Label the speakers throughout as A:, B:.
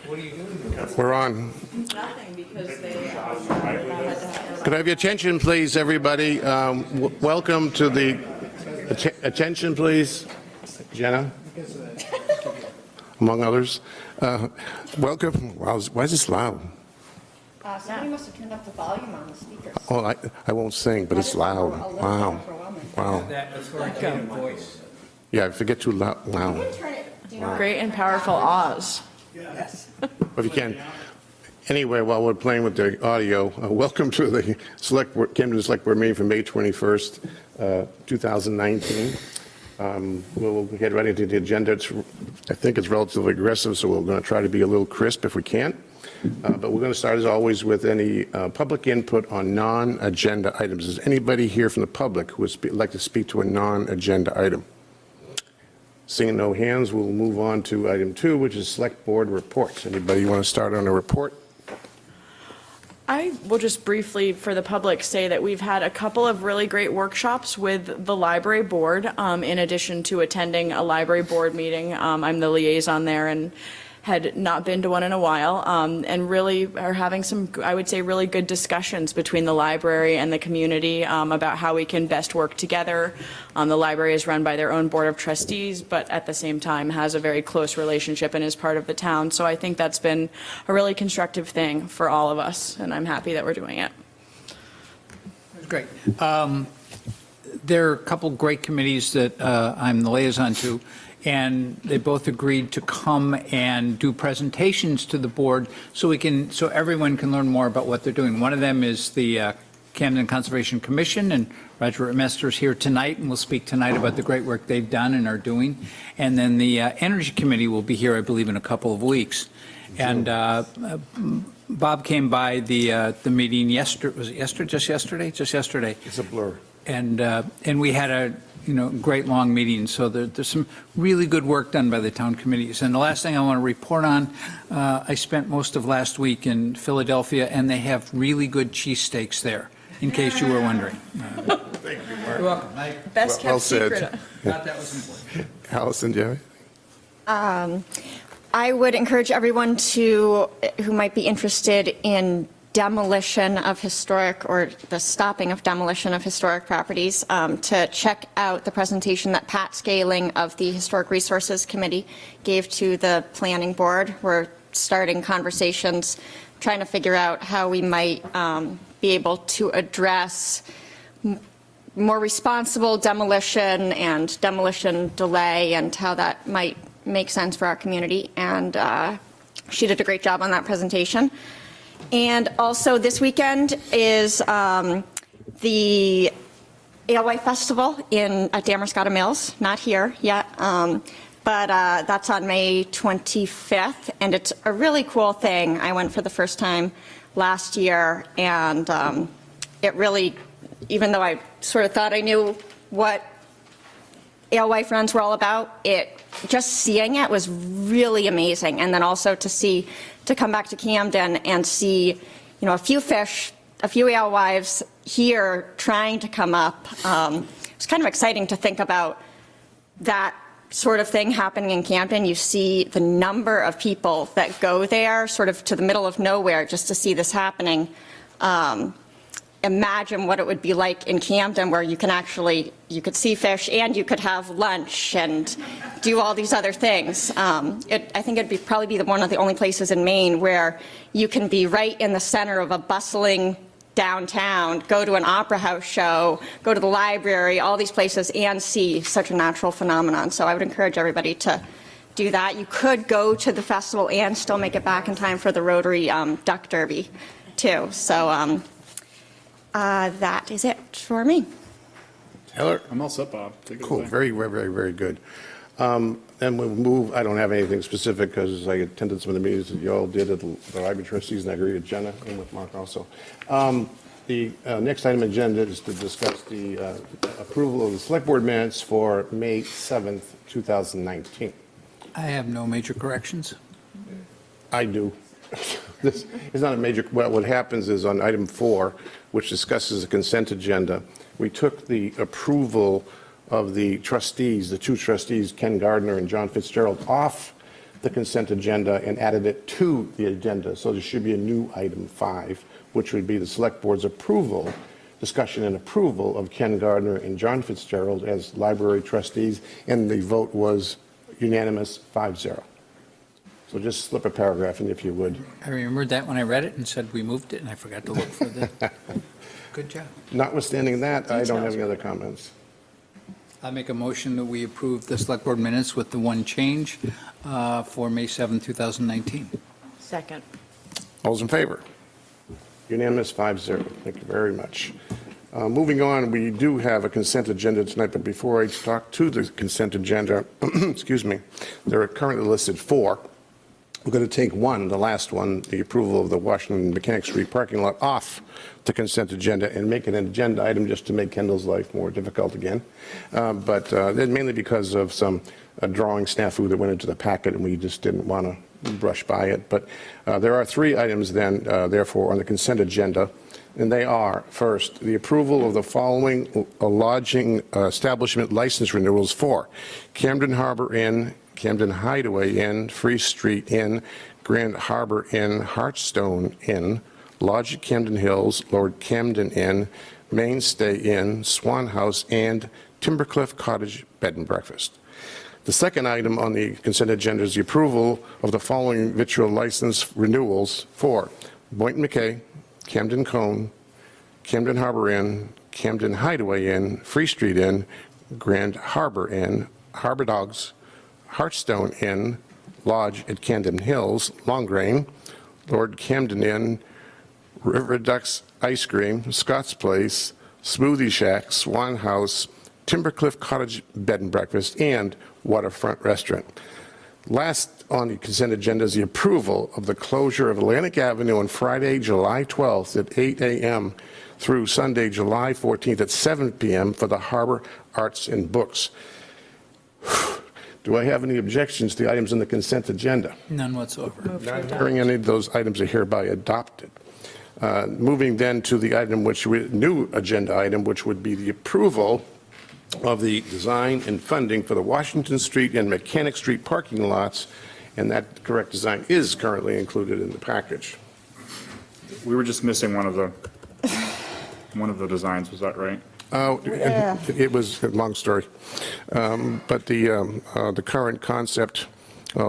A: What are you doing?
B: We're on.
C: Nothing, because they
B: Could I have your attention, please, everybody? Welcome to the, attention, please, Jenna, among others. Welcome, wow, why is this loud?
D: Somebody must have turned up the volume on the speakers.
B: Oh, I won't sing, but it's loud. Wow, wow.
A: That authoritative voice.
B: Yeah, if it get too loud,
D: Turn it, do you know?
C: Great and powerful Oz.
B: If you can. Anyway, while we're playing with the audio, welcome to the Camden Select Board meeting for May 21st, 2019. We'll get right into the agenda. I think it's relatively aggressive, so we're going to try to be a little crisp if we can. But we're going to start, as always, with any public input on non-agenda items. Is anybody here from the public who would like to speak to a non-agenda item? Seeing no hands, we'll move on to item 2, which is Select Board reports. Anybody want to start on a report?
C: I will just briefly, for the public, say that we've had a couple of really great workshops with the library board, in addition to attending a library board meeting. I'm the liaison there and had not been to one in a while, and really are having some, I would say, really good discussions between the library and the community about how we can best work together. The library is run by their own board of trustees, but at the same time has a very close relationship and is part of the town. So I think that's been a really constructive thing for all of us, and I'm happy that we're doing it.
A: Great. There are a couple great committees that I'm the liaison to, and they both agreed to come and do presentations to the board so everyone can learn more about what they're doing. One of them is the Camden Conservation Commission, and Roger Mester is here tonight and will speak tonight about the great work they've done and are doing. And then the Energy Committee will be here, I believe, in a couple of weeks. And Bob came by the meeting yesterday. Was it yesterday? Just yesterday? Just yesterday.
B: It's a blur.
A: And we had a great long meeting. So there's some really good work done by the town committees. And the last thing I want to report on, I spent most of last week in Philadelphia, and they have really good cheesesteaks there, in case you were wondering.
B: Thank you, Mark.
A: You're welcome.
C: Best kept
B: Well said.
C: secret.
A: Thought that was important.
B: Allison, Jerry?
D: I would encourage everyone who might be interested in demolition of historic, or the stopping of demolition of historic properties, to check out the presentation that Pat Scaling of the Historic Resources Committee gave to the Planning Board. We're starting conversations, trying to figure out how we might be able to address more responsible demolition and demolition delay, and how that might make sense for our community. And she did a great job on that presentation. And also this weekend is the Alewife Festival at Damerscott Mills, not here yet, but that's on May 25th, and it's a really cool thing. I went for the first time last year, and it really, even though I sort of thought I knew what Alewife runs were all about, just seeing it was really amazing. And then also to come back to Camden and see, a few fish, a few alewives here trying to come up. It's kind of exciting to think about that sort of thing happening in Camden. You see the number of people that go there sort of to the middle of nowhere just to see this happening. Imagine what it would be like in Camden, where you could see fish and you could have lunch and do all these other things. I think it'd probably be one of the only places in Maine where you can be right in the center of a bustling downtown, go to an opera house show, go to the library, all these places, and see such a natural phenomenon. So I would encourage everybody to do that. You could go to the festival and still make it back in time for the Rotary Duck Derby, too. So that is it for me.
B: Taylor?
E: I'm all set, Bob. Take it
B: Cool,
E: away.
B: very, very, very, very good. Then we'll move, I don't have anything specific because I attended some of the meetings that you all did at the library trustees, and I agree with Jenna and with Mark also. The next item on the agenda is to discuss the approval of the select board minutes for May 7th, 2019.
A: I have no major corrections.
B: I do. This is not a major, what happens is on item 4, which discusses the consent agenda, we took the approval of the trustees, the two trustees, Ken Gardner and John Fitzgerald, off the consent agenda and added it to the agenda. So there should be a new item 5, which would be the Select Board's approval, discussion and approval of Ken Gardner and John Fitzgerald as library trustees, and the vote was unanimous 5-0. So just slip a paragraph in if you would.
A: I remembered that when I read it and said we moved it, and I forgot to look for the, good job.
B: Notwithstanding that, I don't have any other comments.
A: I make a motion that we approve the Select Board minutes with the one change for May 7, 2019.
C: Second.
B: All's in favor? Unanimous 5-0. Thank you very much. Moving on, we do have a consent agenda tonight, but before I talk to the consent agenda, excuse me, there are currently listed 4. We're going to take one, the last one, the approval of the Washington Mechanic Street parking lot off the consent agenda and make it an agenda item just to make Kendall's life more difficult again. But then mainly because of some drawing snafu that went into the packet and we just didn't want to brush by it. But there are 3 items then, therefore, on the consent agenda. And they are, first, the approval of the following lodging establishment license renewals for Camden Harbor Inn, Camden Hideaway Inn, Free Street Inn, Grand Harbor Inn, Hearthstone Inn, Lodge at Camden Hills, Lord Camden Inn, Mainstay Inn, Swan House, and Timbercliff Cottage Bed and Breakfast. The second item on the consent agenda is the approval of the following vitriol license renewals for Boynton McKay, Camden Cone, Camden Harbor Inn, Camden Hideaway Inn, Free Street Inn, Grand Harbor Inn, Harbor Dogs, Hearthstone Inn, Lodge at Camden Hills, Longrain, Lord Camden Inn, River Ducks Ice Cream, Scott's Place, Smoothie Shack, Swan House, Timbercliff Cottage Bed and Breakfast, and Waterfront Restaurant. Last on the consent agenda is the approval of the closure of Atlantic Avenue on Friday, July 12th at 8 a.m. through Sunday, July 14th at 7 p.m. for the Harbor Arts and Books. Do I have any objections to the items on the consent agenda?
A: None whatsoever.
B: Not hearing any of those items are hereby adopted. Moving then to the item new agenda item, which would be the approval of the design and funding for the Washington Street and Mechanic Street parking lots, and that correct design is currently included in the package.
E: We were just missing one of the designs, was that right?
B: It was a long story. But the current concept,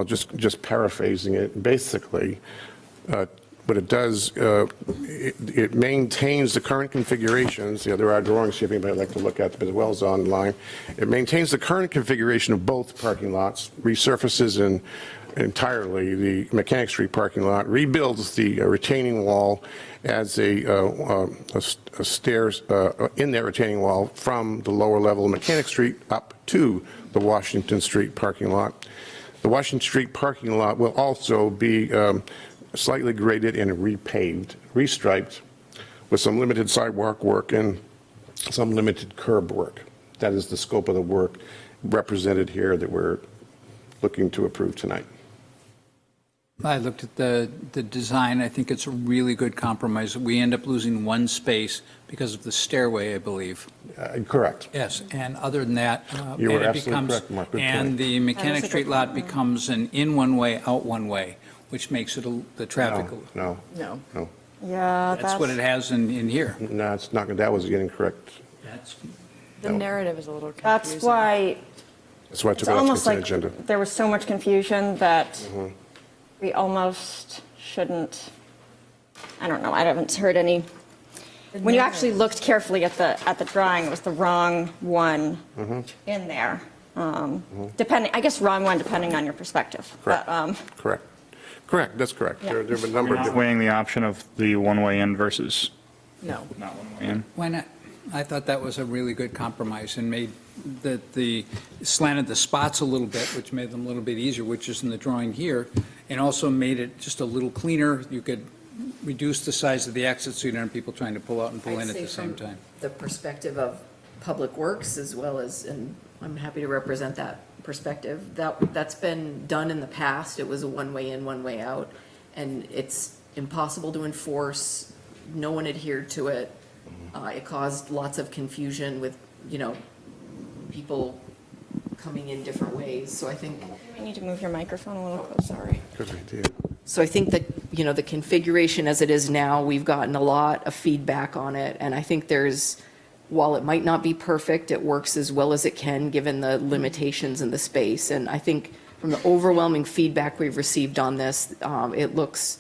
B: just paraphrasing it, basically, what it does, it maintains the current configurations. There are drawings if anybody would like to look at them as well as online. It maintains the current configuration of both parking lots, resurfaces entirely the Mechanic Street parking lot, rebuilds the retaining wall, adds a stairs in that retaining wall from the lower level of Mechanic Street up to the Washington Street parking lot. The Washington Street parking lot will also be slightly graded and repaved, restriped, with some limited sidewalk work and some limited curb work. That is the scope of the work represented here that we're looking to approve tonight.
A: I looked at the design. I think it's a really good compromise. We end up losing one space because of the stairway, I believe.
B: Correct.
A: Yes, and other than that,
B: You were
A: and it
B: absolutely
A: becomes,
B: correct, Mark. Good
A: and
B: point.
A: the Mechanic
D: a
A: Street
D: good
A: lot
D: point.
A: becomes an in one way, out one way, which makes it the traffic.
B: No,
C: No.
D: Yeah,
A: That's what it has in here.
B: no, it's not, that was incorrect.
A: That's,
C: The narrative is a little confusing.
D: That's why
B: That's why I
D: it's
B: took it off the
D: almost
B: consent
D: like
B: agenda.
D: there was so much confusion that we almost shouldn't, I don't know, I haven't heard any. When you actually looked carefully at the drawing, it was the wrong one in there. Depending, I guess wrong one depending on your perspective.
B: Correct.
D: But,
B: Correct, that's correct.
D: Yeah.
B: There have been a number of
E: Not
B: different.
E: weighing the option of the one-way in versus
C: No.
E: not one-way in.
A: why not? I thought that was a really good compromise and made the slanted the spots a little bit, which made them a little bit easier, which is in the drawing here, and also made it just a little cleaner. You could reduce the size of the exit so you don't have people trying to pull out and pull in
F: I'd
A: at
F: say
A: the same
F: from
A: time.
F: the perspective of Public Works as well as, and I'm happy to represent that perspective, that's been done in the past. It was a one-way in, one-way out, and it's impossible to enforce. No one adhered to it. It caused lots of confusion with, people coming in different ways. So I think,
D: You need to move your microphone a little closer. Sorry.
B: Good idea.
F: so I think that, you know, the configuration as it is now, we've gotten a lot of feedback on it. And I think while it might not be perfect, it works as well as it can, given the limitations in the space. And I think from the overwhelming feedback we've received on this, it looks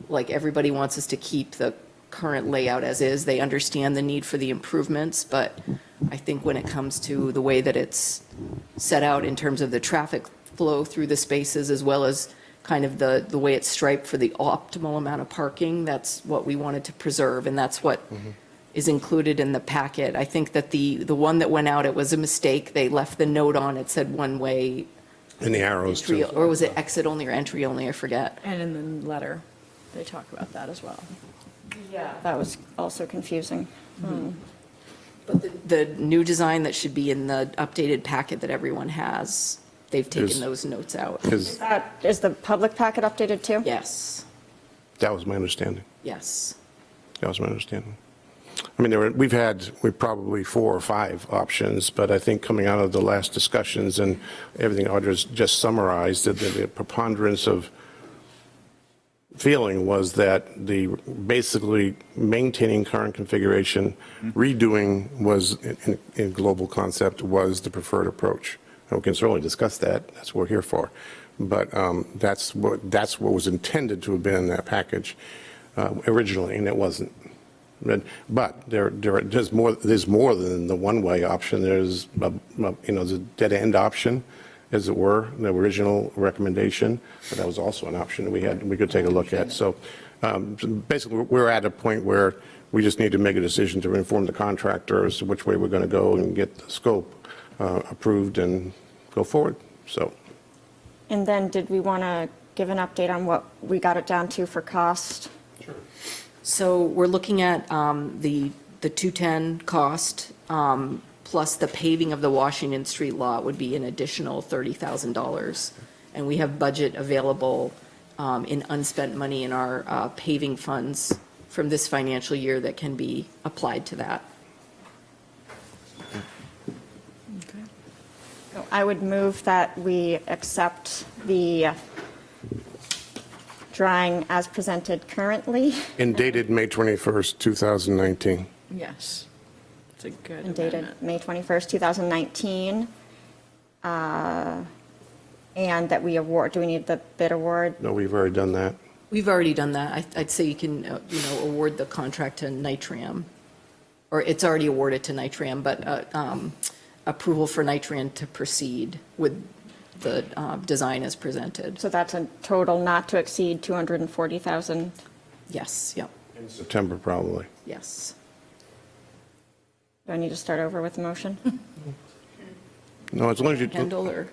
F: like everybody wants us to keep the current layout as is. They understand the need for the improvements, but I think when it comes to the way that it's set out in terms of the traffic flow through the spaces, as well as kind of the way it's striped for the optimal amount of parking, that's what we wanted to preserve, and that's what is included in the packet. I think that the one that went out, it was a mistake. They left the note on, it said one-way
B: And the arrows
F: entry,
B: too.
F: or was it exit only or entry only? I forget.
C: And in the letter, they talk about that as well.
D: Yeah. That was also confusing.
F: But the new design that should be in the updated packet that everyone has, they've
B: Is-
F: taken those notes out.
D: Is the public packet updated too?
F: Yes,
B: That was my understanding.
F: yes.
B: That was my understanding. I mean, we've probably 4 or 5 options, but I think coming out of the last discussions and everything Audra's just summarized, that the preponderance of feeling was that basically maintaining current configuration, redoing was, in global concept, was the preferred approach. And we can certainly discuss that, that's what we're here for. But that's what was intended to have been in that package originally, and it wasn't. But there's more than the one-way option. There's there's a dead-end option, as it were, the original recommendation, but that was also an option we could take a look at. So basically, we're at a point where we just need to make a decision to inform the contractor as to which way we're going to go and get the scope approved and go forward. So
D: And then did we want to give an update on what we got it down to for cost?
F: So we're looking at the 210 cost, plus the paving of the Washington Street lot would be an additional $30,000. And we have budget available in unspent money in our paving funds from this financial year that can be applied to that.
D: So I would move that we accept the drawing as presented currently
B: and dated May 21st, 2019.
C: Yes. It's a good
D: and dated
C: amendment.
D: May 21st, 2019. And that we award, do we need the bid award?
B: No, we've already done that.
F: We've already done that. I'd say you can, award the contract to Nitram, or it's already awarded to Nitram, but approval for Nitram to proceed with the design as presented.
D: So that's a total not to exceed 240,000.
F: Yes, yep,
B: In September, probably.
F: yes.
D: Do I need to start over with the motion?
B: No, as long as you,
F: Kendall, or,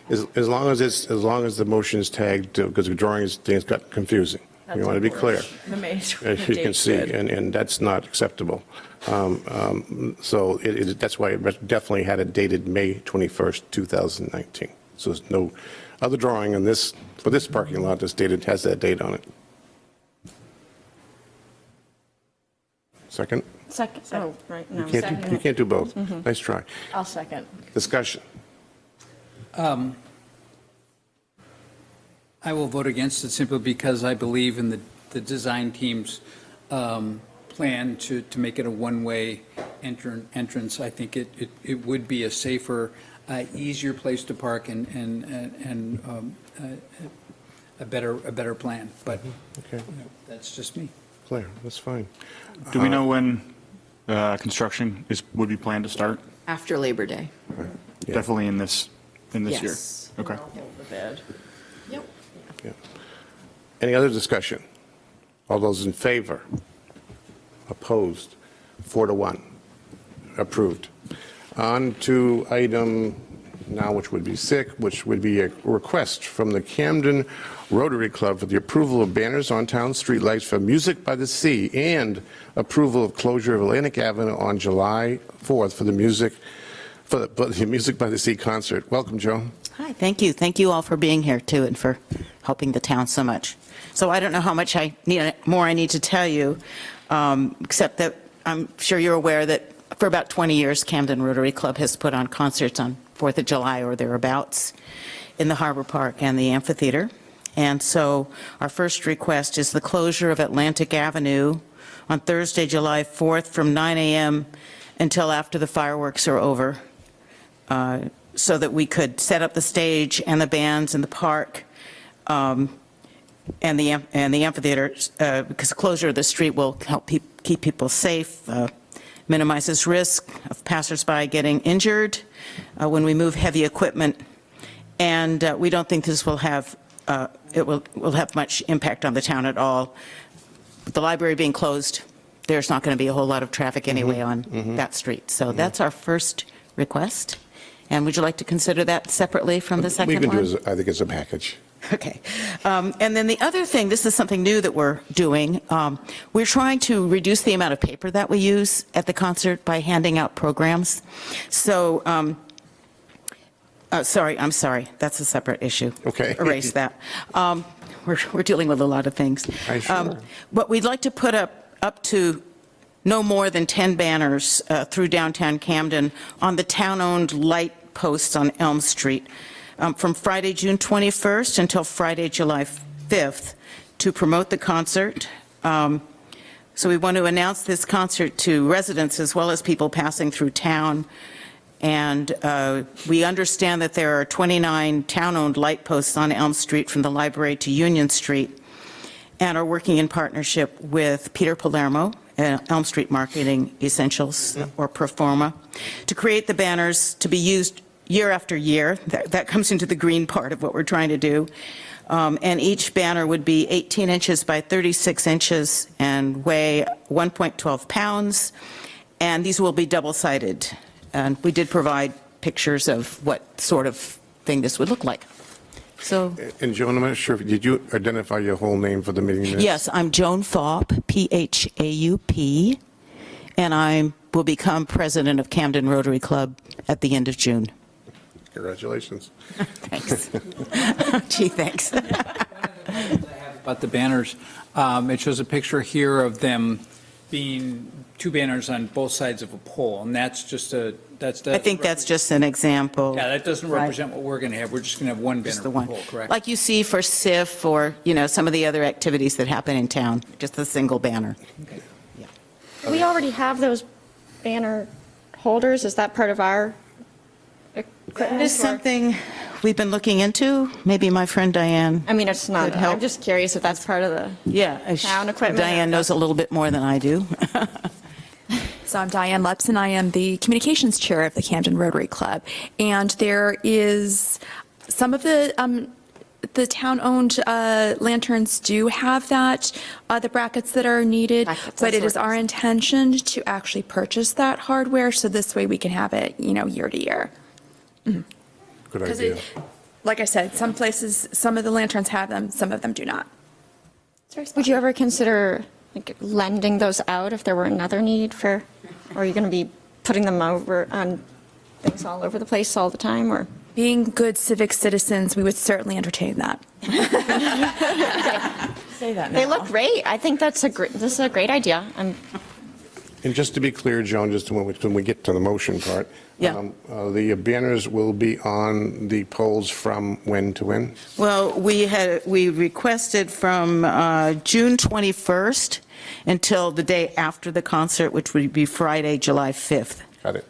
B: as long as the motion is tagged, because the drawings, things got confusing. We want to be clear.
C: The May
B: As you can
C: date's
B: see,
C: good.
B: and that's not acceptable. So that's why it definitely had it dated May 21st, 2019. So there's no other drawing in this, for this parking lot that's dated, has that date on it. Second?
D: Second, oh, right, no.
B: You can't do both. Nice try.
C: I'll second.
B: Discussion.
A: I will vote against it simply because I believe in the design team's plan to make it a one-way entrance. I think it would be a safer, easier place to park and a better plan. But
B: Okay,
A: that's just me.
B: Claire, that's fine.
E: Do we know when construction would be planned to start?
F: after Labor Day.
B: Yeah.
E: Definitely in this year?
F: Yes.
E: Okay.
C: The bid.
F: Yep.
B: Yeah. Any other discussion? All those in favor? Opposed? 4-1. Approved. On to item now, which would be 6, which would be a request from the Camden Rotary Club for the approval of banners on town streetlights for Music by the Sea and approval of closure of Atlantic Avenue on July 4th for the Music by the Sea concert. Welcome, Joe.
G: Hi, thank you. Thank you all for being here, too, and for helping the town so much. So I don't know how much I need to tell you, except that I'm sure you're aware that for about 20 years, Camden Rotary Club has put on concerts on 4th of July or thereabouts in the Harbor Park and the amphitheater. And so our first request is the closure of Atlantic Avenue on Thursday, July 4th, from 9 a.m. until after the fireworks are over, so that we could set up the stage and the bands in the park and the amphitheater, because closure of the street will help keep people safe, minimizes risk of passersby getting injured when we move heavy equipment, and we don't think this will have will have much impact on the town at all. With the library being closed, there's not going to be a whole lot of traffic anyway on that street. So that's our first request. And would you like to consider that separately from the second
B: We
G: one?
B: can do it, I think it's a package.
G: Okay. And then the other thing, this is something new that we're doing. We're trying to reduce the amount of paper that we use at the concert by handing out programs. So, I'm sorry, that's a separate issue.
B: Okay.
G: Erase that. We're dealing with a lot of things.
B: Sure.
G: But we'd like to put up to no more than 10 banners through downtown Camden on the town-owned light posts on Elm Street from Friday, June 21st until Friday, July 5th to promote the concert. So we want to announce this concert to residents as well as people passing through town. And we understand that there are 29 town-owned light posts on Elm Street from the library to Union Street, and are working in partnership with Peter Palermo, Elm Street Marketing Essentials, or Proforma, to create the banners to be used year after year. That comes into the green part of what we're trying to do. And each banner would be 18 inches by 36 inches and weigh 1.12 pounds. And these will be double-sided. And we did provide pictures of what sort of thing this would look like. So,
B: And Joan, I'm not sure, did you identify your whole name for the meeting minutes?
G: yes, I'm Joan Phaup, Phaup, and I will become president of Camden Rotary Club at the end of June.
B: Congratulations.
G: Thanks. Gee, thanks.
A: About the banners, it shows a picture here of them being two banners on both sides of a pole, and that's just
G: I think that's just an example.
A: Yeah, that doesn't represent what we're going to have. We're just going to have one banner
G: Just the
A: per
G: one.
A: pole, correct?
G: Like you see for SIF or, some of the other activities that happen in town, just a single banner.
D: Do we already have those banner holders? Is that part of our equipment?
G: It is
D: or-
G: something we've been looking into. Maybe my friend Diane.
D: I mean, it's not,
G: Could help.
D: I'm just curious if that's part of the,
G: Yeah.
D: Town equipment.
G: Diane knows a little bit more than I do.
H: So I'm Diane Lepps, and I am the communications chair of the Camden Rotary Club. And there is some of the town-owned lanterns do have that, the brackets that are needed,
D: Brackets,
H: but it
D: that's
H: is our intention to actually purchase that hardware, so this way we can have it, year to year.
B: Good
H: Because
B: idea.
H: like I said, some places, some of the lanterns have them, some of them do not.
D: would you ever consider like lending those out if there were another need for, or are you going to be putting them over on things all over the place all the time, or?
H: Being good civic citizens, we would certainly entertain that.
C: Say that now.
D: They look great. I think this is a great idea.
B: And just to be clear, Joan, just when we get to the motion part,
G: Yeah.
B: the banners will be on the poles from when to when?
G: Well, we requested from June 21st until the day after the concert, which would be Friday, July 5th.
B: Got it.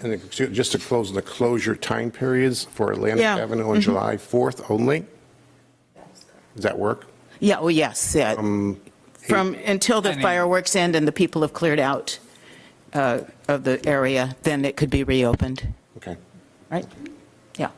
B: And just to close the closure time periods for Atlantic
G: Yeah.
B: Avenue on July 4th only? Does that work?
G: Yeah, oh, yes, yeah. From, until the
A: 9 a.m.
G: fireworks end and the people have cleared out of the area, then it could be reopened,
B: Okay,
G: right? Yeah.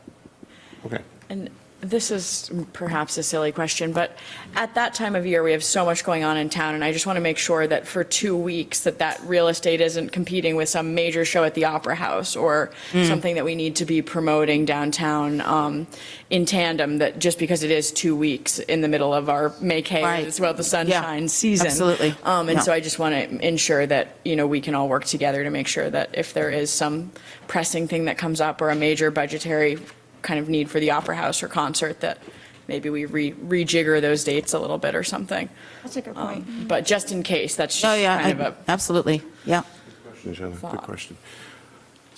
B: okay.
C: And this is perhaps a silly question, but at that time of year, we have so much going on in town, and I just want to make sure that for 2 weeks, that real estate isn't competing with some major show at the Opera House or something that we need to be promoting downtown in tandem, that just because it is 2 weeks in the middle of our make hay
G: Right.
C: as well, the sunshine season.
G: absolutely.
C: And
G: Yeah.
C: so I just want to ensure that, we can all work together to make sure that if there is some pressing thing that comes up or a major budgetary kind of need for the Opera House or concert, that maybe we rejigger those dates a little bit or something.
D: That's a good point.
C: But just in case, that's
G: Oh,
C: just
G: yeah,
C: kind of a,
G: absolutely, yeah.
B: Question, Jenna, good
C: Thought.
B: question.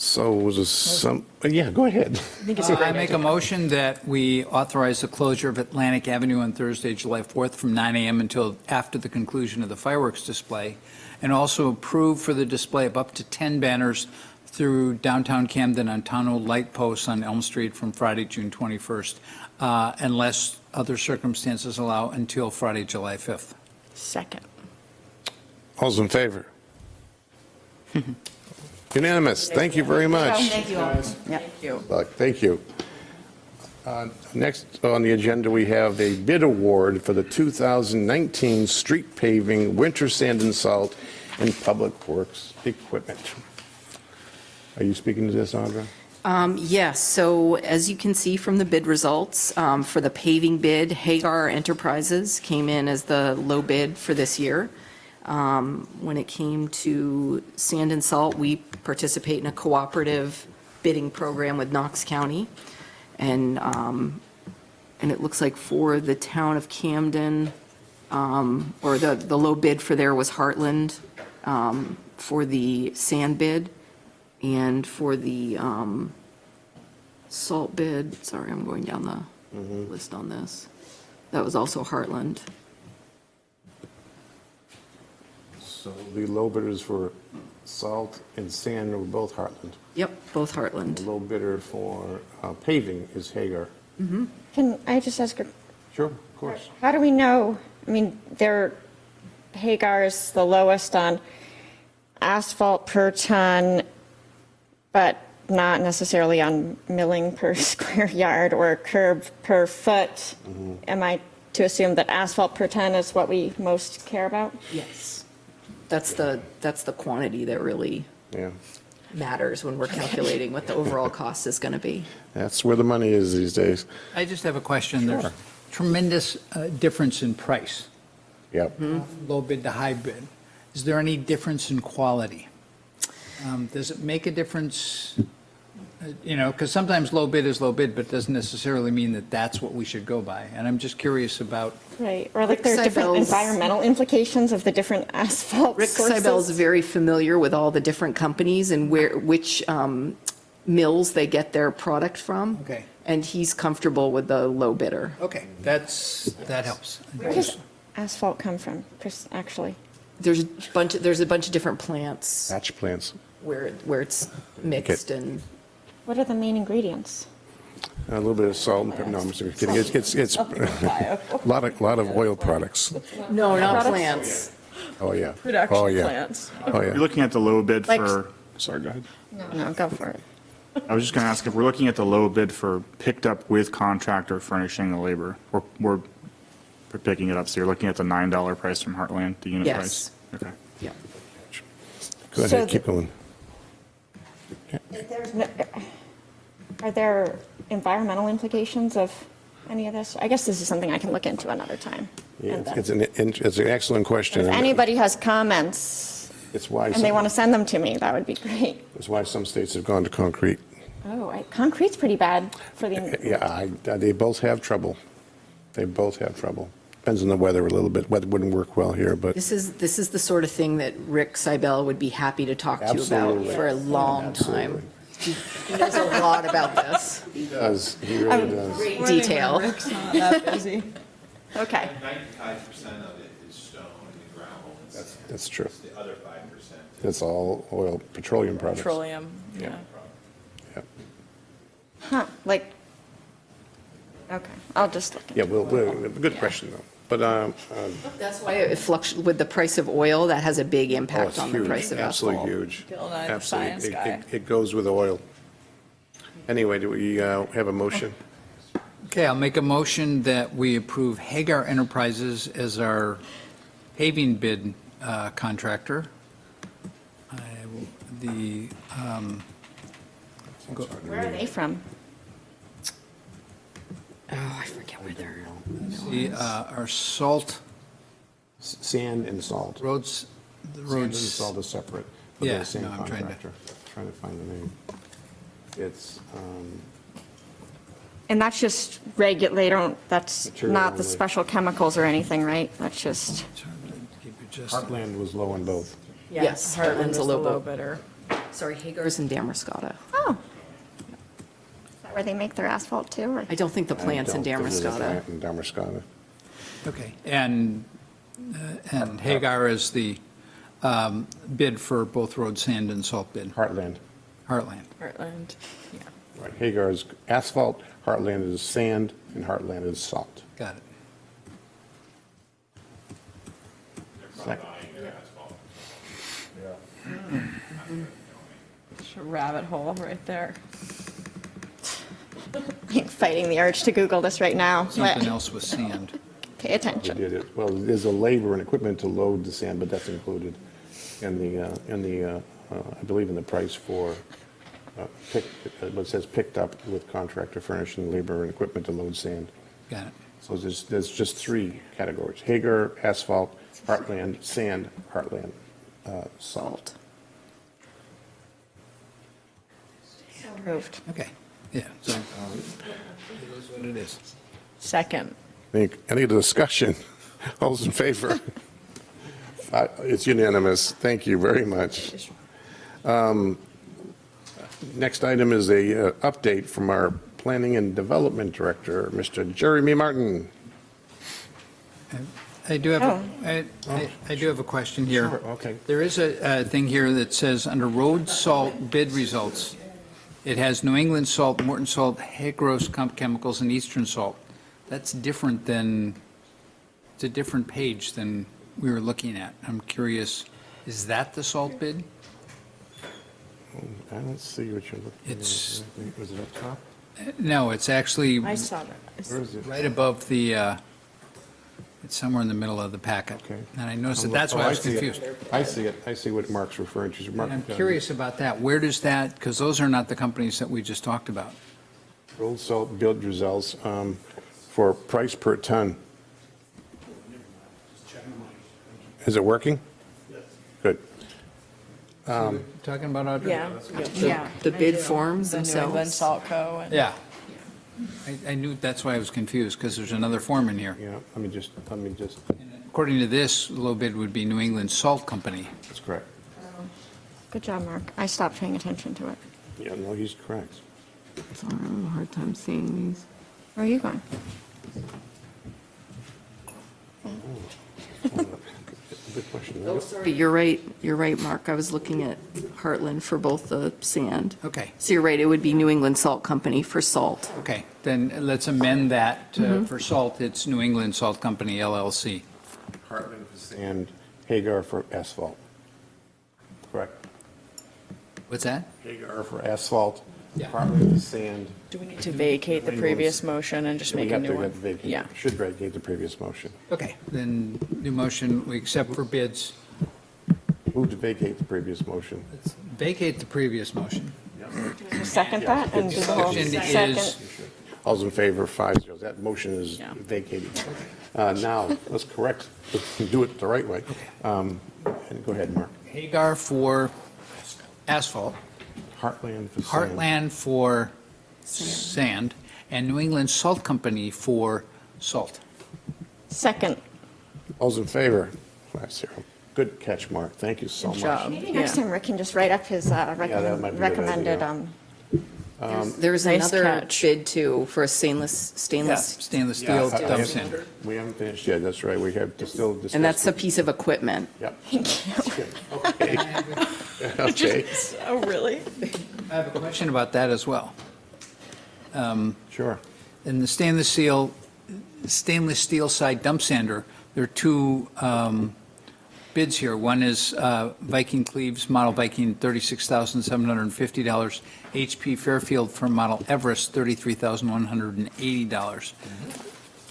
B: So was there some, yeah, go ahead.
A: I make a motion that we authorize the closure of Atlantic Avenue on Thursday, July 4th from 9 a.m. until after the conclusion of the fireworks display, and also approve for the display of up to 10 banners through downtown Camden on town-owned light posts on Elm Street from Friday, June 21st, unless other circumstances allow until Friday, July 5th.
C: Second.
B: All's in favor? Unanimous. Thank you very much.
F: Thank you all.
B: Thank you. Next on the agenda, we have a bid award for the 2019 street paving, winter sand and salt, and public works equipment. Are you speaking to this, Audra?
F: Yes, so as you can see from the bid results, for the paving bid, Hagar Enterprises came in as the low bid for this year. When it came to sand and salt, we participate in a cooperative bidding program with Knox County. And it looks like for the town of Camden, or the low bid for there was Heartland for the sand bid. And for the salt bid, sorry, I'm going down the list on this. That was also Heartland.
B: So the low bidders for salt and sand were both Heartland.
F: Yep, both
B: The
F: Heartland.
B: low bidder for paving is Hagar.
D: Can I just ask,
B: Sure, of course.
D: how do we know, I mean, Hagar is the lowest on asphalt per ton, but not necessarily on milling per square yard or curb per foot. Am I to assume that asphalt per ton is what we most care about?
F: Yes. That's the quantity that really
B: Yeah,
F: matters when we're calculating what the overall cost is going to be.
B: that's where the money is these days.
A: I just have a question. There's tremendous difference in price,
B: Yep.
A: low bid to high bid. Is there any difference in quality? Does it make a difference? Because sometimes low bid is low bid, but doesn't necessarily mean that that's what we should go by. And I'm just curious about,
D: Right, or like there's different
F: Seibel's-
D: environmental implications of the different asphalt
F: Rick
D: sources.
F: Seibel's very familiar with all the different companies and which mills they get their product from.
A: Okay.
F: And he's comfortable with the low bidder.
A: okay, that helps.
D: Where does asphalt come from, Chris, actually?
F: There's a bunch of different plants
B: Batch plants.
F: where it's mixed and.
D: What are the main ingredients?
B: A little bit of salt and pepper. No, I'm just kidding. It's a lot of oil products.
F: No, not
D: Products?
F: plants.
B: Oh, yeah.
C: Production
B: Oh, yeah.
C: plants.
B: Oh,
E: You're
B: yeah.
E: looking at the low bid
D: Like-
E: for, sorry, go ahead.
D: No, go for it.
E: I was just going to ask if we're looking at the low bid for picked up with contractor furnishing the labor, or we're picking it up, so you're looking at the $9 price from Heartland, the unit
F: Yes.
E: price? Okay.
F: Yeah.
B: Go
D: So
B: ahead,
D: the-
B: keep going.
D: Are there environmental implications of any of this? I guess this is something I can look into another time.
B: Yeah,
D: And then-
B: it's an excellent question.
D: If anybody has comments
B: It's why
D: and they want to send them to me, that would be great.
B: it's why some states have gone to concrete.
D: Oh, concrete's pretty bad for the,
B: Yeah, they both have trouble. They both have trouble. Depends on the weather a little bit. Weather wouldn't work well here, but
F: This is the sort of thing that Rick Seibel would be happy to talk to you about
B: Absolutely.
F: for a long
B: Absolutely.
F: time. He knows a lot about this.
B: he does. He really does.
F: Great detail.
C: Rick's not that busy.
D: okay.
I: 95% of it is stone and gravel. It's
B: That's true.
I: the other 5%.
B: It's all oil, petroleum products.
C: Petroleum, yeah.
B: Yeah.
D: Huh, like, okay, I'll just look.
B: Yeah, good question, though. But,
F: That's why it fluctuates with the price of oil. That has a big
B: oh,
F: impact
B: it's
F: on the
B: huge,
F: price of asphalt.
B: absolutely huge.
C: Bill Nye, the
B: Absolutely.
C: science guy.
B: It goes with oil. Anyway, do we have a motion?
A: Okay, I'll make a motion that we approve Hagar Enterprises as our paving bid contractor.
D: Where are they from?
F: Oh, I forget where they're.
A: Our salt
B: Sand and salt.
A: roads, the
B: Sand and
A: roads,
B: salt is separate, but they're
A: Yeah,
B: the same
A: no, I'm trying to-
B: contractor. Trying to find the name. It's,
D: And that's just they don't, that's
B: Material
D: not the
B: only.
D: special chemicals or anything, right? That's just,
A: keep it just-
B: Heartland was low on both.
F: Yes,
C: Heartland
F: Heartland's
C: is
F: a
C: the
F: low
C: low
F: bid.
C: bidder.
F: Sorry, Hagar's in Damascotta.
D: Oh. Is that where they make their asphalt too? Or?
F: I don't think the plant's in
B: There's a
F: Damascotta.
B: plant in Damascotta.
A: Okay, and Hagar is the bid for both road sand and salt bid,
B: Heartland.
A: Heartland.
C: Heartland, yeah.
B: Right, Hagar is asphalt, Heartland is sand, and Heartland is salt.
A: Got it.
B: Second.
C: It's a rabbit hole right there.
D: I'm fighting the urge to Google this right now.
A: Something
D: But
A: else with sand.
D: pay
B: We
D: attention.
B: did it. Well, there's a labor and equipment to load the sand, but that's included in the, I believe in the price for, what says picked up with contractor furnishing labor and equipment to load sand.
A: Got it.
B: So there's just three categories: Hagar, asphalt, Heartland, sand, Heartland, salt.
D: Approved.
A: Okay, yeah, so it is what it is.
C: Second.
B: Any discussion? All those in favor? It's unanimous. Thank you very much. Next item is a update from our Planning and Development Director, Mr. Jeremy Martin.
A: I do have, I do have a question here.
B: Sure, okay.
A: There is a thing here that says, under road salt bid results, it has New England Salt, Morton Salt, Hagros Chemicals, and Eastern Salt. That's different than, it's a different page than we were looking at. I'm curious, is that the salt bid?
B: I don't see what you're looking at.
A: It's-
B: Was it up top?
A: No, it's actually
C: I saw that.
B: Where is it?
A: right above the, it's somewhere in the middle of the packet.
B: Okay.
A: And I noticed that, that's why I was
B: see it.
A: confused.
B: I see it. I see what Mark's referring to. Mark,
A: And I'm curious about that. Where does that, because those are not the companies that we just talked about.
B: Road salt bid results for price per ton. Is it working? Yes. Good.
A: Talking about, Audrey?
C: Yeah.
F: The bid forms
C: The New England
F: themselves.
C: Salt Co. and-
A: Yeah. I knew, that's why I was confused, because there's another form in here.
B: Yeah, let me just,
A: According to this, low bid would be New England Salt Company.
B: that's correct.
D: Good job, Mark. I stopped paying attention to it.
B: Yeah, no, he's correct.
F: Sorry, I'm having a hard time seeing these.
D: Where are you going?
B: Good question.
F: Oh, sorry, you're right, Mark. I was looking at Heartland for both the sand.
A: Okay,
F: So you're right, it would be New England Salt Company for salt.
A: okay. Then let's amend that for salt. It's New England Salt Company LLC.
B: Heartland for sand, Hagar for asphalt. Correct.
A: What's that?
B: Hagar for asphalt,
A: Yeah.
B: Heartland for sand.
C: Do we need to vacate the previous motion and just
B: We
C: make a
B: have
C: new
B: to
C: one?
B: vacate-
C: Yeah.
B: Should vacate the previous motion.
A: Okay, then new motion, we accept for bids.
B: Move to vacate the previous motion.
A: Let's vacate the previous motion.
D: Second that and do the whole
A: Motion
D: second.
A: is,
B: All those in favor, 5-0. That motion is
C: Yeah.
B: vacated. Now, let's correct, let's do it the right way. And go ahead, Mark.
A: Hagar for asphalt,
B: Heartland for sand.
A: Heartland for sand, and New England Salt Company for salt.
D: Second.
B: All those in favor, 5-0. Good catch, Mark. Thank you so
C: Good
B: much.
C: job.
D: Maybe next
C: Yeah.
D: time Rick can just write up his
B: that might be a good
D: recommended,
B: idea.
F: There's
C: Nice
F: another
C: catch.
F: bid too for a stainless,
A: Stainless steel
B: Yeah,
A: dump sander.
B: We haven't finished yet, that's right. We have to still discuss.
F: and that's a piece of equipment.
B: Yep.
D: Thank you.
B: Okay. Okay,
C: Oh, really?
A: I have a question about that as well.
B: sure.
A: In the stainless steel side dump sander, there are two bids here. One is Viking Cleaves, Model Viking, $36,750. HP Fairfield for Model Everest, $33,180.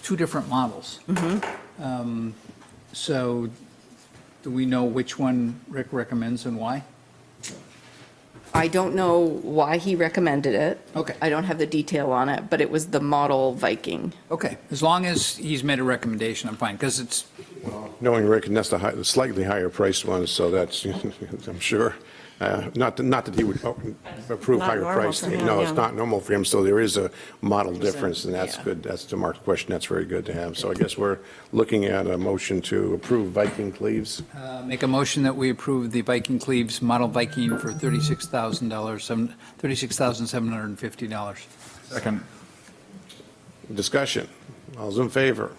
A: Two different models. So do we know which one Rick recommends and why?
F: I don't know why he recommended it.
A: Okay.
F: I don't have the detail on it, but it was the model Viking.
A: Okay, as long as he's made a recommendation, I'm fine, because it's,
B: Knowing Rick, and that's the slightly higher priced one, so that's, I'm sure. Not that he would approve
D: Not
B: higher
D: normal
B: price.
D: for him,
B: No, it's
D: yeah.
B: not normal for him, so there is a model difference, and that's good. That's to Mark's question, that's very good to have. So I guess we're looking at a motion to approve Viking Cleaves.
A: Make a motion that we approve the Viking Cleaves Model Viking for $36,750.
E: Second.
B: Discussion. All's in favor?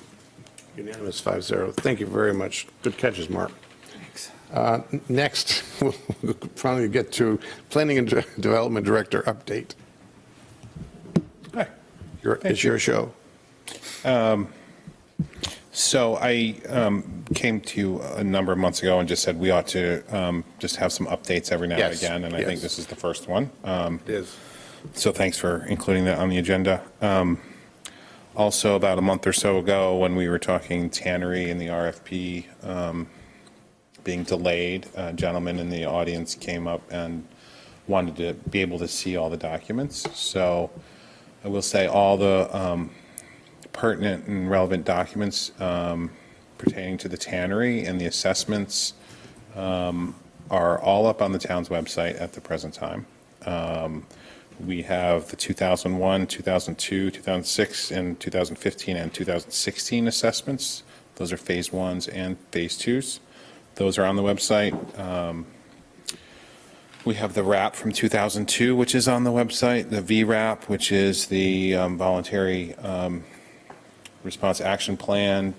B: Unanimous, 5-0. Thank you very much. Good catches, Mark.
A: Thanks.
B: Next, we'll finally get to Planning and Development Director update.
J: Hi.
B: It's your show.
J: So I came to you a number of months ago and just said we ought to just have some updates every now and
B: Yes,
J: again, and I think
B: yes.
J: this is the first one.
B: It is.
J: So thanks for including that on the agenda. Also, about a month or so ago, when we were talking tannery and the RFP being delayed, a gentleman in the audience came up and wanted to be able to see all the documents. So I will say all the pertinent and relevant documents pertaining to the tannery and the assessments are all up on the town's website at the present time. We have the 2001, 2002, 2006, and 2015 and 2016 assessments. Those are phase 1s and phase 2s. Those are on the website. We have the RAP from 2002, which is on the website, the VRAP, which is the Voluntary Response Action Plan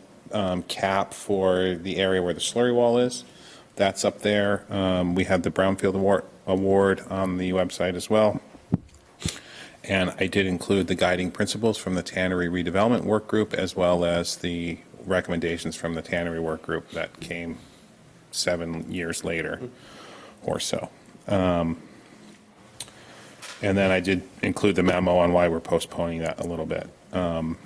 J: cap for the area where the slurry wall is. That's up there. We have the Brownfield Award on the website as well. And I did include the guiding principles from the Tannery Redevelopment Work Group, as well as the recommendations from the Tannery Work Group that came 7 years later or so. And then I did include the memo on why we're postponing that a little bit. And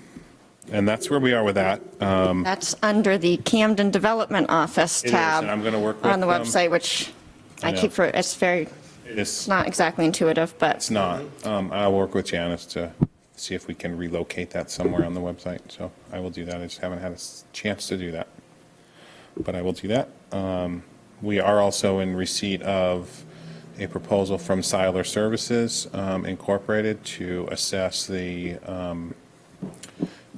J: that's where we are with that.
D: That's under the Camden Development Office
J: It is,
D: tab.
J: and I'm gonna work with
D: on the
J: them.
D: website, which
J: I
D: I
J: know.
D: keep for, it's very,
J: It's
D: not exactly intuitive, but
J: It's not. I'll work with Janice to see if we can relocate that somewhere on the website. So I will do that. I just haven't had a chance to do that. But I will do that. We are also in receipt of a proposal from Siler Services Incorporated to assess the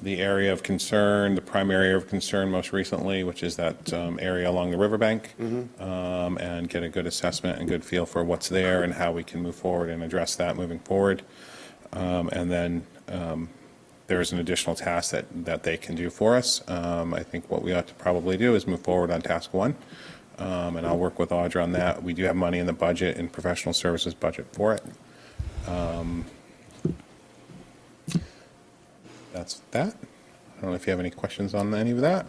J: area of concern, the primary area of concern most recently, which is that area along the riverbank, and get a good assessment and good feel for what's there and how we can move forward and address that moving forward. And then there's an additional task that they can do for us. I think what we ought to probably do is move forward on task 1. And I'll work with Audra on that. We do have money in the budget, in professional services budget for it. That's that. I don't know if you have any questions on any of that.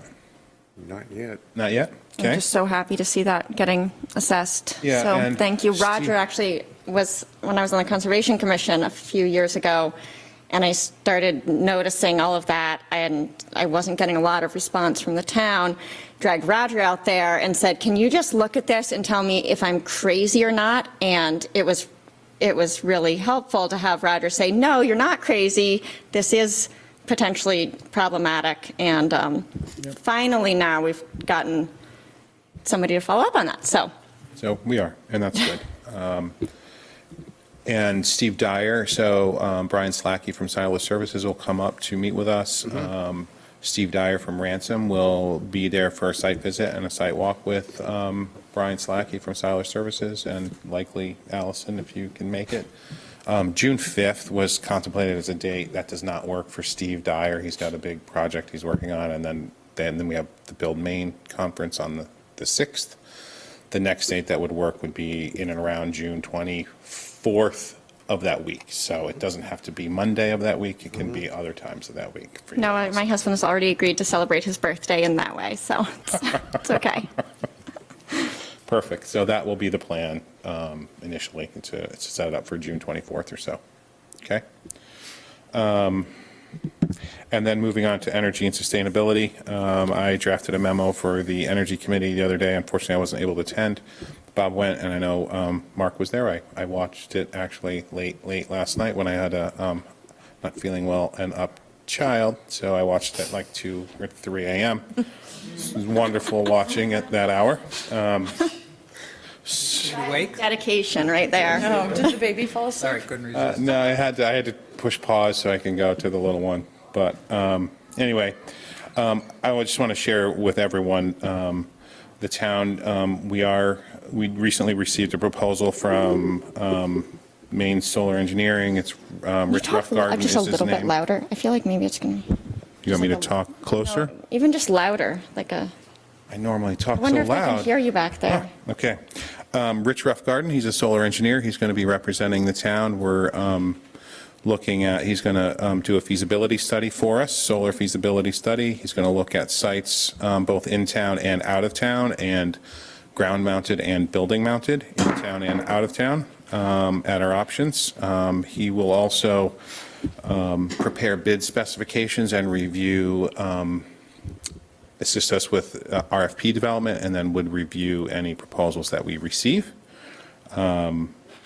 B: Not yet.
J: Not yet?
D: I'm
J: Okay.
D: just so happy to see that getting assessed.
J: Yeah,
D: So
J: and
D: thank you.
J: Steve-
D: Roger actually was, when I was on the Conservation Commission a few years ago, and I started noticing all of that, and I wasn't getting a lot of response from the town, dragged Roger out there and said, can you just look at this and tell me if I'm crazy or not? And it was really helpful to have Roger say, no, you're not crazy. This is potentially problematic. And finally now we've gotten somebody to follow up on that. So
J: So we are, and that's good. And Steve Dyer, so Brian Slacky from Siler Services will come up to meet with us. Steve Dyer from Ransom will be there for a site visit and a site walk with Brian Slacky from Siler Services, and likely Allison, if you can make it. June 5th was contemplated as a date. That does not work for Steve Dyer. He's got a big project he's working on, and then we have the Build Maine conference on the 6th. The next date that would work would be in and around June 24th of that week. So it doesn't have to be Monday of that week. It can be other times of that week. for you
D: no,
J: guys.
D: my husband has already agreed to celebrate his birthday in that way. So it's okay.
J: Perfect. So that will be the plan initially, to set it up for June 24th or so. Okay? And then moving on to energy and sustainability, I drafted a memo for the Energy Committee the other day. Unfortunately, I wasn't able to attend. Bob went, and I know Mark was there. I watched it actually late last night when I had a not feeling well and up child, so I watched it like 2 or 3 a.m. It was wonderful watching at that hour.
A: Awake?
D: Dedication right there.
C: Oh, did the baby fall asleep?
A: Sorry, couldn't resist.
J: No, I had to push pause so I can go to the little one. But anyway, I would just want to share with everyone, the town, we recently received a proposal from Maine Solar Engineering. It's Rich Roughgarden is
D: Just a
J: his
D: little bit
J: name.
D: louder. I feel like maybe it's going to,
J: You want me to talk closer?
D: even just louder, like a,
J: I normally talk
D: I
J: so
D: wonder if I can
J: loud.
D: hear you back there.
J: Okay. Rich Roughgarden, he's a solar engineer. He's going to be representing the town. We're looking at, he's going to do a feasibility study for us, solar feasibility study. He's going to look at sites both in town and out of town, and ground mounted and building mounted, in town and out of town, at our options. He will also prepare bid specifications and review, assist us with RFP development, and then would review any proposals that we receive.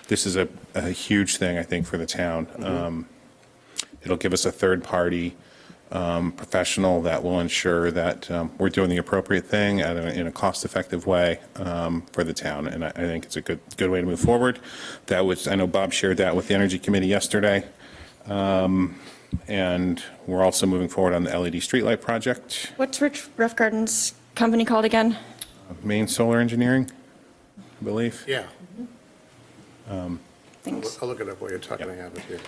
J: This is a huge thing, I think, for the town. It'll give us a third-party professional that will ensure that we're doing the appropriate thing in a cost-effective way for the town, and I think it's a good way to move forward. I know Bob shared that with the Energy Committee yesterday. And we're also moving forward on the LED streetlight project.
D: What's Rich Roughgarden's company called again?
J: Maine Solar Engineering, I believe.
B: Yeah,
D: Thanks.
B: I'll look it up while you're talking, I have it here.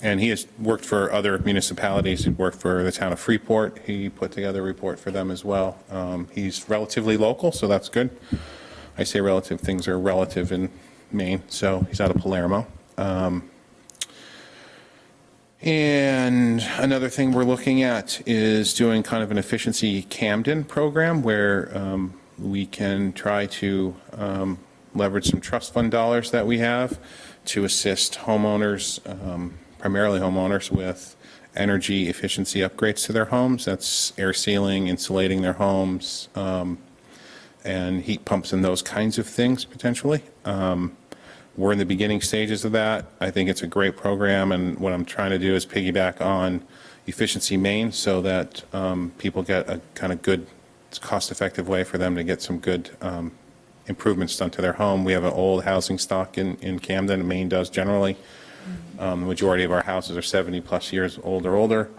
J: And he has worked for other municipalities. He worked for the town of Freeport. He put together a report for them as well. He's relatively local, so that's good. I say relative, things are relative in Maine, so he's out of Palermo. And another thing we're looking at is doing kind of an efficiency Camden program where we can try to leverage some trust fund dollars that we have to assist homeowners, primarily homeowners, with energy efficiency upgrades to their homes. That's air sealing, insulating their homes, and heat pumps and those kinds of things potentially. We're in the beginning stages of that. I think it's a great program, and what I'm trying to do is piggyback on Efficiency Maine so that people get a kind of good, cost-effective way for them to get some good improvements done to their home. We have an old housing stock in Camden, and Maine does generally. The majority of our houses are 70-plus years old or older.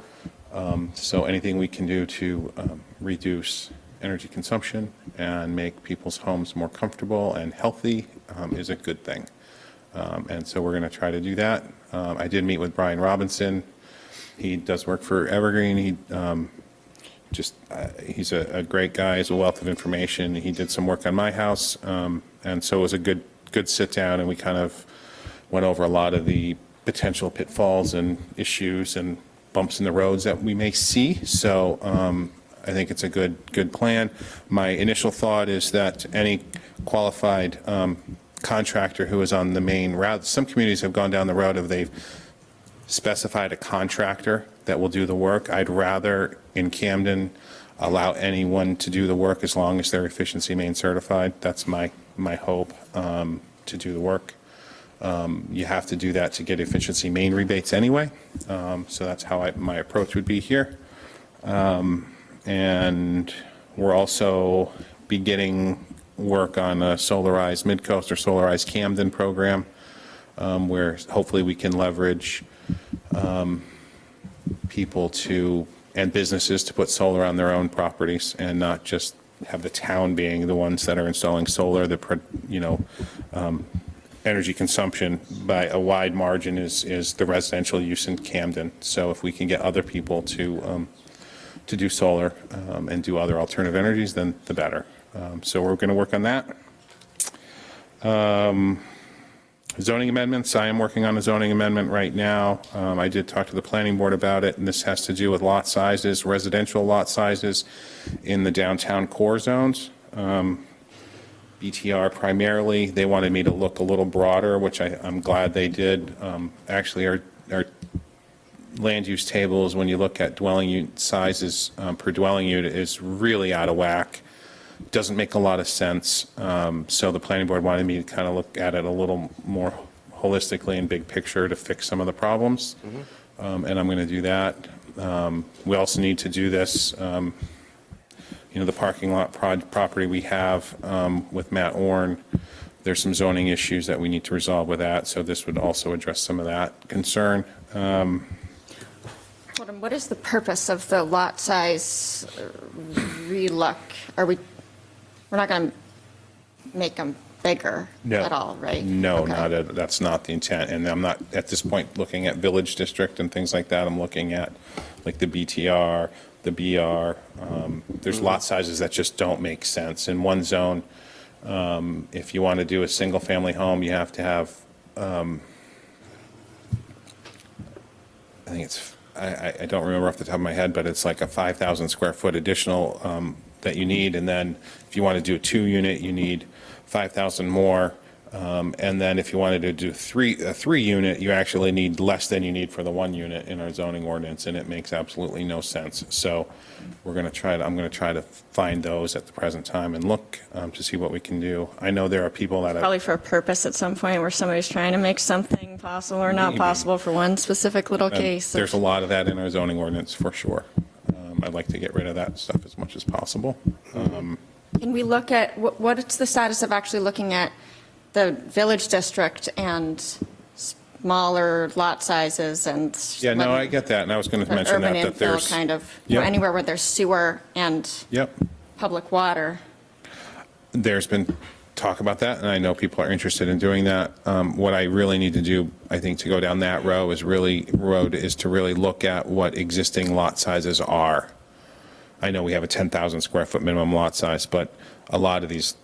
J: So anything we can do to reduce energy consumption and make people's homes more comfortable and healthy is a good thing. And so we're going to try to do that. I did meet with Brian Robinson. He does work for Evergreen. He's a great guy. He's a wealth of information. He did some work on my house. And so it was a good sit down, and we kind of went over a lot of the potential pitfalls and issues and bumps in the roads that we may see. So I think it's a good plan. My initial thought is that any qualified contractor who is on the main route, some communities have gone down the road of they've specified a contractor that will do the work. I'd rather in Camden allow anyone to do the work as long as they're Efficiency Maine certified. That's my hope to do the work. You have to do that to get Efficiency Maine rebates anyway. So that's how my approach would be here. And we're also beginning work on a Solarized Midcoast or Solarized Camden program, where hopefully we can leverage people and businesses to put solar on their own properties and not just have the town being the ones that are installing solar. Energy consumption by a wide margin is the residential use in Camden. So if we can get other people to do solar and do other alternative energies, then the better. So we're going to work on that. Zoning amendments, I am working on a zoning amendment right now. I did talk to the planning board about it, and this has to do with lot sizes, residential lot sizes in the downtown core zones. BTR primarily, they wanted me to look a little broader, which I'm glad they did. Actually, our land use tables, when you look at dwelling unit sizes per dwelling unit, is really out of whack. Doesn't make a lot of sense. So the planning board wanted me to kind of look at it a little more holistically and big picture to fix some of the problems. And I'm going to do that. We also need to do this the parking lot property we have with Matt Orn, there's some zoning issues that we need to resolve with that, so this would also address some of that concern.
D: What is the purpose of the lot size relook? We're not going to make them bigger
J: No.
D: at all, right?
J: No,
D: Okay.
J: that's not the intent, and I'm not, at this point, looking at village district and things like that. I'm looking at like the BTR, the BR. There's lot sizes that just don't make sense. In one zone, if you want to do a single-family home, you have to have, I think it's, I don't remember off the top of my head, but it's like a 5,000 square foot additional that you need, and then if you want to do a 2-unit, you need 5,000 more, and then if you wanted to do a 3-unit, you actually need less than you need for the 1-unit in our zoning ordinance, and it makes absolutely no sense. So I'm going to try to find those at the present time and look to see what we can do. I know there are people that have.
D: Probably for a purpose at some point where somebody's trying to make something possible or not
J: Maybe.
D: possible for one specific little case.
J: There's a lot of that in our zoning ordinance, for sure. I'd like to get rid of that stuff as much as possible.
D: Can we look at, what's the status of actually looking at the village district and smaller lot sizes and?
J: Yeah, no, I get that, and I was going to
D: the
J: mention
D: urban
J: that there's.
D: infill kind of,
J: Yep.
D: anywhere where there's sewer and
J: Yep.
D: public water.
J: There's been talk about that, and I know people are interested in doing that. What I really need to do, I think, to go down that road is to really look at what existing lot sizes are. I know we have a 10,000 square foot minimum lot size, but a lot of these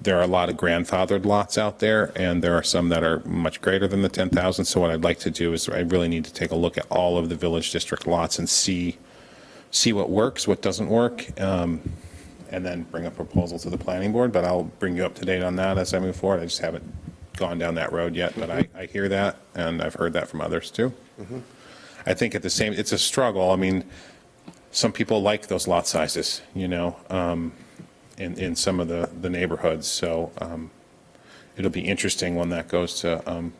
J: there are a lot of grandfathered lots out there, and there are some that are much greater than the 10,000. So what I'd like to do is I really need to take a look at all of the village district lots and see what works, what doesn't work, and then bring a proposal to the planning board. But I'll bring you up to date on that as I move forward. I just haven't gone down that road yet, but I hear that, and I've heard that from others too. I think it's a struggle. I mean, some people like those lot sizes, in some of the neighborhoods. So it'll be interesting when that goes to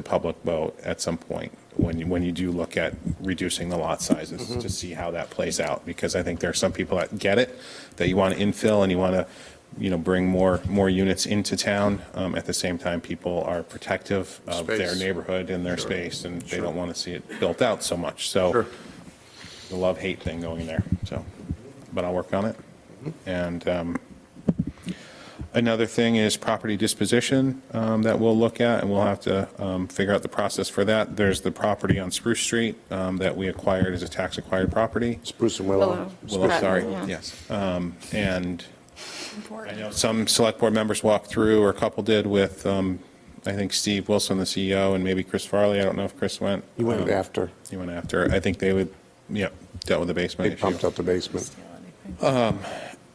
J: public vote at some point, when you do look at reducing the lot sizes, to see how that plays out. Because I think there are some people that get it, that you want to infill and you want to, bring more units into town. At the same time, people are protective of their
B: Space.
J: neighborhood and their space, and they don't want to see it built out so much. So
B: Sure.
J: the love-hate thing going there, so, but I'll work on it. And another thing is property disposition that we'll look at, and we'll have to figure out the process for that. There's the property on Spruce Street that we acquired as a tax-acquired property.
B: Spruce and Willow.
J: Willow, sorry,
D: Yeah.
J: yes. And I know some select board members walked through, or a couple did, with, I think, Steve Wilson, the CEO, and maybe Chris Farley. I don't know if Chris went.
B: He went after.
J: He went after. I think they would, dealt with the basement
B: They
J: issue.
B: pumped out the basement.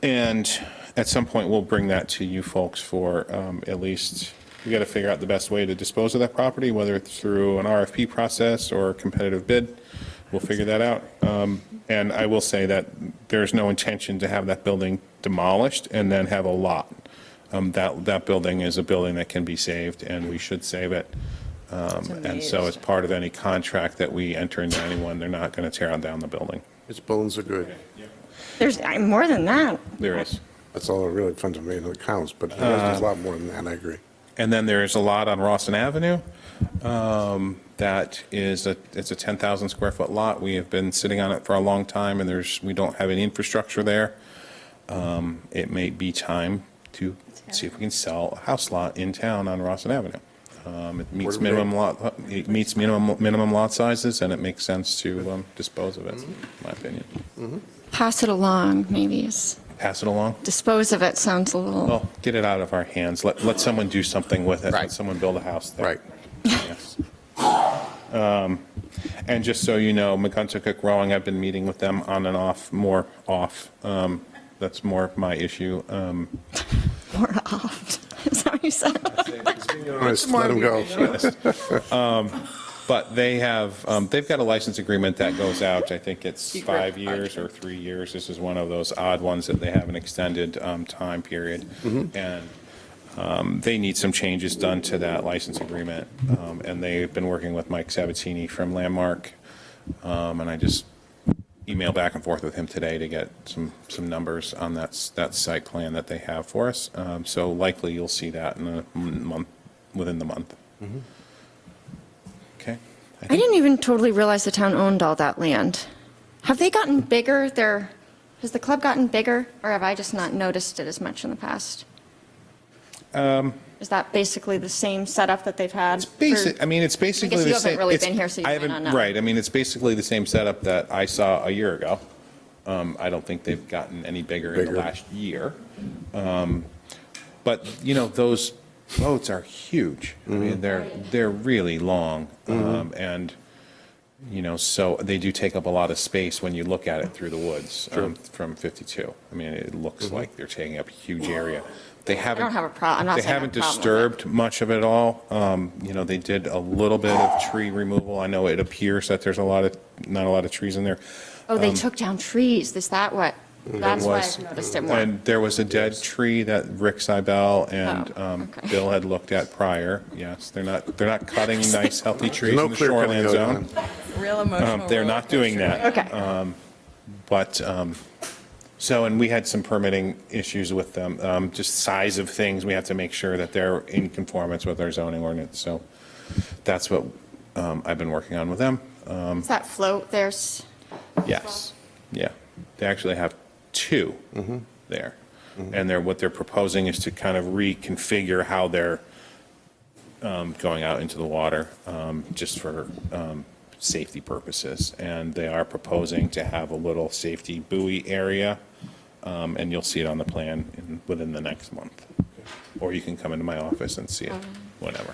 J: And at some point, we'll bring that to you folks for at least, we got to figure out the best way to dispose of that property, whether it's through an RFP process or a competitive bid. We'll figure that out. And I will say that there's no intention to have that building demolished and then have a lot. That building is a building that can be saved, and we should save it. And so as part of any contract that we enter into anyone, they're not going to tear down the building.
B: Its bones are good.
D: There's more than that.
J: There is.
B: That's all that really fundamentally counts, but there's a lot more than that, I agree.
J: And then there is a lot on Rawson Avenue. That is it's a 10,000 square foot lot. We have been sitting on it for a long time, and we don't have any infrastructure there. It may be time to see if we can sell a house lot in town on Rawson Avenue. It meets minimum lot sizes, and it makes sense to dispose of it, in my opinion.
D: Pass it along, maybe.
J: Pass it along.
D: Dispose of it sounds a little,
J: Well, get it out of our hands. Let someone do something with it.
B: Right.
J: Let someone build a house there.
B: Right.
J: Yes. And just so you know, McGuntacook Rowing, I've been meeting with them on and off, more off. That's more my issue.
D: more off. Is that what you said?
B: Honest, let them go.
J: But they've got a license agreement that goes out. I think it's 5 years or 3 years. This is one of those odd ones that they have an extended time period. And they need some changes done to that license agreement. And they've been working with Mike Sabatini from Landmark. And I just email back and forth with him today to get some numbers on that site plan that they have for us. So likely you'll see that in a month, within the month. Okay.
D: I didn't even totally realize the town owned all that land. Have they gotten bigger? Has the club gotten bigger, or have I just not noticed it as much in the past? Is that basically the same setup that they've had?
J: I mean, it's basically
D: I guess
J: the
D: you
J: same.
D: haven't really
J: it's-
D: been here, so you
J: I
D: might
J: haven't-
D: not know.
J: Right, I mean, it's basically the same setup that I saw a year ago. I don't think they've gotten any bigger in the
B: Bigger.
J: last year. But, you know, those boats are huge. I mean, they're really long. And, you know, so they do take up a lot of space when you look at it through the woods from 52. I mean, it looks like they're taking up a huge area. They haven't.
D: don't have a I'm not
J: They
D: saying I have
J: haven't
D: a problem with it.
J: disturbed much of it all. You know, they did a little bit of tree removal. I know it appears that there's not a lot of trees in there.
D: Oh, they took down trees. Is that what? That's why
J: was.
D: I've noticed it more.
J: And there was a dead tree that Rick Seibel and
D: Oh, okay.
J: Bill had looked at prior. Yes, they're not cutting nice, healthy trees
B: No
J: in the
B: clear cutting
J: shoreline
B: going
J: zone.
B: on.
C: Real emotional.
J: They're
C: roller
J: not doing
C: coaster.
J: that.
D: Okay.
J: But, so, and we had some permitting issues with them, just size of things. We have to make sure that they're in conformance with our zoning ordinance. So that's what I've been working on with them.
D: Is that float? There's,
J: Yes, yeah. They actually have two there. And what they're proposing is to kind of reconfigure how they're going out into the water, just for safety purposes. And they are proposing to have a little safety buoy area, and you'll see it on the plan within the next month. Or you can come into my office and see it, whenever.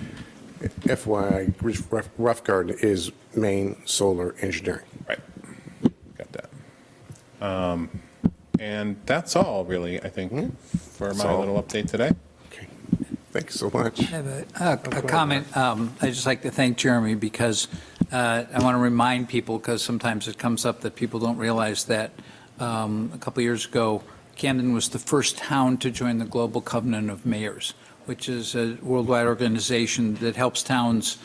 B: FYI, Rough Garden is Maine Solar Engineering.
J: Right. Got that. And that's all, really, I think, for my
B: all.
J: little update today.
B: Okay. Thank you so much.
A: I have a comment. I'd just like to thank Jeremy because I want to remind people, because sometimes it comes up that people don't realize that a couple of years ago, Camden was the first town to join the Global Covenant of Mayors, which is a worldwide organization that helps towns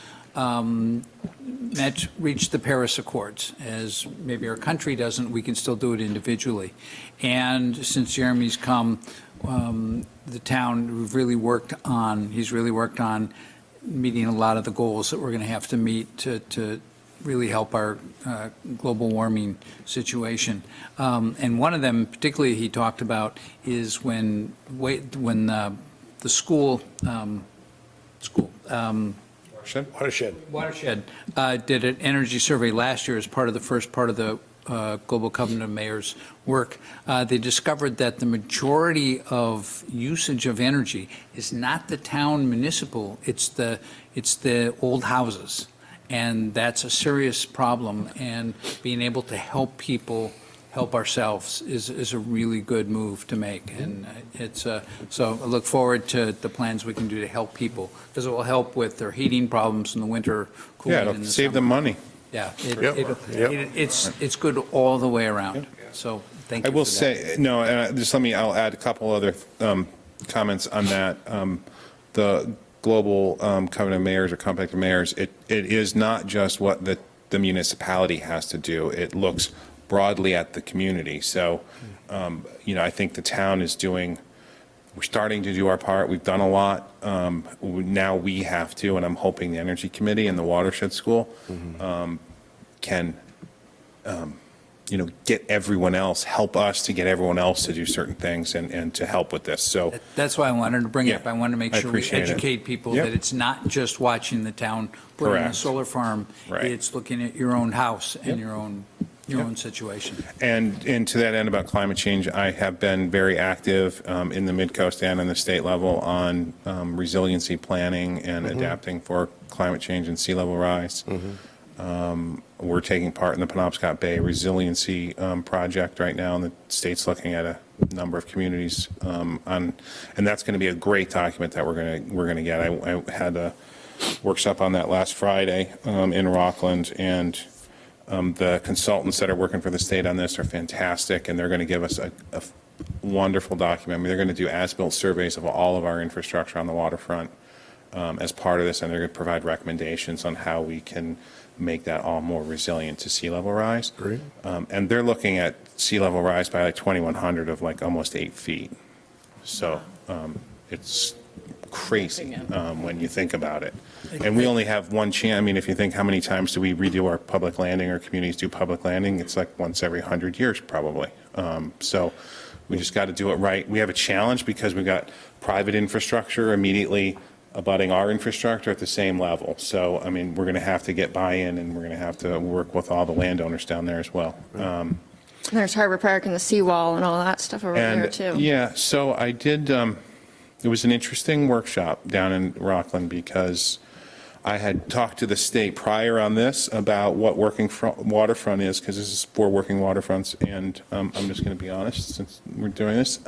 A: reach the Paris Accords. As maybe our country doesn't, we can still do it individually. And since Jeremy's come, the town, he's really worked on meeting a lot of the goals that we're going to have to meet to really help our global warming situation. And one of them, particularly he talked about, is when the school Watershed did an energy survey last year as part of the first part of the Global Covenant of Mayors work. They discovered that the majority of usage of energy is not the town municipal, it's the old houses. And that's a serious problem, and being able to help people help ourselves is a really good move to make. And so I look forward to the plans we can do to help people, because it will help with their heating problems in the winter, cooling
J: Yeah,
A: in
J: it'll
A: the
J: save
A: summer.
J: them money.
A: Yeah,
B: Yep.
A: it's good all the way around. So thank you
J: I will
A: for that.
J: say, no, I'll add a couple other comments on that. The Global Covenant of Mayors or Compact of Mayors, it is not just what the municipality has to do. It looks broadly at the community. So, I think the town we're starting to do our part. We've done a lot. Now we have to, and I'm hoping the Energy Committee and the Watershed School can, get everyone else, help us to get everyone else to do certain things and to help with this. So,
A: That's why I wanted to bring it up.
J: Yeah,
A: I want to make
J: I
A: sure we
J: appreciate it.
A: educate people
J: Yep.
A: that it's not just watching the town put in a
J: Correct.
A: solar farm.
J: Right.
A: It's looking at your own house and
J: Yep.
A: your own situation.
J: And to that end about climate change, I have been very active in the Mid-Coast and in the state level on resiliency planning and adapting for climate change and sea level rise. We're taking part in the Penobscot Bay Resiliency Project right now, and the state's looking at a number of communities and that's going to be a great document that we're going to get. I had a workshop on that last Friday in Rockland, and the consultants that are working for the state on this are fantastic, and they're going to give us a wonderful document. I mean, they're going to do as-built surveys of all of our infrastructure on the waterfront as part of this, and they're going to provide recommendations on how we can make that all more resilient to sea level rise.
B: Great.
J: And they're looking at sea level rise by like 2,100 of like almost 8 feet. So it's crazy when you think about it. And we only have one chance. I mean, if you think how many times do we redo our public landing or communities do public landing, it's like once every 100 years probably. So we just got to do it right. We have a challenge because we got private infrastructure immediately abutting our infrastructure at the same level. So, I mean, we're going to have to get buy-in, and we're going to have to work with all the landowners down there as well.
D: There's Harbor Park and the seawall and all that stuff over there,
J: And,
D: too.
J: yeah, so I did, it was an interesting workshop down in Rockland because I had talked to the state prior on this about what working waterfront is, because this is for working waterfronts, and I'm just going to be honest since we're doing this.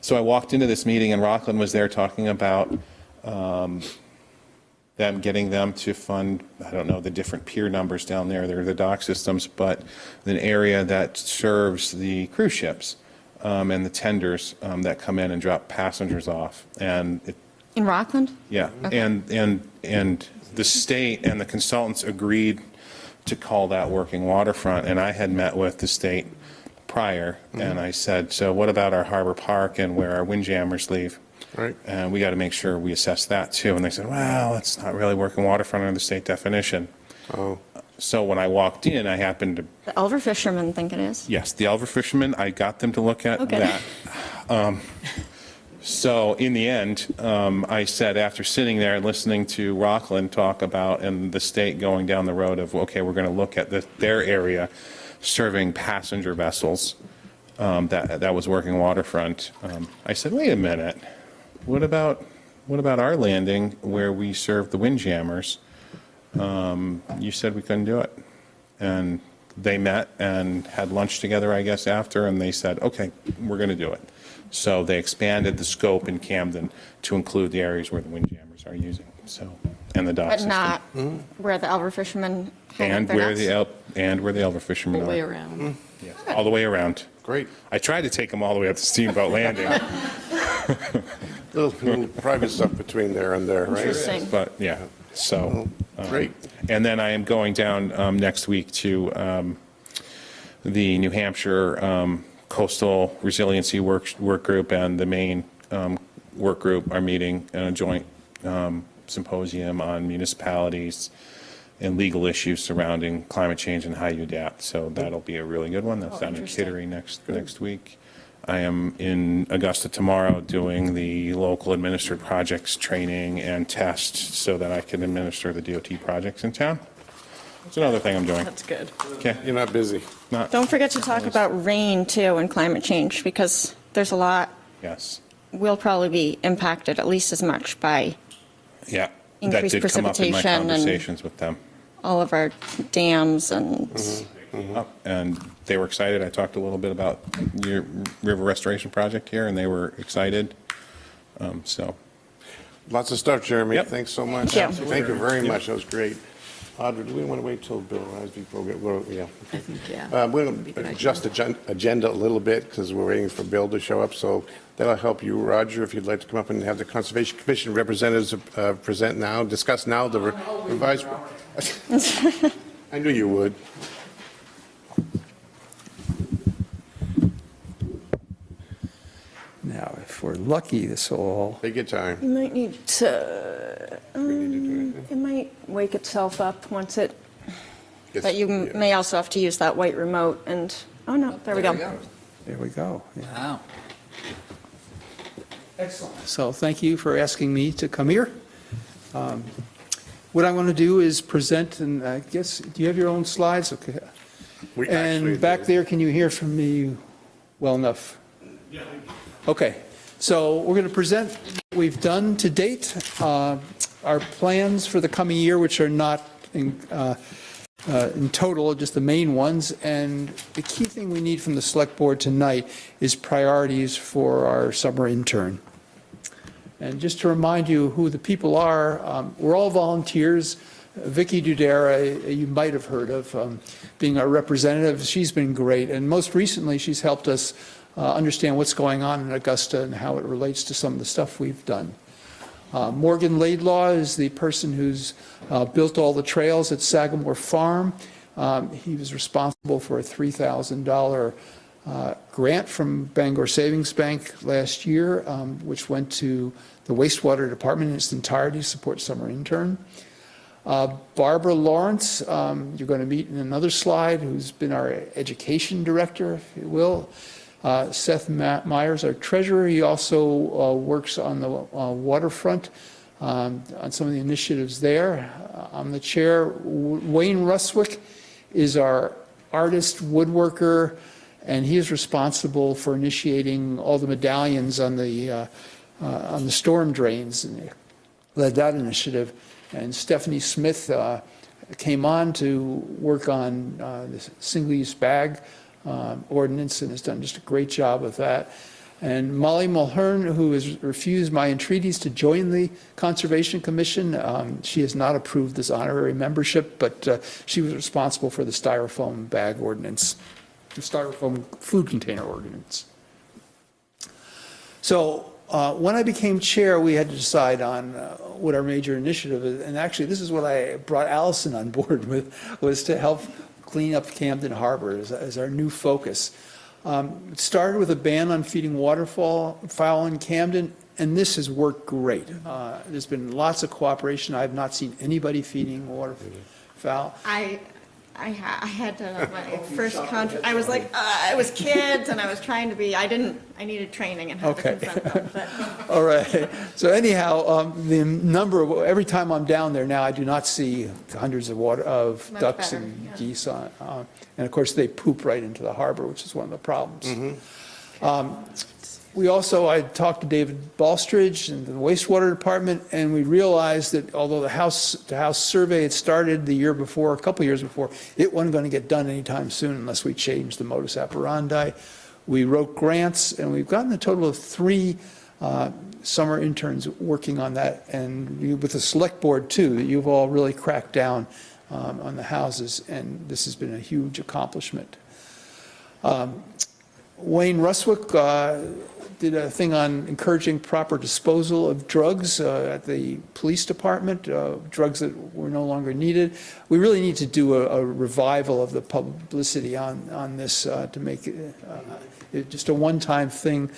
J: So I walked into this meeting, and Rockland was there talking about them getting them to fund, I don't know the different pier numbers down there, they're the dock systems, but an area that serves the cruise ships and the tenders that come in and drop passengers off. And
D: In Rockland?
J: yeah,
D: Okay.
J: and the state and the consultants agreed to call that working waterfront, and I had met with the state prior, and I said, so what about our Harbor Park and where our windjammers leave?
B: Right.
J: And we got to make sure we assess that too. And they said, well, it's not really working waterfront under the state definition.
B: Oh,
J: So when I walked in, I happened to,
D: The Elver fishermen think it is.
J: yes, the Elver fishermen, I got them to look at
D: Okay.
J: that. So in the end, I said, after sitting there and listening to Rockland talk about, and the state going down the road of, okay, we're going to look at their area serving passenger vessels, that was working waterfront. I said, wait a minute, what about our landing where we serve the windjammers? You said we couldn't do it. And they met and had lunch together, I guess, after, and they said, okay, we're going to do it. So they expanded the scope in Camden to include the areas where the windjammers are using, so, and the dock
D: But
J: system.
D: not where the Elver fishermen hang
J: And
D: up their
J: where
D: nets.
J: the Elver fishermen
F: The
J: are.
F: way around.
J: Yes, all the way around.
B: great.
J: I tried to take them all the way up to Steamboat Landing,
B: Little private stuff between there and there, right?
D: Interesting.
J: but yeah, so.
B: Great.
J: And then I am going down next week to the New Hampshire Coastal Resiliency Work Group and the Maine Work Group are meeting in a joint symposium on municipalities and legal issues surrounding climate change and how you adapt. So that'll be a really good one. That's down in
D: interesting.
J: Kittery next week. I am in Augusta tomorrow doing the local administered projects training and test so that I can administer the DOT projects in town. That's another thing I'm doing.
C: That's good.
J: Okay.
B: You're not busy.
J: Not,
D: Don't forget to talk about rain, too, and climate change, because there's a lot,
J: yes.
D: we'll probably be impacted at least as much by
J: Yeah. That
D: Increased
J: did come up in my
D: precipitation and-
J: conversations with them.
D: all of our dams and,
J: And they were excited. I talked a little bit about your river restoration project here, and they were excited. So,
B: Lots of stuff, Jeremy.
J: Yep.
B: Thanks so much.
D: Thank
B: you. Thank you very much. That was great. Audrey, do we want to wait till Bill arrives before we get, yeah.
F: I think, yeah.
B: We're
F: That'd be
B: going
F: a good
B: to
F: idea.
B: adjust the agenda a little bit because we're waiting for Bill to show up. So that'll help you, Roger, if you'd like to come up and have the Conservation Commission representatives present now, discuss now the revised. I knew you would.
K: Now, if we're lucky, this will all,
B: Take your time.
D: you might need to, it might wake itself up once it, but you may also have to use that white remote and, oh no, there we go.
K: there we go. Yeah.
A: Wow.
K: Excellent. So thank you for asking me to come here. What I want to do is present, and I guess, do you have your own slides? Okay.
B: We actually
K: And back
B: do.
K: there, can you hear from me well enough? Yeah. Okay, so we're going to present what we've done to date, our plans for the coming year, which are not in total, just the main ones, and the key thing we need from the Select Board tonight is priorities for our summer intern. And just to remind you who the people are, we're all volunteers. Vicky Dudera, you might have heard of, being our representative. She's been great, and most recently, she's helped us understand what's going on in Augusta and how it relates to some of the stuff we've done. Morgan Laidlaw is the person who's built all the trails at Sagamore Farm. He was responsible for a $3,000 grant from Bangor Savings Bank last year, which went to the wastewater department in its entirety to support summer intern. Barbara Lawrence, you're going to meet in another slide, who's been our education director, if you will. Seth Myers, our treasurer, he also works on the waterfront, on some of the initiatives there. I'm the chair. Wayne Ruswick is our artist, woodworker, and he is responsible for initiating all the medallions on the storm drains, and led that initiative. And Stephanie Smith came on to work on the single-use bag ordinance and has done just a great job with that. And Molly Mulhern, who has refused my entreaties to join the Conservation Commission, she has not approved this honorary membership, but she was responsible for the styrofoam bag ordinance, the styrofoam food container ordinance. So when I became chair, we had to decide on what our major initiative is. And actually, this is what I brought Allison on board with, was to help clean up Camden Harbor as our new focus. It started with a ban on feeding waterfowl in Camden, and this has worked great. There's been lots of cooperation. I have not seen anybody feeding waterfowl.
D: I had my first contract, I was like, I was kids and I was trying to be, I needed training and had to confront them. But
K: All right. So anyhow, the number, every time I'm down there now, I do not see hundreds of
D: Much
K: ducks
D: better,
K: and
D: yeah.
K: geese on. And of course, they poop right into the harbor, which is one of the problems. We also, I talked to David Ballstridge and the wastewater department, and we realized that although the house survey had started the year before, a couple years before, it wasn't going to get done anytime soon unless we changed the modus operandi. We wrote grants, and we've gotten a total of 3 summer interns working on that, and with the select board too, that you've all really cracked down on the houses, and this has been a huge accomplishment. Wayne Ruswick did a thing on encouraging proper disposal of drugs at the police department, drugs that were no longer needed. We really need to do a revival of the publicity on this to make it just a one-time thing.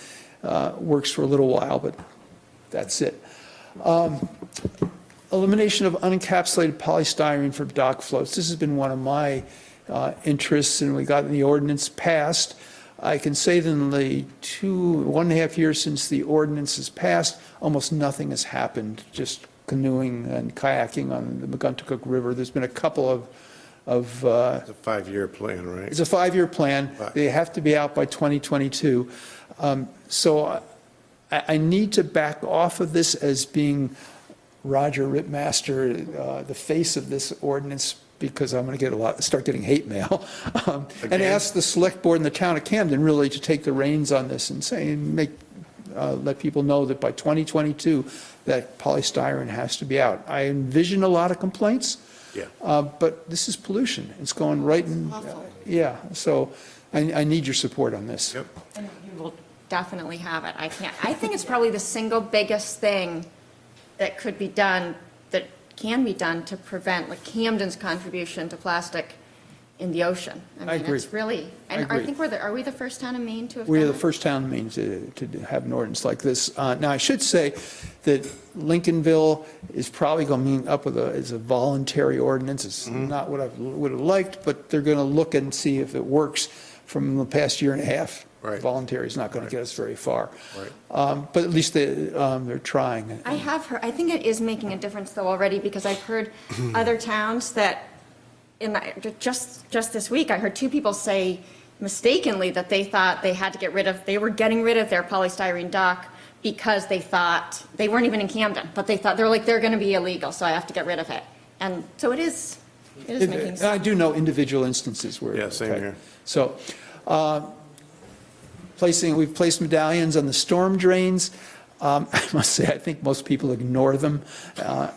K: Works for a little while, but that's it. Elimination of unencapsulated polystyrene for dock floats. This has been one of my interests, and we got the ordinance passed. I can say that in the 1.5 years since the ordinance has passed, almost nothing has happened, just canoeing and kayaking on the Maguntacook River. There's been a couple of
B: It's a 5-year plan, right?
K: it's a 5-year plan. They have to be out by 2022. So I need to back off of this as being Roger Rittmaster, the face of this ordinance, because I'm going to start getting hate mail, and ask the select board in the town of Camden really to take the reins on this and say, let people know that by 2022, that polystyrene has to be out. I envision a lot of complaints, but this is pollution. It's going right in, yeah, so I need your support on this.
B: Yep.
D: And you will definitely have it. I think it's probably the single biggest thing that could be done, that can be done to prevent, like, Camden's contribution to plastic in the ocean.
K: I agree.
D: It's really, and
K: I agree.
D: I think are we the first town in Maine to have
K: We are
D: done
K: the
D: it?
K: first town in Maine to have an ordinance like this. Now, I should say that Lincolnville is probably going to meet up with a voluntary ordinance. It's not what I would have liked, but they're going to look and see if it works. From the past year and a half,
B: Right.
K: voluntary is not going to get us very far.
B: Right.
K: But at least they're trying.
D: I have heard, I think it is making a difference though already, because I've heard other towns that, just this week, I heard 2 people say mistakenly that they thought they were getting rid of their polystyrene dock because they thought, they weren't even in Camden, but they thought, they're going to be illegal, so I have to get rid of it. And so it is making
K: And I
D: sense.
K: do know individual instances where.
B: Yeah, same here.
K: So, we've placed medallions on the storm drains. I must say, I think most people ignore them. But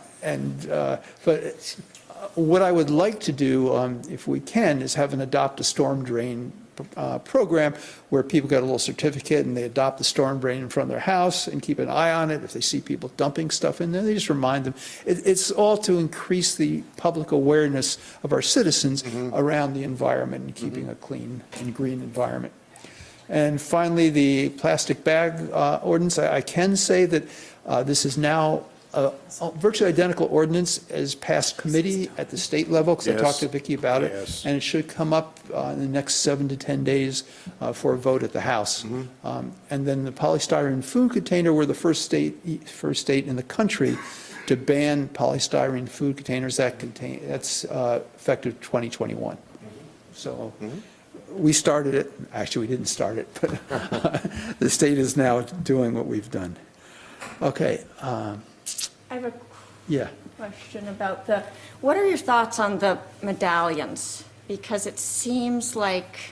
K: what I would like to do, if we can, is have an adopt a storm drain program where people get a little certificate and they adopt the storm drain in front of their house and keep an eye on it. If they see people dumping stuff in there, they just remind them. It's all to increase the public awareness of our citizens around the environment and keeping a clean and green environment. And finally, the plastic bag ordinance, I can say that this is now a virtually identical ordinance as passed committee at the state level, because I
B: Yes.
K: talked to Vicki about it.
B: Yes.
K: And it should come up in the next 7 to 10 days for a vote at the House. And then the polystyrene food container, we're the first state in the country to ban polystyrene food containers that's effective 2021. So we started it. Actually, we didn't start it, but the state is now doing what we've done. Okay.
D: I have a
K: Yeah.
D: question about what are your thoughts on the medallions? Because it seems like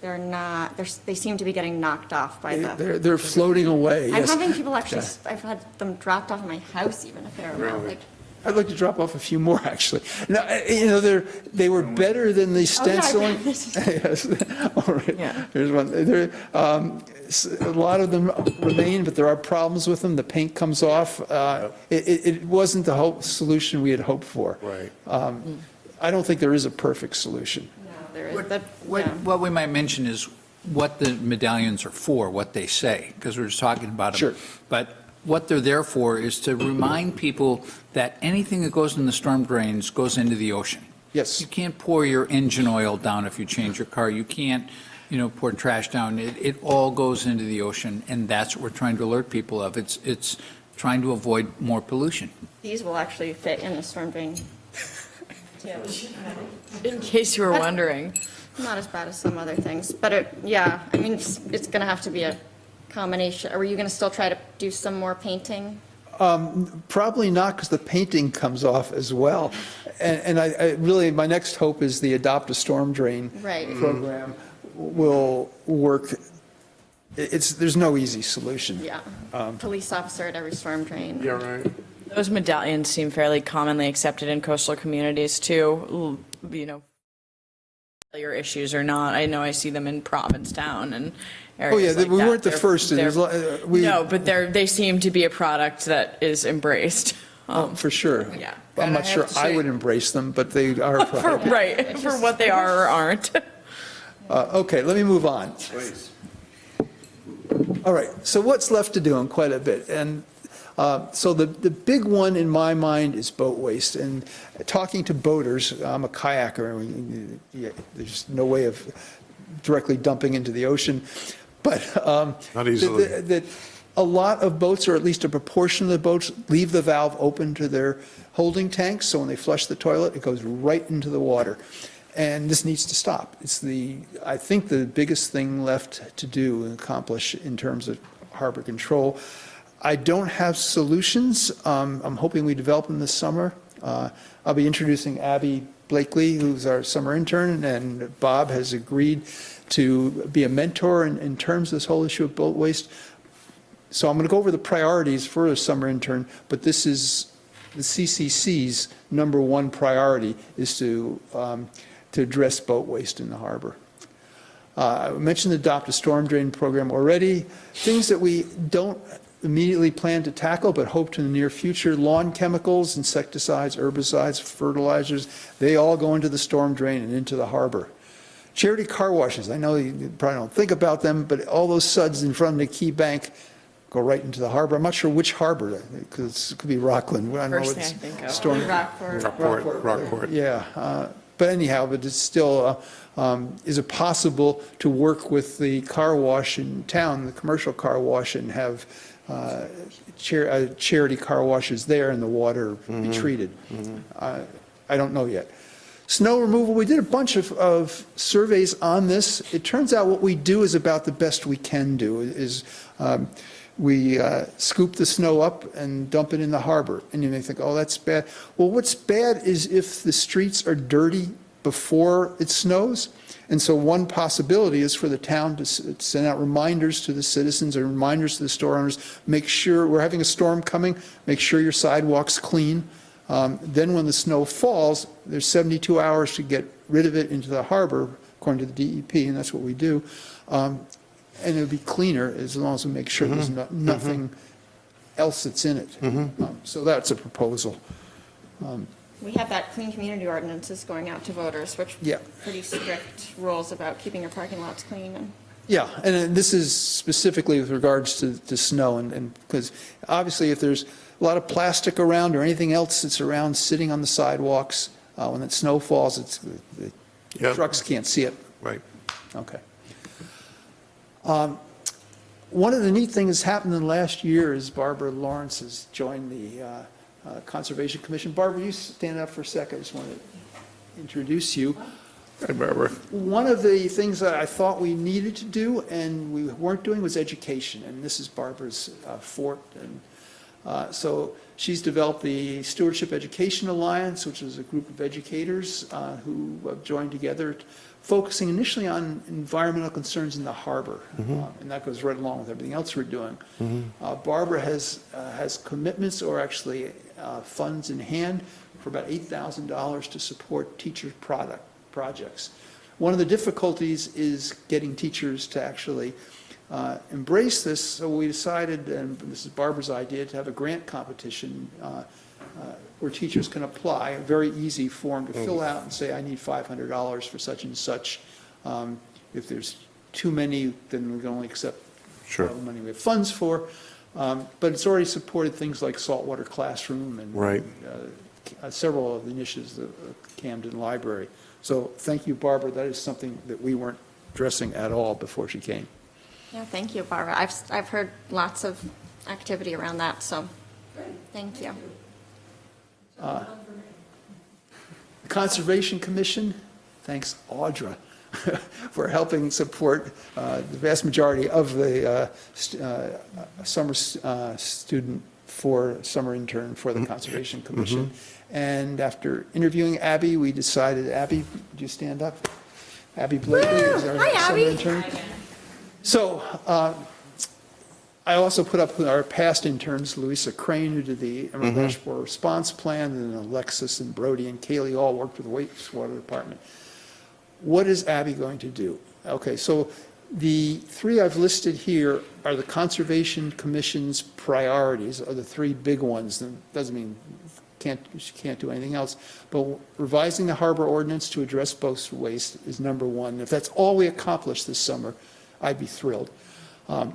D: they seem to be getting knocked off by the.
K: They're floating away.
D: I'm
K: Yes.
D: having people actually, I've had them dropped off at my house even if they're around.
B: Really?
D: Like,
K: I'd like to drop off a few more, actually. No, they were better than the stenciling. Yes. All right.
C: Yeah.
K: Here's one. A lot of them remain, but there are problems with them. The paint comes off. It wasn't the solution we had hoped for.
B: Right.
K: I don't think there is a perfect solution.
D: there is,
A: What we might mention is what the medallions are for, what they say, because we're just talking about them.
K: Sure.
A: But what they're there for is to remind people that anything that goes in the storm drains goes into the ocean.
K: Yes.
A: You can't pour your engine oil down if you change your car. You can't, pour trash down. It all goes into the ocean, and that's what we're trying to alert people of. It's trying to avoid more pollution.
D: These will actually fit in the storm drain.
C: In case you were wondering.
D: Not as bad as some other things, but it's going to have to be a combination. Are you going to still try to do some more painting?
K: Probably not, because the painting comes off as well. And I really, my next hope is the Adopt a Storm Drain
D: Right.
K: program will work. There's no easy solution.
D: Yeah. Police officer at every storm drain.
B: Yeah, right.
C: Those medallions seem fairly commonly accepted in coastal communities too, failure issues or not. I know I see them in Provincetown and
K: Oh, yeah,
C: areas like
K: we
C: that.
K: weren't the first.
C: No, but they seem to be a product that is embraced.
K: For sure.
C: Yeah.
K: I'm
A: And
K: not
A: I have
K: sure
A: to
K: I
A: say-
K: would embrace them, but they are a
C: For,
K: product.
C: right, for what they are or aren't.
K: Okay, let me move on.
B: Please.
K: All right, so what's left to do, and quite a bit. And so the big one in my mind is boat waste. And talking to boaters, I'm a kayaker, and there's no way of directly dumping into the ocean. But
B: Not easily.
K: that a lot of boats, or at least a proportion of the boats, leave the valve open to their holding tanks. So when they flush the toilet, it goes right into the water. And this needs to stop. I think the biggest thing left to do and accomplish in terms of harbor control. I don't have solutions. I'm hoping we develop them this summer. I'll be introducing Abby Blakely, who's our summer intern, and Bob has agreed to be a mentor in terms of this whole issue of boat waste. So I'm going to go over the priorities for a summer intern, but this is the CCC's number one priority is to address boat waste in the harbor. I mentioned the Adopt a Storm Drain program already. Things that we don't immediately plan to tackle but hope to in the near future: lawn chemicals, insecticides, herbicides, fertilizers, they all go into the storm drain and into the harbor. Charity car washes, I know you probably don't think about them, but all those suds in front of the Key Bank go right into the harbor. I'm not sure which harbor, because it could be Rockland. I know
C: First thing
K: it's
C: I think of.
K: storm.
B: Rockport.
K: Yeah, but anyhow, but it's still, is it possible to work with the car wash in town, the commercial car wash, and have charity car washes there and the water be treated? I don't know yet. Snow removal, we did a bunch of surveys on this. It turns out what we do is about the best we can do, is we scoop the snow up and dump it in the harbor. And you may think, oh, that's bad. Well, what's bad is if the streets are dirty before it snows. And so one possibility is for the town to send out reminders to the citizens or reminders to the store owners, make sure we're having a storm coming, make sure your sidewalk's clean. Then when the snow falls, there's 72 hours to get rid of it into the harbor. Of according to the DEP, and that's what we do. And it would be cleaner as long as we make sure there's nothing else that's in it. So that's a proposal.
D: We have that clean community ordinances going out to voters, which
K: Yeah.
D: pretty strict rules about keeping your parking lots clean. And
K: Yeah, and this is specifically with regards to snow, and because obviously if there's a lot of plastic around or anything else that's around sitting on the sidewalks, when the snow falls, the
B: Yep.
K: trucks can't see it.
B: Right.
K: Okay. One of the neat things that's happened in the last year is Barbara Lawrence has joined the Conservation Commission. Barbara, you stand up for a second, I just want to introduce you.
B: Hi, Barbara.
K: One of the things that I thought we needed to do and we weren't doing was education, and this is Barbara's fort. And so she's developed the Stewardship Education Alliance, which is a group of educators who have joined together, focusing initially on environmental concerns in the harbor, and that goes right along with everything else we're doing. Barbara has commitments, or actually funds in hand, for about $8,000 to support teacher projects. One of the difficulties is getting teachers to actually embrace this, so we decided, and this is Barbara's idea, to have a grant competition where teachers can apply, a very easy form to fill out and say, I need $500 for such and such. If there's too many, then we can only accept
B: Sure.
K: the money we have funds for. But it's already supported things like Saltwater Classroom and
B: Right.
K: Several of the initiatives of Camden Library. So thank you, Barbara. That is something that we weren't addressing at all before she came.
D: yeah, thank you, Barbara. I've heard lots of activity around that, so thank you.
K: The Conservation Commission, thanks Audra for helping support the vast majority of the summer student for summer intern for the Conservation Commission. And after interviewing Abby, we decided, Abby, would you stand up? Abby Blakely is our
D: Hi,
K: summer
D: Abby.
K: intern. So I also put up our past interns, Louisa Crane, who did the Emerald Ash Borer Response Plan, and then Alexis and Brody and Kaylee all worked with the wastewater department. What is Abby going to do? Okay, so the three I've listed here are the Conservation Commission's priorities, are the three big ones. That doesn't mean she can't do anything else, but revising the harbor ordinance to address boat waste is number one. If that's all we accomplish this summer, I'd be thrilled.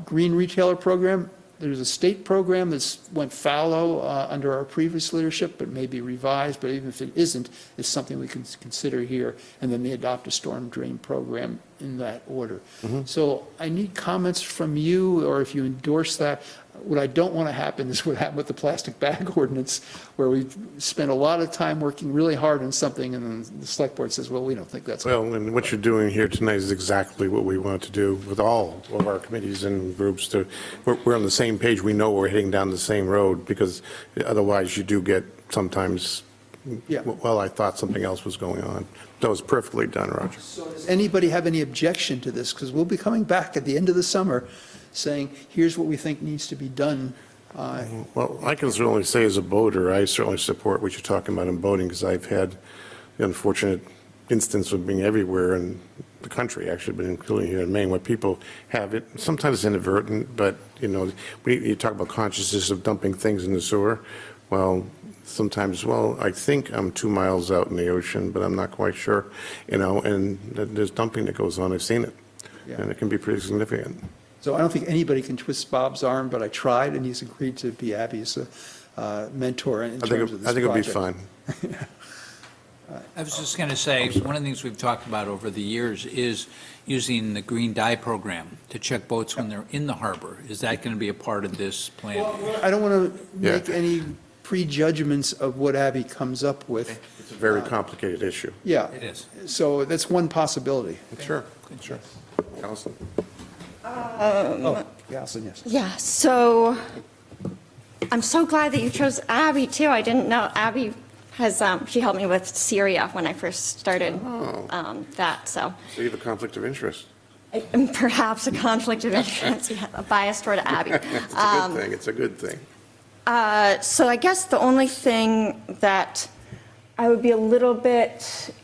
K: Green Retailer Program, there's a state program that's went fallow under our previous leadership, but may be revised, but even if it isn't, it's something we can consider here, and then the Adopt a Storm Drain Program in that order. So I need comments from you, or if you endorse that. What I don't want to happen is what happened with the plastic bag ordinance, where we spent a lot of time working really hard on something, and then the select board says, well, we don't think that's.
B: Well, and what you're doing here tonight is exactly what we want to do with all of our committees and groups. We're on the same page. We know we're heading down the same road, because otherwise you do get sometimes,
K: Yeah.
B: well, I thought something else was going on. That was perfectly done, Roger.
K: So does anybody have any objection to this? Because we'll be coming back at the end of the summer saying, here's what we think needs to be done.
B: Well, I can certainly say as a boater, I certainly support what you're talking about in boating, because I've had the unfortunate instance of being everywhere in the country, actually, but including here in Maine, where people have it, sometimes inadvertent, but, you talk about consciousness of dumping things in the sewer. Well, sometimes, I think I'm 2 miles out in the ocean, but I'm not quite sure, and there's dumping that goes on. I've seen it, and it can be pretty significant.
K: So I don't think anybody can twist Bob's arm, but I tried, and he's agreed to be Abby's mentor in terms of this
B: I think it'll be
K: project.
B: fine.
A: I was just going to say, one of the things we've talked about over the years is using the green dye program to check boats when they're in the harbor. Is that going to be a part of this plan?
K: I don't want to
B: Yeah.
K: make any prejudgments of what Abby comes up with.
B: It's a very complicated issue.
K: Yeah.
A: It is.
K: So that's one possibility.
B: Sure, sure. Allison?
K: Oh, Allison, yes.
D: Yeah, so I'm so glad that you chose Abby, too. I didn't know Abby has, she helped me with Syria when I first started that, so.
B: So you have a conflict of interest.
D: And perhaps a conflict of interest, yeah, a bias toward Abby.
B: It's a good thing, it's a good thing.
D: So I guess the only thing that I would be a little bit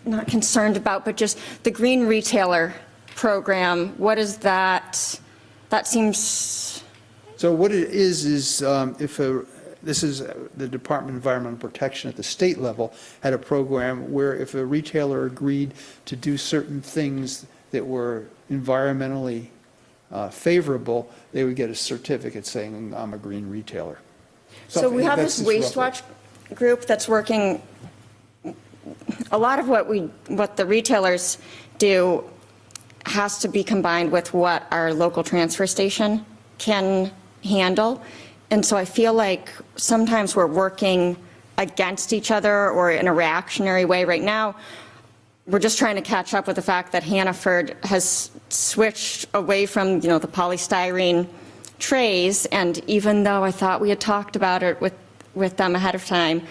D: not concerned about, but just the green retailer program. What is that? That seems,
K: So what it is this is the Department of Environmental Protection at the state level had a program where if a retailer agreed to do certain things that were environmentally favorable, they would get a certificate saying, I'm a green retailer.
D: so we have
K: That's
D: this
K: just
D: Waste
K: roughly.
D: Watch group that's working. A lot of what the retailers do has to be combined with what our local transfer station can handle. And so I feel like sometimes we're working against each other or in a reactionary way. Right now, we're just trying to catch up with the fact that Hannaford has switched away from, the polystyrene trays. And even though I thought we had talked about it with them ahead of time,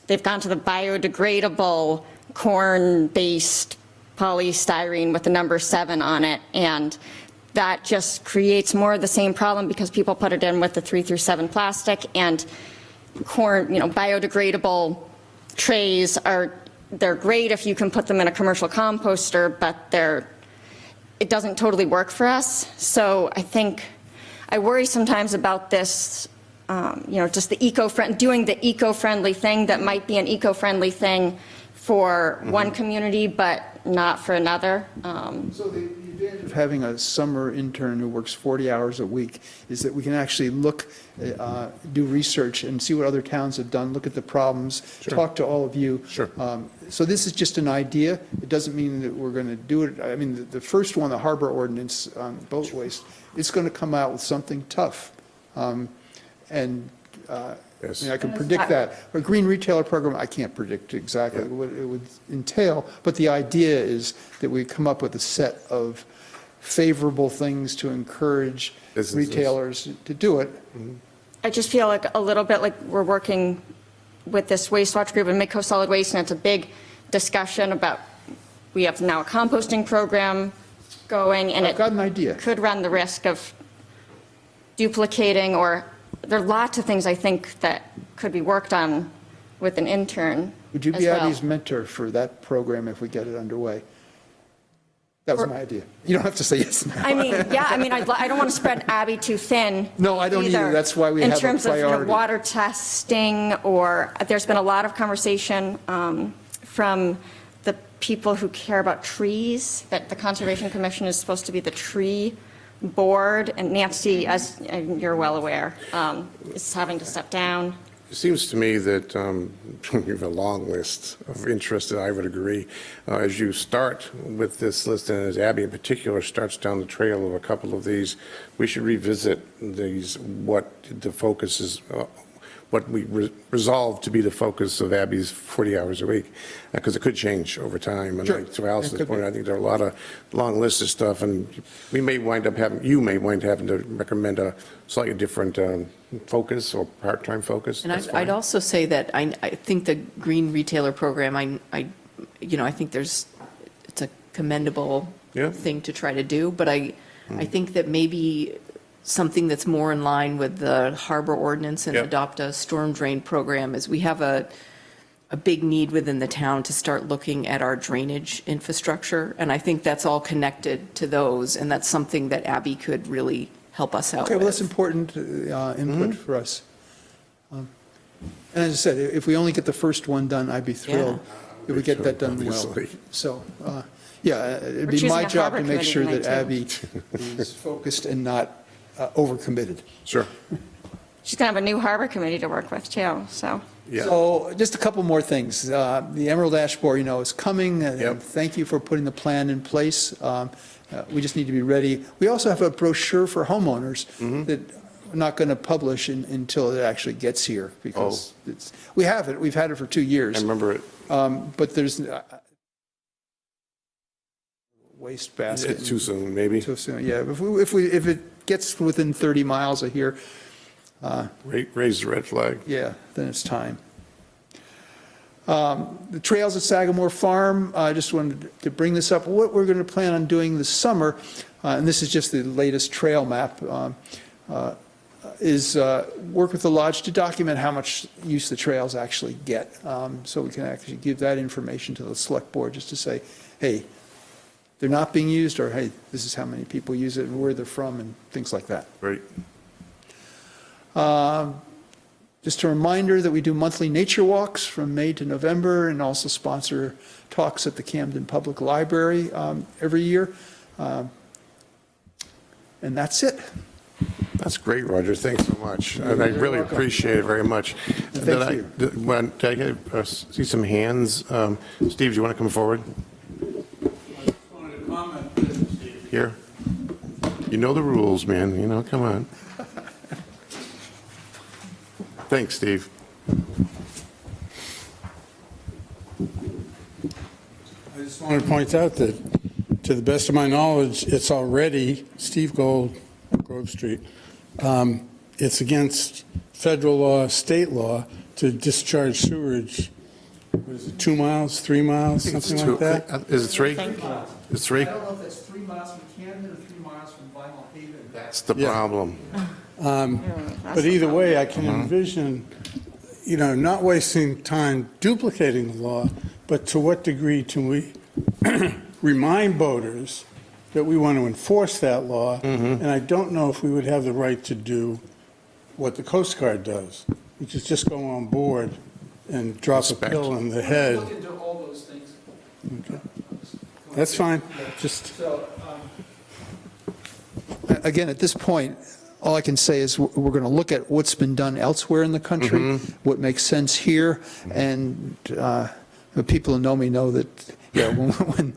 D: they've gone to the biodegradable corn-based polystyrene with the number 7 on it. And that just creates more of the same problem because people put it in with the 3 through 7 plastic, and corn, biodegradable trays they're great if you can put them in a commercial composter, but it doesn't totally work for us. So I worry sometimes about this, just doing the eco-friendly thing that might be an eco-friendly thing for one community, but not for another.
K: So the advantage of having a summer intern who works 40 hours a week is that we can actually look, do research and see what other towns have done, look at the problems, talk to all of you.
B: Sure.
K: So this is just an idea. It doesn't mean that we're going to do it. I mean, the first one, the harbor ordinance on boat waste, it's going to come out with something tough.
B: Yes.
K: I can predict that. A green retailer program, I can't predict exactly what it would entail, but the idea is that we come up with a set of favorable things to encourage
B: Businesses.
K: retailers to do it.
D: I just feel like a little bit like we're working with this Waste Watch group and Midco Solid Waste, and it's a big discussion about, we have now a composting program going, and
K: I've got an idea.
D: could run the risk of duplicating, or there are lots of things I think that could be worked on with an intern
K: Would you
D: as
K: be
D: well.
K: Abby's mentor for that program if we get it underway? That was my idea. You don't have to say yes now.
D: I mean, I don't want to spread Abby too thin.
K: No, I don't either. That's why we have a
D: In terms of
K: priority.
D: water testing, or there's been a lot of conversation from the people who care about trees, that the Conservation Commission is supposed to be the tree board, and Nancy, as you're well aware, is having to step down.
B: It seems to me that you have a long list of interests, I would agree. As you start with this list, and as Abby in particular starts down the trail of a couple of these, we should revisit these, what the focus is, what we resolve to be the focus of Abby's 40 hours a week, because it could change over time. And
K: Sure.
B: like to Alice's
K: It could
B: point,
K: be.
B: I think there are a lot of long lists of stuff, and you may wind up having to recommend a slightly different focus or part-time focus.
F: And
B: That's
F: I'd
B: fine.
F: also say that I think the green retailer program, I think it's a commendable
B: Yeah.
F: thing to try to do, but I think that maybe something that's more in line with the harbor ordinance and
B: Yep.
F: adopt a storm drain program is we have a big need within the town to start looking at our drainage infrastructure, and I think that's all connected to those, and that's something that Abby could really help us out
K: Okay, well, that's
F: with.
K: important input for us. And as I said, if we only get the first one done, I'd be thrilled if we get that done well.
B: Obviously.
K: So, it'd
D: We're
K: be
D: choosing
K: my
D: a
K: job
D: harbor
K: to make
D: committee
K: sure that
D: tonight,
K: Abby is focused and not overcommitted.
B: Sure.
D: She's going to have a new harbor committee to work with, too, so.
B: Yeah.
K: So just a couple more things. The Emerald Ash Borer, is coming, and
B: Yep.
K: thank you for putting the plan in place. We just need to be ready. We also have a brochure for homeowners that we're not going to publish until it actually gets here, because we've had it for 2 years.
B: I remember it.
K: But there's waste basket.
B: Too soon, maybe.
K: Too soon, yeah. If it gets within 30 miles of here,
B: Raise the red flag.
K: yeah, then it's time. The trails at Sagamore Farm, I just wanted to bring this up. What we're going to plan on doing this summer, and this is just the latest trail map, is work with the lodge to document how much use the trails actually get. So we can actually give that information to the select board, just to say, hey, they're not being used, or hey, this is how many people use it and where they're from and things like that.
B: Great.
K: Just a reminder that we do monthly nature walks from May to November, and also sponsor talks at the Camden Public Library every year. And that's it.
B: That's great, Roger. Thanks so much. And I really
K: welcome.
B: appreciate it very much.
K: Thank you.
B: Did I see some hands? Steve, do you want to come forward? Here? You know the rules, man. You know, come on. Thanks, Steve.
L: I just want to point out that, to the best of my knowledge, it's already, Steve Gold, Grove Street, it's against federal law, state law, to discharge sewage, what is it, 2 miles, 3 miles, something like that?
B: Is it 3? It's 3?
K: I don't know if that's 3 miles from Camden or 3 miles from Vinyl Haven.
B: That's the
L: Yeah.
B: problem.
L: But either way, I can envision, not wasting time duplicating the law, but to what degree can we remind boaters that we want to enforce that law? And I don't know if we would have the right to do what the Coast Guard does, which is just go on board and drop
B: Inspect.
L: a pill in the head.
K: Look into all those things.
L: That's fine, just,
K: Again, at this point, all I can say is we're going to look at what's been done elsewhere in the country, what makes sense here, and the people who know me know that, when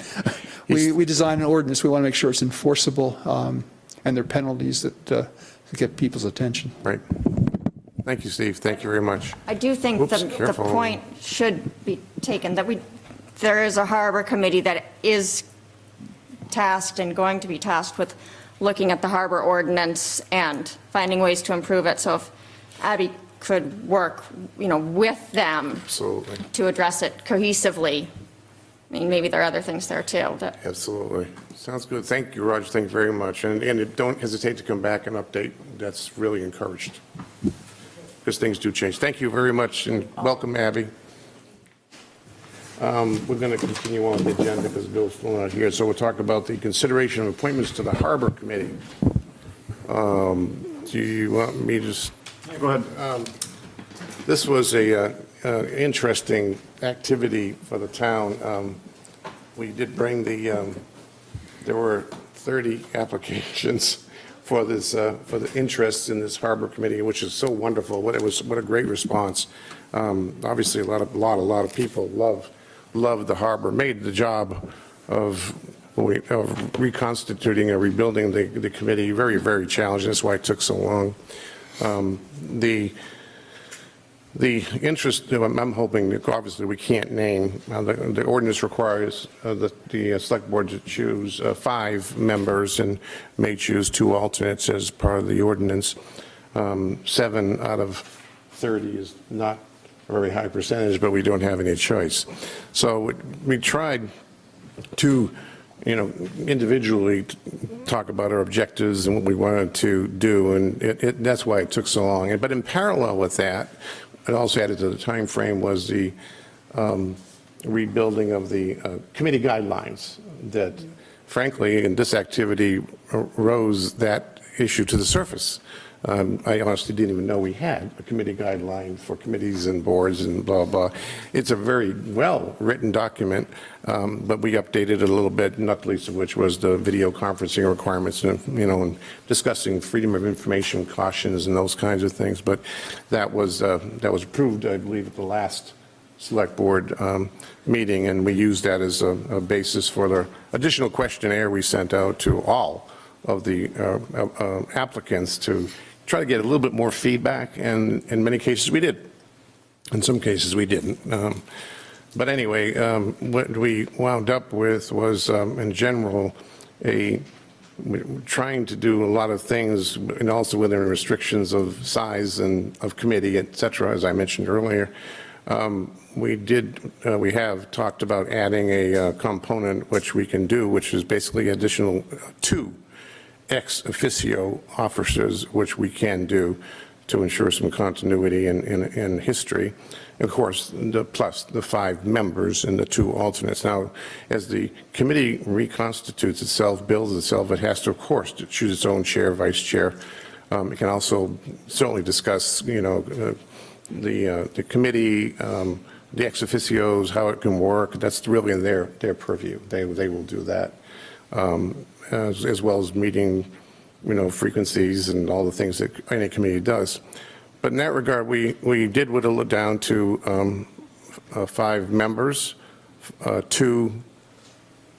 K: we design an ordinance, we want to make sure it's enforceable, and there are penalties that get people's attention.
B: Right. Thank you, Steve. Thank you very much.
D: I do think
B: Whoops,
D: the
B: careful.
D: point should be taken, that there is a harbor committee that is tasked and going to be tasked with looking at the harbor ordinance and finding ways to improve it. So if Abby could work, with them
B: Absolutely.
D: to address it cohesively, I mean, maybe there are other things there too.
B: Absolutely. Sounds good. Thank you, Roger. Thank you very much. And don't hesitate to come back and update. That's really encouraged. Because things do change. Thank you very much, and welcome, Abby. We're going to continue on with the agenda because Bill's still not here. So we'll talk about the consideration of appointments to the Harbor Committee. Do you want me to just?
E: Go ahead.
B: This was a interesting activity for the town. We did bring there were 30 applications for this, for the interest in this Harbor Committee, which is so wonderful. What a great response. Obviously, a lot of people love the harbor, made the job of reconstituting or rebuilding the committee very, very challenging. That's why it took so long. The interest, I'm hoping, obviously we can't name, the ordinance requires the select board to choose 5 members and may choose 2 alternates as part of the ordinance. 7 out of 30 is not a very high percentage, but we don't have any choice. So we tried to, individually talk about our objectives and what we wanted to do, and that's why it took so long. But in parallel with that, it also added to the time frame was the rebuilding of the committee guidelines that, frankly, in this activity rose that issue to the surface. I honestly didn't even know we had a committee guideline for committees and boards and blah, blah. It's a very well-written document, but we updated it a little bit, not the least of which was the video conferencing requirements and, and discussing freedom of information cautions and those kinds of things. But that was approved, I believe, at the last select board meeting, and we used that as a basis for the additional questionnaire we sent out to all of the applicants to try to get a little bit more feedback, and in many cases we did. In some cases we didn't. But anyway, what we wound up with was, in general, trying to do a lot of things, and also within restrictions of size and of committee, et cetera, as I mentioned earlier. We have talked about adding a component which we can do, which is basically additional 2 ex officio officers, which we can do to ensure some continuity in history. Of course, plus the 5 members and the 2 alternates. Now, as the committee reconstitutes itself, builds itself, it has to, of course, to choose its own chair, vice chair. It can also certainly discuss, the committee, the ex officios, how it can work. That's really in their purview. They will do that, as well as meeting, frequencies and all the things that any committee does. But in that regard, we did whittle it down to 5 members, 2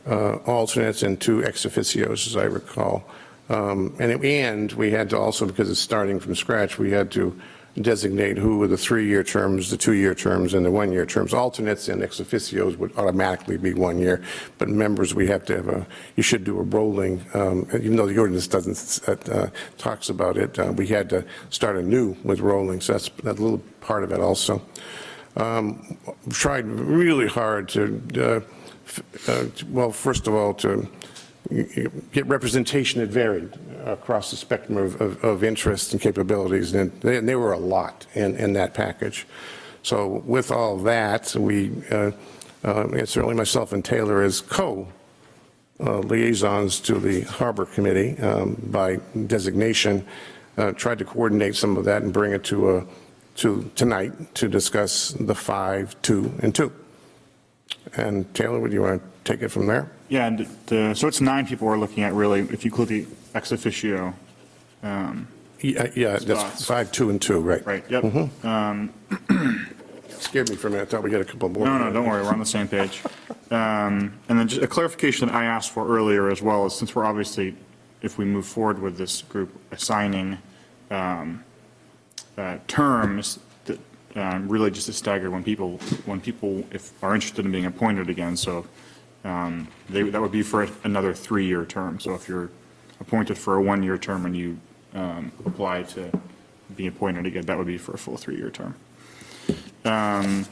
B: alternates, and 2 ex officios, as I recall. And in the end, we had to also, because it's starting from scratch, we had to designate who were the 3-year terms, the 2-year terms, and the 1-year terms. Alternates and ex officios would automatically be 1 year, but members, we have to have you should do a rolling, even though the ordinance doesn't, talks about it, we had to start anew with rolling, so that's a little part of it also. Tried really hard to, well, first of all, to get representation that varied across the spectrum of interests and capabilities, and there were a lot in that package. So with all that, we, certainly myself and Taylor as co-liaisons to the Harbor Committee by designation, tried to coordinate some of that and bring it to tonight to discuss the 5, 2, and 2. And Taylor, would you want to take it from there?
E: Yeah, and so it's 9 people we're looking at, really, if you include the ex officio.
B: Yeah, that's 5, 2, and 2, right?
E: Right, yep.
B: Scared me for a minute. I thought we got a couple more.
E: No, don't worry, we're on the same page. And then just a clarification that I asked for earlier as well, is since we're obviously, if we move forward with this group, assigning terms, that really just to stagger when people if are interested in being appointed again. So that would be for another 3-year term. So if you're appointed for a 1-year term and you apply to be appointed again, that would be for a full 3-year term.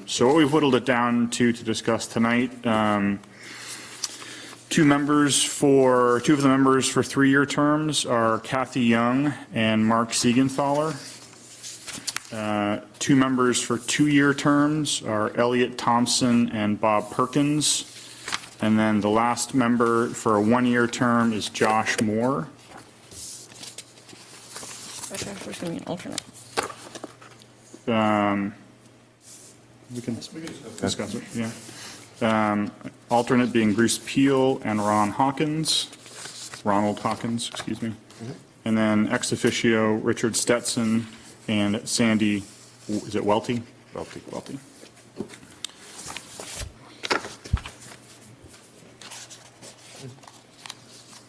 E: So what we've whittled it down to discuss tonight, 2 of the members for 3-year terms are Kathy Young and Mark Siegenthaler. 2 members for 2-year terms are Elliot Thompson and Bob Perkins. And then the last member for a 1-year term is Josh Moore.
D: Who's going to be an alternate?
E: We can discuss it, yeah. Alternate being Bruce Peel and Ronald Hawkins, excuse me. And then ex officio, Richard Stetson and Sandy, is it Welty? Welty.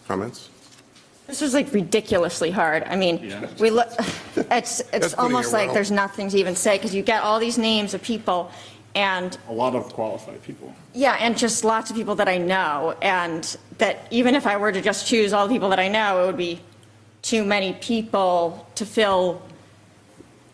B: Comments?
D: This was like ridiculously hard. I mean,
E: Yeah.
D: we look, it's
B: putting
D: almost
B: it
D: like
B: well.
D: there's nothing to even say, because you get all these names of people, and
E: A lot of qualified people.
D: yeah, and just lots of people that I know, and that even if I were to just choose all the people that I know, it would be too many people to fill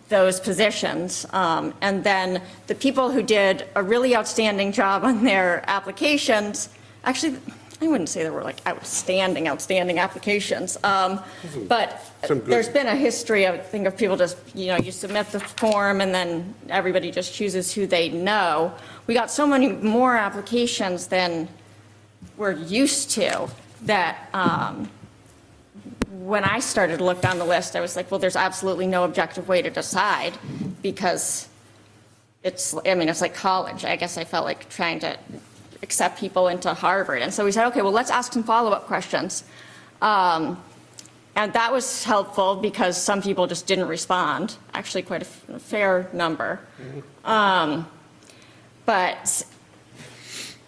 D: those positions. And then the people who did a really outstanding job on their applications, actually, I wouldn't say they were like outstanding applications, but
B: Some good.
D: there's been a history, I think, of people just, you submit the form and then everybody just chooses who they know. We got so many more applications than we're used to that when I started to look down the list, I was like, well, there's absolutely no objective way to decide, because it's like college. I guess I felt like trying to accept people into Harvard. And so we said, okay, well, let's ask some follow-up questions. And that was helpful because some people just didn't respond, actually quite a fair number. But,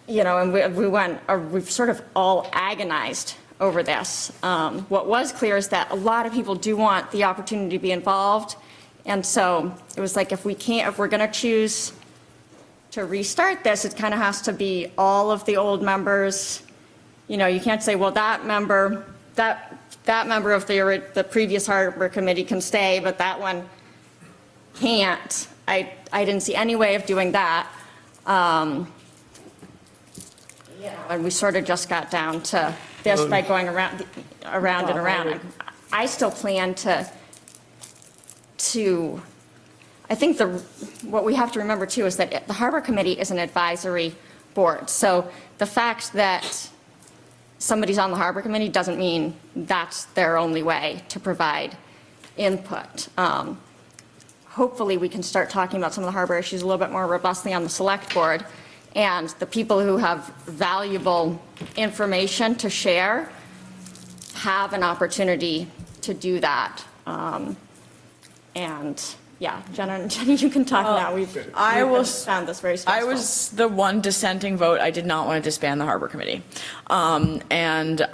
D: and we've sort of all agonized over this. What was clear is that a lot of people do want the opportunity to be involved. And so it was like, if we're going to choose to restart this, it kind of has to be all of the old members. You can't say, well, that member of the previous Harbor Committee can stay, but that one can't. I didn't see any way of doing that. And we sort of just got down to this by going around and around. I still plan to, I think what we have to remember too is that the Harbor Committee is an advisory board. So the fact that somebody's on the Harbor Committee doesn't mean that's their only way to provide input. Hopefully, we can start talking about some of the harbor issues a little bit more robustly on the select board. And the people who have valuable information to share have an opportunity to do that. And yeah, Jenna, you can talk now. We've found this very stressful.
C: I was the one dissenting vote. I did not want to disband the Harbor Committee. And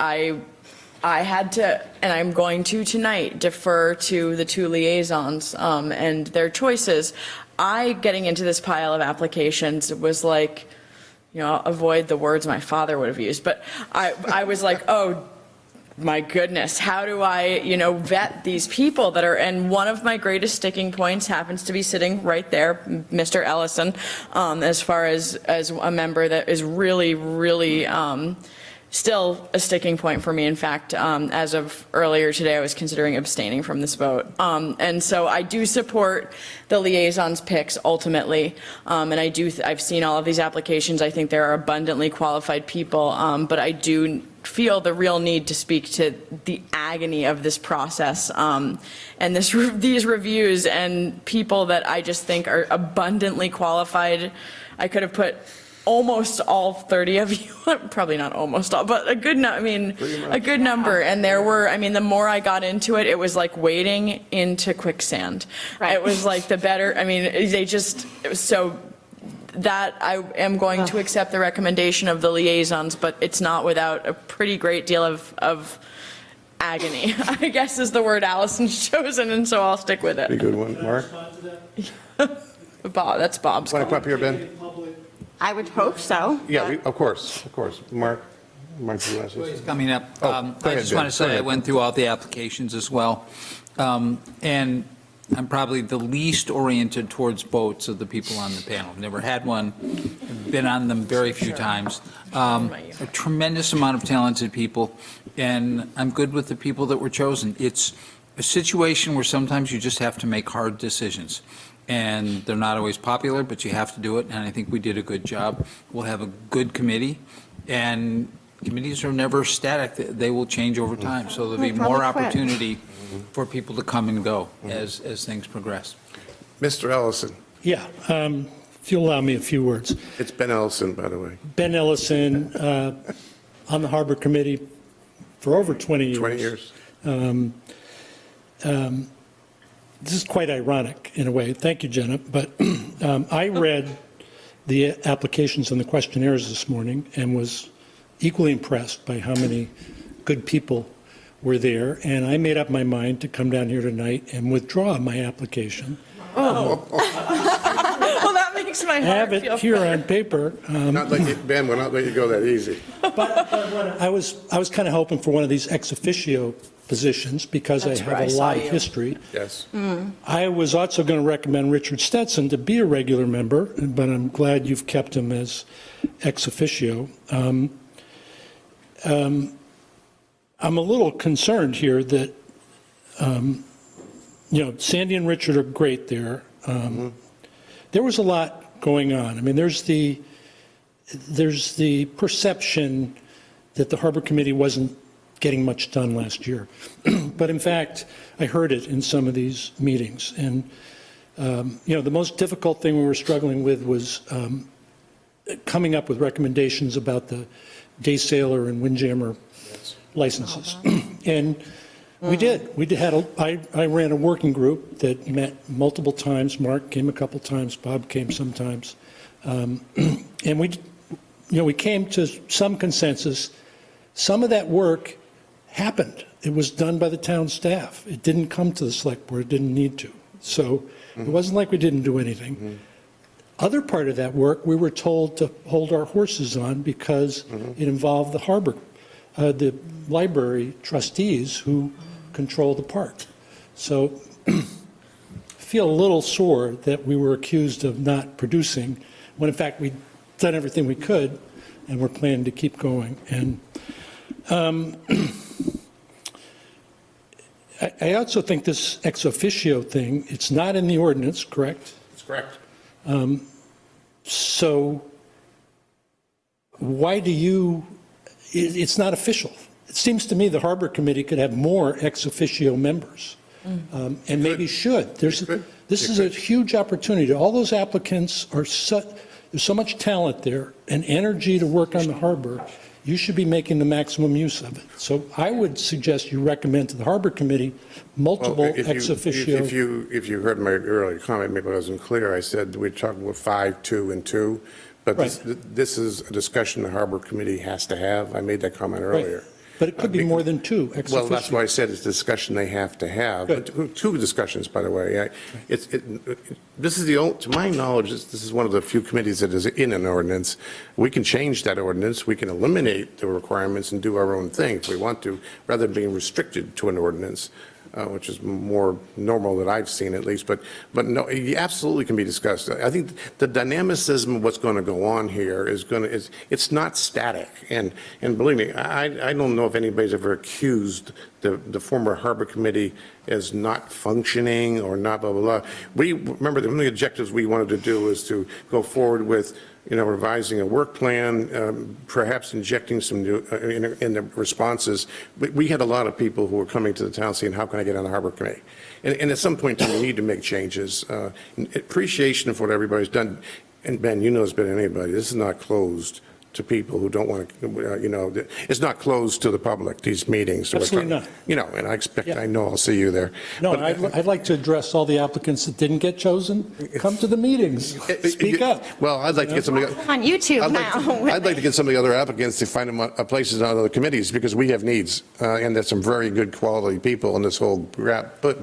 C: I had to, and I'm going to tonight, defer to the two liaisons and their choices. Getting into this pile of applications was like, I'll avoid the words my father would have used, but I was like, oh, my goodness, how do I, vet these people that are, and one of my greatest sticking points happens to be sitting right there, Mr. Ellison, as far as a member that is really, really, still a sticking point for me. In fact, as of earlier today, I was considering abstaining from this vote. And so I do support the liaison's picks ultimately. And I've seen all of these applications. I think there are abundantly qualified people, but I do feel the real need to speak to the agony of this process and these reviews and people that I just think are abundantly qualified. I could have put almost all 30 of you, probably not almost all, but a good number. And there were, the more I got into it, it was like wading into quicksand.
D: Right.
C: It was like so that I am going to accept the recommendation of the liaisons, but it's not without a pretty great deal of agony, I guess is the word Allison's chosen, and so I'll stick with
B: Pretty
C: it.
B: good one. Mark?
C: Bob, that's Bob's
B: Want to
C: call.
B: come up here, Ben?
D: I would hope so.
B: Yeah, of course. Mark? Mark, do you want to say something?
A: Coming up,
B: Oh, go
A: I
B: ahead,
A: just
B: Ben.
A: want to
B: Go
A: say I
B: ahead.
A: went through all the applications as well. And I'm probably the least oriented towards boats of the people on the panel. Never had one, been on them very few times. A tremendous amount of talented people, and I'm good with the people that were chosen. It's a situation where sometimes you just have to make hard decisions. And they're not always popular, but you have to do it, and I think we did a good job. We'll have a good committee, and committees are never static. They will change over time, so there'll be
D: They'll
A: more
D: probably quit.
A: opportunity for people to come and go as things progress.
B: Mr. Ellison.
M: Yeah, if you'll allow me a few words.
B: It's Ben Ellison, by the way.
M: Ben Ellison, on the Harbor Committee for over 20 years.
B: 20 years.
M: This is quite ironic in a way. Thank you, Jenna. But I read the applications and the questionnaires this morning and was equally impressed by how many good people were there. And I made up my mind to come down here tonight and withdraw my application.
C: Well, that makes my
M: I
C: heart
M: have
C: feel
M: it here
C: better.
M: on paper.
B: Ben, we'll not let you go that easy.
M: But I was kind of hoping for one of these ex officio positions because
C: That's
M: I
C: where I
M: have a
C: saw
M: lot of
C: you.
M: history.
B: Yes.
M: I was also going to recommend Richard Stetson to be a regular member, but I'm glad you've kept him as ex officio. I'm a little concerned here that, Sandy and Richard are great there. There was a lot going on. I mean, there's the perception that the Harbor Committee wasn't getting much done last year. But in fact, I heard it in some of these meetings. And, the most difficult thing we were struggling with was coming up with recommendations about the day sailor and windjammer licenses. And we did. I ran a working group that met multiple times. Mark came a couple times. Bob came sometimes. And we came to some consensus. Some of that work happened. It was done by the town staff. It didn't come to the select board. It didn't need to. So it wasn't like we didn't do anything. Other part of that work, we were told to hold our horses on because it involved the harbor, the library trustees who control the park. So I feel a little sore that we were accused of not producing, when in fact we'd done everything we could and we're planning to keep going. And I also think this ex officio thing, it's not in the ordinance, correct?
B: That's correct.
M: So why do you, it's not official. It seems to me the Harbor Committee could have more ex officio members, and maybe should. This is a huge opportunity. All those applicants are there's so much talent there and energy to work on the harbor. You should be making the maximum use of it. So I would suggest you recommend to the Harbor Committee multiple
B: Well, if you-
M: ex officio.
B: If you heard my earlier comment, maybe I wasn't clear, I said we're talking about 5, 2, and 2, but this is a discussion the Harbor Committee has to have. I made that comment earlier.
M: But it could be more than 2 ex officio.
B: Well, that's why I said it's a discussion they have to have.
M: Good.
B: But 2 discussions, by the way. This is to my knowledge, this is one of the few committees that is in an ordinance. We can change that ordinance. We can eliminate the requirements and do our own thing if we want to, rather than being restricted to an ordinance, which is more normal that I've seen at least. But no, it absolutely can be discussed. I think the dynamicism of what's going to go on here it's not static. And believe me, I don't know if anybody's ever accused the former Harbor Committee as not functioning or not blah, blah, blah. We remember one of the objectives we wanted to do was to go forward with revising a work plan, perhaps injecting some new, in the responses. We had a lot of people who were coming to the town saying, how can I get on the Harbor Committee? And at some point in time, we need to make changes. Appreciation for what everybody's done. And Ben, you know as better than anybody, this is not closed to people who don't want to, it's not closed to the public, these meetings.
M: Absolutely not.
B: And I know I'll see you there.
M: No,
B: But-
M: I'd like to address all the applicants that didn't get chosen. Come to the meetings, speak up.
B: Well, I'd like to get somebody.
D: On YouTube now.
B: I'd like to get some of the other applicants to find them places on other committees, because we have needs, and there's some very good quality people in this whole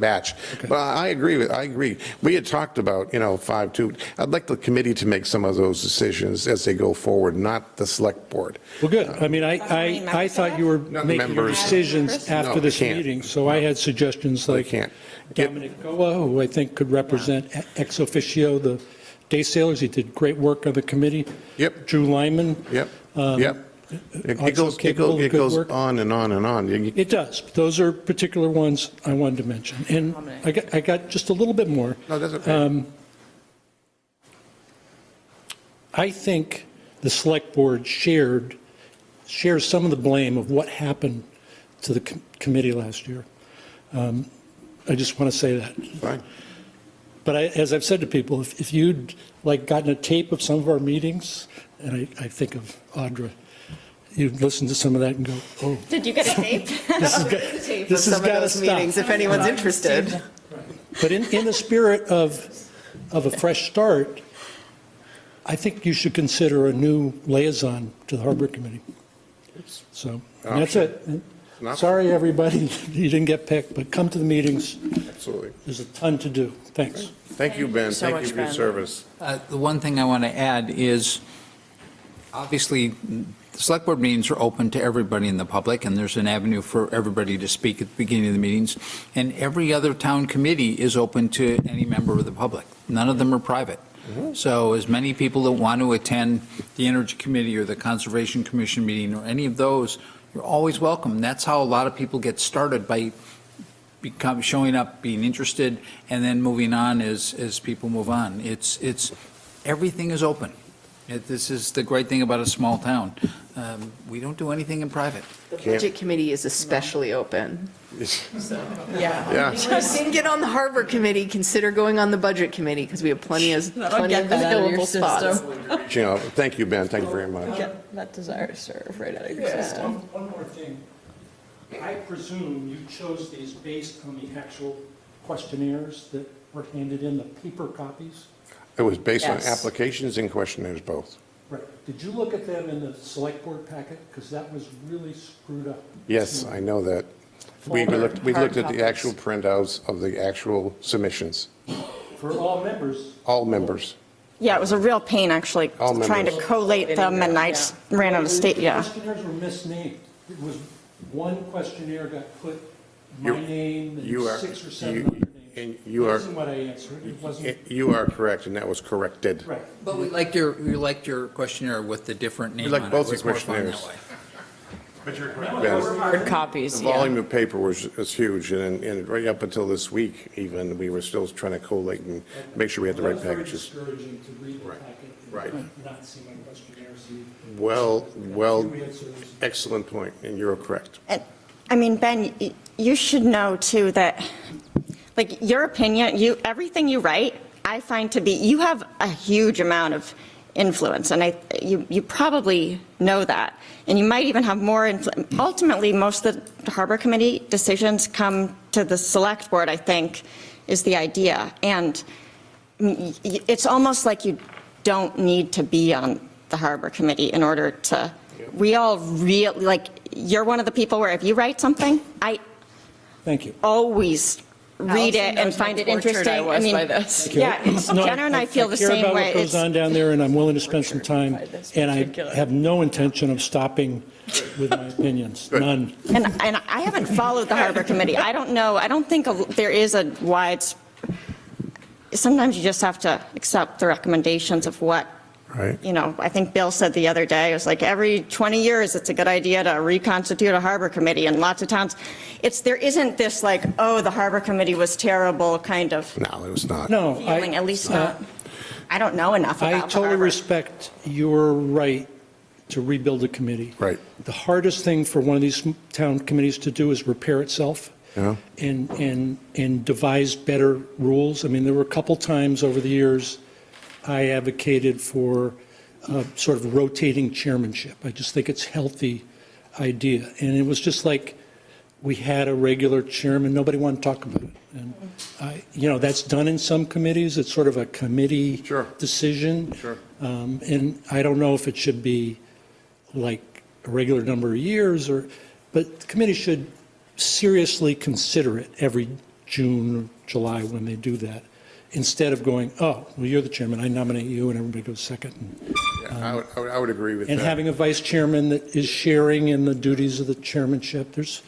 B: batch. But I agree. We had talked about, 5-2. I'd like the committee to make some of those decisions as they go forward, not the select board.
M: Well, good. I mean, I thought you were
B: Not
M: making your
B: members.
M: decisions
B: No,
M: after
B: they
M: this
B: can't.
M: meeting, so I had suggestions
B: They
M: like
B: can't.
M: Dominic Goa, who I think could represent ex officio the day sailors. He did great work on the committee.
B: Yep.
M: Drew Lyman.
B: Yep. It
M: also capable of
B: it
M: good
B: goes
M: work.
B: on and on and on.
M: It does. Those are particular ones I wanted to mention. And I got just a little bit more.
B: No, that's okay.
M: I think the select board shares some of the blame of what happened to the committee last year. I just want to say that.
B: Fine.
M: But as I've said to people, if you'd gotten a tape of some of our meetings, and I think of Audra, you'd listen to some of that and go, oh,
D: Did you get a tape?
F: Tape of
M: has
F: some of
M: gotta
F: those
M: stop.
F: meetings, if anyone's interested.
M: But in the spirit of a fresh start, I think you should consider a new liaison to the Harbor Committee. So, and that's it. Sorry, everybody, you didn't get picked, but come to the meetings.
B: Absolutely.
M: There's a ton to do. Thanks.
B: Thank you, Ben.
C: so
B: Thank you
C: much,
B: for your
C: Ben.
B: service.
A: The one thing I want to add is, obviously, the select board meetings are open to everybody in the public, and there's an avenue for everybody to speak at the beginning of the meetings. And every other town committee is open to any member of the public. None of them are private. So as many people that want to attend the Energy Committee or the Conservation Commission meeting or any of those, you're always welcome. That's how a lot of people get started, by showing up, being interested, and then moving on as people move on. Everything is open. This is the great thing about a small town. We don't do anything in private.
F: The budget committee is especially open.
C: Yeah.
B: Yeah.
F: Just didn't get on the Harbor Committee, consider going on the budget committee, because we have plenty of
C: get that out of your
F: available spots.
C: system.
B: Thank you, Ben. Thank you very much.
C: Get that desire to serve right out of your system.
M: One more thing. I presume you chose these based on the actual questionnaires that were handed in, the paper copies?
B: It was based on
C: Yes.
B: applications and questionnaires both.
M: Right. Did you look at them in the select board packet? Because that was really screwed up.
B: Yes, I know that. We
C: Folder,
B: looked
C: hard
B: at the
C: copies.
B: actual printouts of the actual submissions,
M: For all members,
B: all members.
D: Yeah, it was a real pain, actually,
B: All
D: trying to
B: members.
D: collate them, and I just ran out of state, yeah.
M: questionnaires were misnamed. It was, one questionnaire got put my
B: You-
M: name
B: you are-
M: and 6 or 7
B: you-
M: other names.
B: and you
M: That
B: are-
M: isn't what I answered. It wasn't,
B: You are correct, and that was corrected.
M: right.
A: But we liked your questionnaire with the different name on it.
B: liked both
A: It was
B: the
A: more fun that
B: questionnaires.
A: way.
B: But you're correct,
C: Hard copies,
B: The
C: yeah.
B: volume of paper was huge, and right up until this week even, we were still trying to collate and make sure we had the right packages.
M: discouraging to read the packet
B: Right.
M: and not see my questionnaires.
B: Well, excellent point, and you're correct.
D: And, I mean, Ben, you should know too that, like, your opinion, everything you write, I find to be, you have a huge amount of influence, and you probably know that. And you might even have more influence. Ultimately, most of the Harbor Committee decisions come to the Select Board, I think, is the idea. And it's almost like you don't need to be on the Harbor Committee in order to, we all really, like, you're one of the people where if you write something, I
M: Thank you.
D: always read it and find it interesting.
C: I was by this.
D: Yeah, Jenna and I feel the same
M: care about
D: way.
M: what goes on down there, and I'm willing to spend some time, and I have no intention of stopping with my opinions, none.
D: And I haven't followed the Harbor Committee. I don't know, I don't think there is a wide, sometimes you just have to accept the recommendations of what,
B: Right.
D: you know, I think Bill said the other day, it was like every 20 years, it's a good idea to reconstitute a Harbor Committee, and lots of towns, there isn't this like, oh, the Harbor Committee was terrible kind of
B: No, it was not.
M: No,
D: feeling, at least not, I don't know enough
M: I
D: about the
M: totally
D: Harbor.
M: respect your right to rebuild a committee.
B: Right.
M: The hardest thing for one of these town committees to do is repair itself.
B: Yeah.
M: And devise better rules. I mean, there were a couple times over the years I advocated for sort of rotating chairmanship. I just think it's a healthy idea. And it was just like we had a regular chairman, nobody wanted to talk about it. And that's done in some committees. It's sort of a committee
B: Sure.
M: decision.
B: Sure.
M: And I don't know if it should be like a regular number of years but the committee should seriously consider it every June or July when they do that, instead of going, oh, well, you're the chairman, I nominate you, and everybody goes second.
B: Yeah, I would agree with
M: And
B: that.
M: having a vice chairman that is sharing in the duties of the chairmanship, there's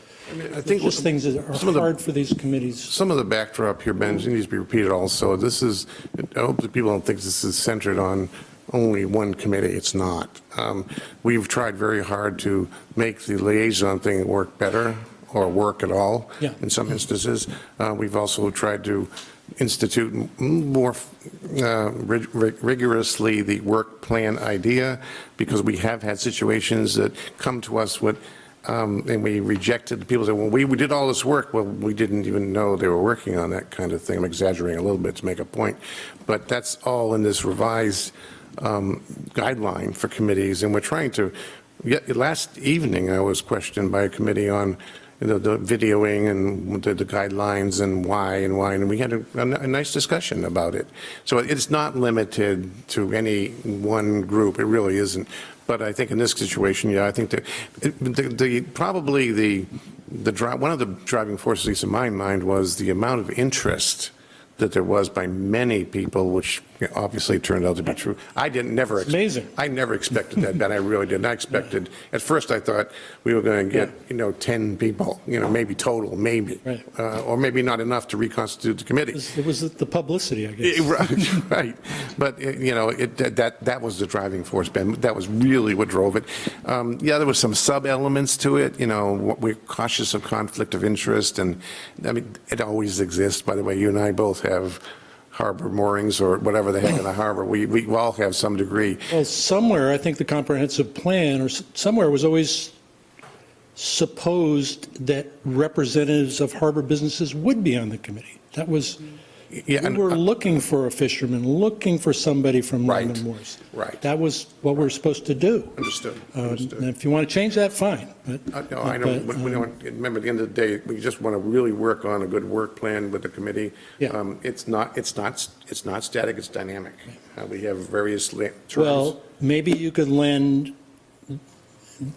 M: just things that are hard for these committees.
B: Some of the backdrop here, Ben, needs to be repeated also. I hope that people don't think this is centered on only one committee. It's not. We've tried very hard to make the liaison thing work better or work at all
M: Yeah.
B: in some instances. We've also tried to institute more rigorously the work plan idea, because we have had situations that come to us with and we rejected. People say, well, we did all this work. Well, we didn't even know they were working on that kind of thing. I'm exaggerating a little bit to make a point. But that's all in this revised guideline for committees. And we're trying to, last evening I was questioned by a committee on the videoing and the guidelines and why, and we had a nice discussion about it. So it's not limited to any one group. It really isn't. But I think in this situation, I think that one of the driving forces, at least in my mind, was the amount of interest that there was by many people, which obviously turned out to be true.
M: Amazing.
B: I never expected that, Ben. I really didn't. I expected, at first I thought we were going to get, 10 people, maybe total, maybe.
M: Right.
B: Or maybe not enough to reconstitute the committee.
M: It was the publicity, I guess.
B: Right. But, that was the driving force, Ben. That was really what drove it. There was some sub-elements to it, we're cautious of conflict of interest, and, I mean, it always exists. By the way, you and I both have harbor moorings or whatever the heck in the harbor. We all have some degree.
M: Well, somewhere, I think the comprehensive plan, or somewhere was always supposed that representatives of harbor businesses would be on the committee. That was, we were looking for a fisherman, looking for somebody from Lyman Moores.
B: Right.
M: That was what we were supposed to do.
B: Understood.
M: And if you want to change that, fine.
B: No, I know. Remember, at the end of the day, we just want to really work on a good work plan with the committee.
M: Yeah.
B: It's not static, it's dynamic. We have various terms.
M: Well, maybe you could lend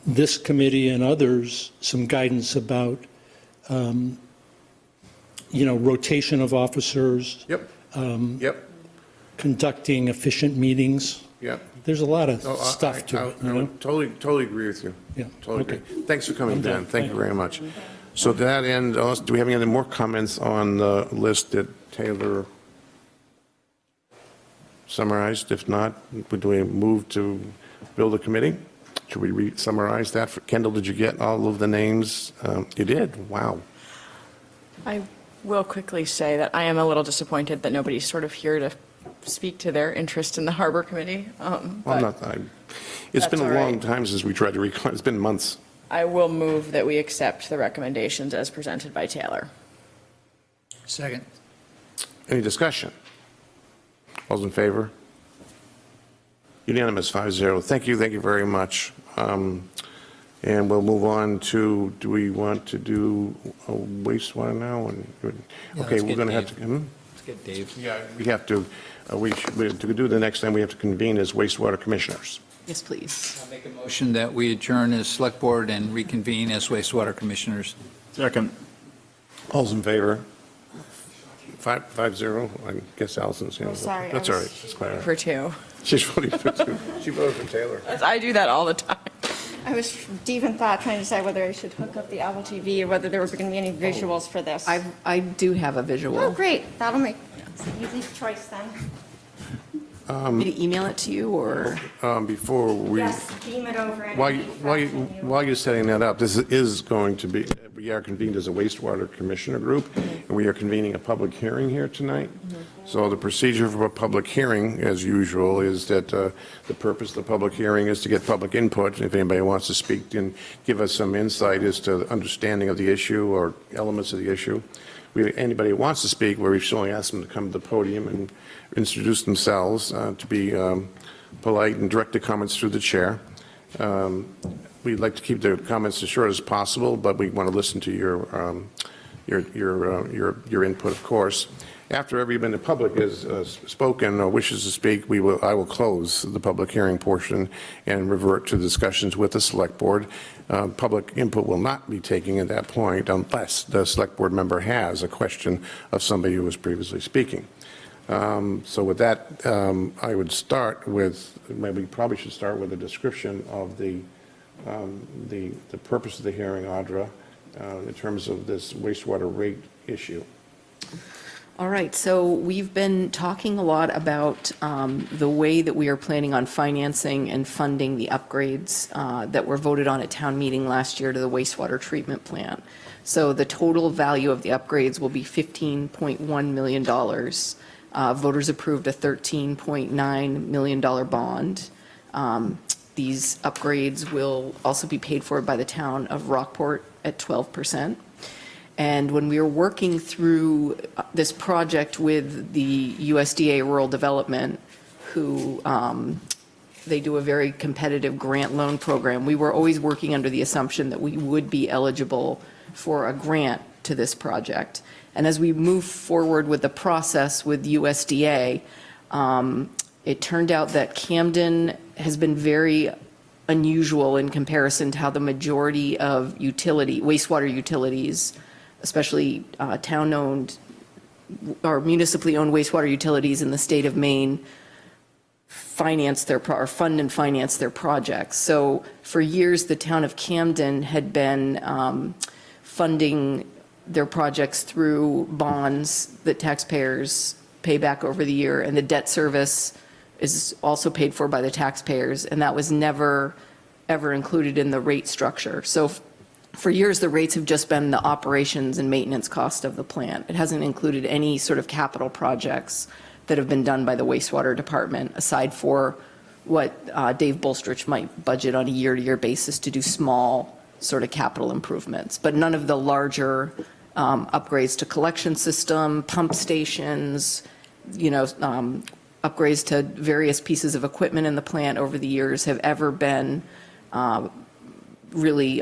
M: this committee and others some guidance about, rotation of officers.
B: Yep. Yep.
M: Conducting efficient meetings.
B: Yep.
M: There's a lot of
B: No,
M: stuff to it,
B: I totally agree with you.
M: Yeah,
B: Totally
M: okay.
B: agree. Thanks for coming,
M: I'm done.
B: Dan. Thank you
M: Thank
B: very much. So to that end, do we have any more comments on the list that Taylor summarized? If not, do we move to build a committee? Should we summarize that? Kendall, did you get all of the names? You did? Wow.
C: I will quickly say that I am a little disappointed that nobody's sort of here to speak to their interest in the Harbor Committee. But
B: It's been
C: That's
B: a
C: all
B: long
C: right.
B: time since we tried to recon, it's been months.
C: I will move that we accept the recommendations as presented by Taylor.
A: Second.
B: Any discussion? All's in favor? Unanimous, 5-0. Thank you very much. And we'll move on to, do we want to do wastewater now?
A: Yeah,
B: Okay,
A: let's
B: we're
A: get
B: going to have
A: Dave.
B: to,
A: Let's get Dave.
B: yeah, we have to, to do the next time, we have to convene as wastewater commissioners.
F: Yes, please.
A: I'll make a motion that we adjourn as select board and reconvene as wastewater commissioners.
E: Second.
B: All's in favor? 5-0. I guess Allison's.
D: Oh, sorry, I
B: That's all
D: was-
B: right. That's quite all right.
C: For two.
B: She's voting for two. She voted for Taylor.
C: I do that all the time.
D: I was deep in thought trying to decide whether I should hook up the Apple TV or whether there were going to be any visuals for this.
F: I do have a visual.
D: Oh, great. That'll make it's an easy choice then.
F: Want me to email it to you, or?
B: Before we.
D: Yes, beam it over. and
B: While,
D: I'll be
B: while,
D: faxing you.
B: while you're setting that up, this is going to be, we are convened as a wastewater commissioner group, and we are convening a public hearing here tonight. So the procedure for a public hearing, as usual, is that the purpose of the public hearing is to get public input. If anybody wants to speak and give us some insight as to understanding of the issue or elements of the issue. Anybody who wants to speak, we should only ask them to come to the podium and introduce themselves, to be polite and direct the comments through the chair. We'd like to keep the comments as short as possible, but we want to listen to your input, of course. After everyone in the public has spoken or wishes to speak, I will close the public hearing portion and revert to discussions with the select board. Public input will not be taken at that point unless the select board member has a question of somebody who was previously speaking. So with that, I would start with, maybe we probably should start with a description of the purpose of the hearing, Audra, in terms of this wastewater rate issue.
F: All right, so we've been talking a lot about the way that we are planning on financing and funding the upgrades that were voted on at town meeting last year to the wastewater treatment plant. So the total value of the upgrades will be $15.1 million. Voters approved a $13.9 million bond. These upgrades will also be paid for by the town of Rockport at 12%. And when we were working through this project with the USDA Rural Development, who they do a very competitive grant loan program, we were always working under the assumption that we would be eligible for a grant to this project. And as we move forward with the process with USDA, it turned out that Camden has been very unusual in comparison to how the majority of wastewater utilities, especially town-owned or municipally owned wastewater utilities in the state of Maine, fund and finance their projects. So for years, the town of Camden had been funding their projects through bonds that taxpayers pay back over the year, and the debt service is also paid for by the taxpayers, and that was never, ever included in the rate structure. So for years, the rates have just been the operations and maintenance cost of the plant. It hasn't included any sort of capital projects that have been done by the wastewater department, aside for what Dave Bolstrich might budget on a year-to-year basis to do small sort of capital improvements, but none of the larger upgrades to collection system, pump stations, upgrades to various pieces of equipment in the plant over the years have ever been really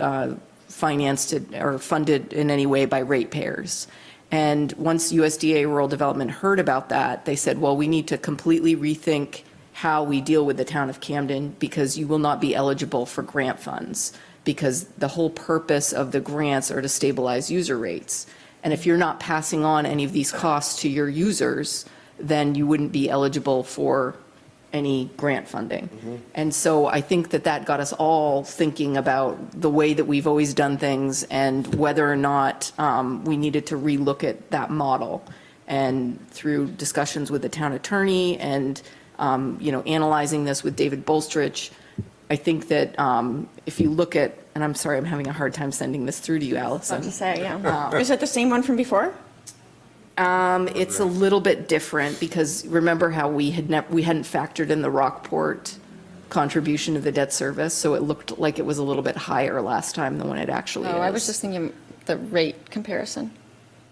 F: financed or funded in any way by ratepayers. And once USDA Rural Development heard about that, they said, well, we need to completely rethink how we deal with the town of Camden, because you will not be eligible for grant funds, because the whole purpose of the grants are to stabilize user rates. And if you're not passing on any of these costs to your users, then you wouldn't be eligible for any grant funding. And so I think that got us all thinking about the way that we've always done things and whether or not we needed to relook at that model. And through discussions with the town attorney and, analyzing this with David Bolstrich, I think that if you look at, and I'm sorry, I'm having a hard time sending this through to you, Allison.
D: About to say, yeah. Is it the same one from before?
F: It's a little bit different because remember how we hadn't factored in the Rockport contribution to the debt service, so it looked like it was a little bit higher last time than when it actually is.
D: Oh, I was just thinking the rate comparison.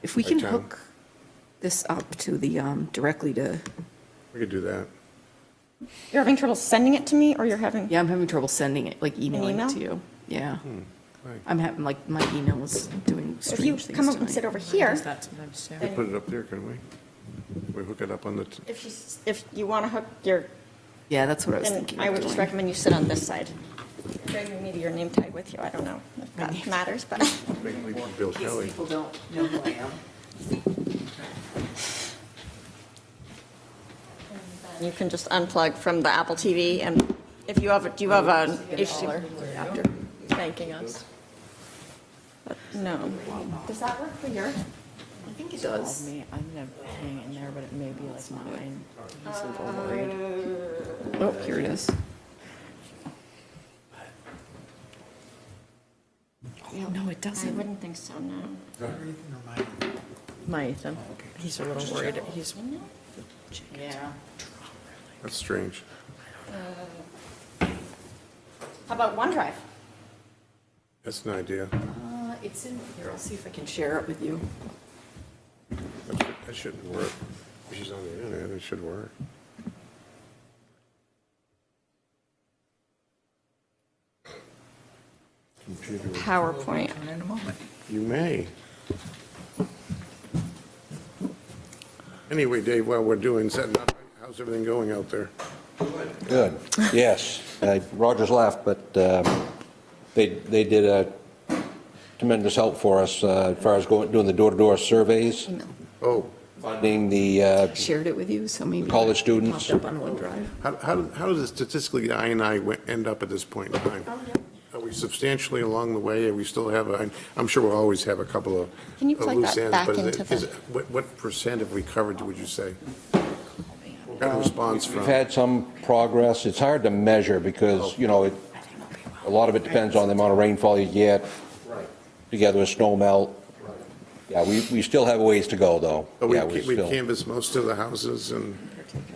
F: If we can
B: John.
F: hook this up to the, directly to,
B: We could do that.
D: You're having trouble sending it to me, or you're having?
F: yeah, I'm having trouble sending it, like emailing it
D: email?
F: to you. Yeah.
B: right.
F: I'm having, like, my email is doing
D: If you
F: strange things
D: come up and
F: tonight.
D: sit over here,
B: We put it up there, can we? We hook it up on the,
D: if you want to hook your,
F: Yeah, that's what I was
D: then
F: thinking.
D: I
F: of
D: would just
F: doing.
D: recommend you sit on this side. Maybe your name tag with you, I don't know if that matters, but.
B: Bill Kelly.
F: People don't know who I am.
D: You can just unplug from the Apple TV, and if you have, do you have an HDMI after thanking us? But no. Does that work for your?
F: I think it does.
C: I'm gonna hang in there, but it may be like mine.
F: Oh, here it is. No, it
D: I
F: doesn't.
D: wouldn't think so, no.
C: My Ethan, he's a little worried, he's.
F: Yeah.
B: That's strange.
D: How about OneDrive?
B: That's an idea.
F: It's in here. I'll see if I can share it with you.
B: That shouldn't work. If she's on the internet, it should work.
D: PowerPoint.
B: You may. Anyway, Dave, while we're doing, setting up, how's everything going out there?
N: Good, yes. Rogers left, but they did a tremendous help for us as far as doing the door-to-door surveys,
B: Oh,
N: finding the
F: Shared it with you, so maybe.
N: college
F: it
N: students.
F: Popped up on OneDrive.
B: how does it statistically I end up at this point in time? Are we substantially along the way? Are we still have, I'm sure we'll always have a couple of
D: Can you
B: of
D: plug
B: loose
D: that
B: ends,
D: back
B: but
D: into the-
B: what percent have we covered, would you say? What kind of response from?
N: We've had some progress. It's hard to measure because, a lot of it depends on the amount of rainfall you get, together with snow melt. Yeah, we still have a ways to go, though.
B: But
N: Yeah,
B: we canvassed most of the houses and,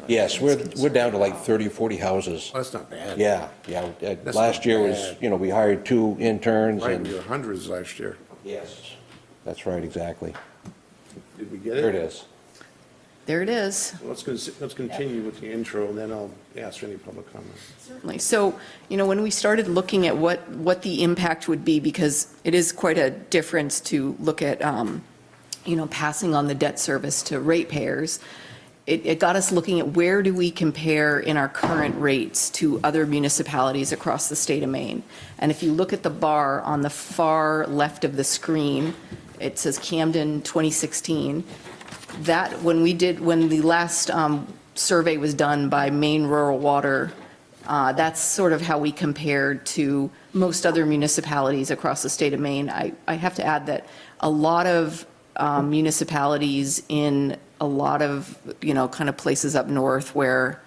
N: Yes, we're down to like 30 or 40 houses.
B: oh, that's not bad.
N: Yeah.
B: That's
N: Last
B: not
N: year was,
B: bad.
N: we hired 2 interns
B: Right,
N: and.
B: we were hundreds last year.
N: Yes. That's right, exactly.
B: Did we get
N: There it is.
F: There it is.
B: Let's continue with the intro, and then I'll ask for any public comments.
F: Certainly. So, when we started looking at what the impact would be, because it is quite a difference to look at, passing on the debt service to ratepayers, it got us looking at where do we compare in our current rates to other municipalities across the state of Maine. And if you look at the bar on the far left of the screen, it says Camden 2016. That, when the last survey was done by Maine Rural Water, that's sort of how we compared to most other municipalities across the state of Maine. I have to add that a lot of municipalities in a lot of, kind of places up north where,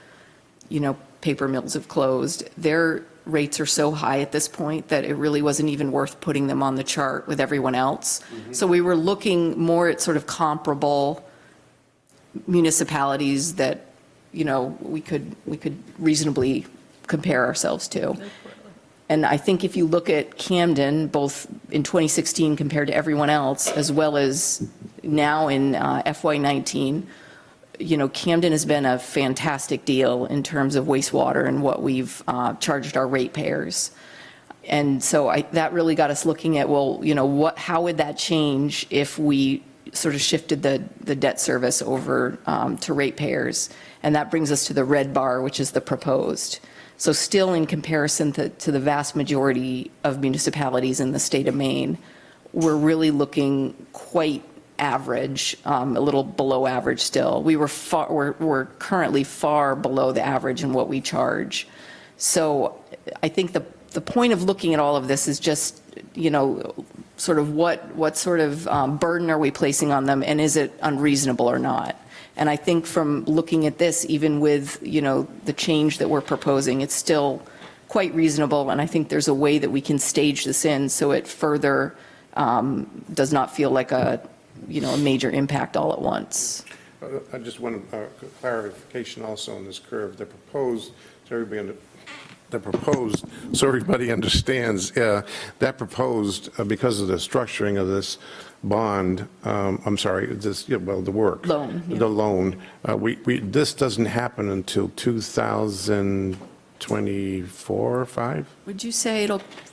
F: paper mills have closed, their rates are so high at this point that it really wasn't even worth putting them on the chart with everyone else. So we were looking more at sort of comparable municipalities that, we could reasonably compare ourselves to. And I think if you look at Camden, both in 2016 compared to everyone else, as well as now in FY19, Camden has been a fantastic deal in terms of wastewater and what we've charged our ratepayers. And so that really got us looking at, how would that change if we sort of shifted the debt service over to ratepayers? And that brings us to the red bar, which is the proposed. So still in comparison to the vast majority of municipalities in the state of Maine, we're really looking quite average, a little below average still. We're currently far below the average in what we charge. So I think the point of looking at all of this is just, sort of what sort of burden are we placing on them, and is it unreasonable or not? And I think from looking at this, even with, the change that we're proposing, it's still quite reasonable, and I think there's a way that we can stage this in so it further does not feel like a major impact all at once.
B: I just want clarification also on this curve. The proposed, so everybody understands, that proposed, because of the structuring of this bond, I'm sorry, this, the work.
F: Loan, yeah.
B: The loan, this doesn't happen until 2024 or 5?
F: Would you say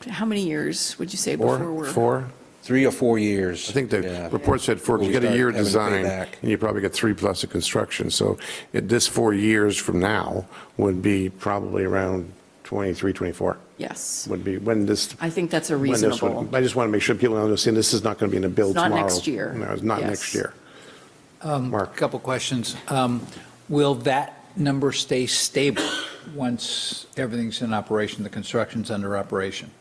F: how many years would you say before we're?
B: 4?
N: 3 or 4 years.
B: I think the report said 4, you get a year design, and you probably get 3+ of construction. So this 4 years from now would be probably around 23, 24.
F: Yes.
B: Would be when this.
F: I think that's a
B: when this
F: reasonable.
B: I just want to make sure people understand this is not going to be in the bill
F: It's not
B: tomorrow.
F: next year.
B: No, it's not
F: Yes.
B: next year.
A: A
B: Mark.
A: couple questions. Will that number stay stable once everything's in operation, the construction's under operation?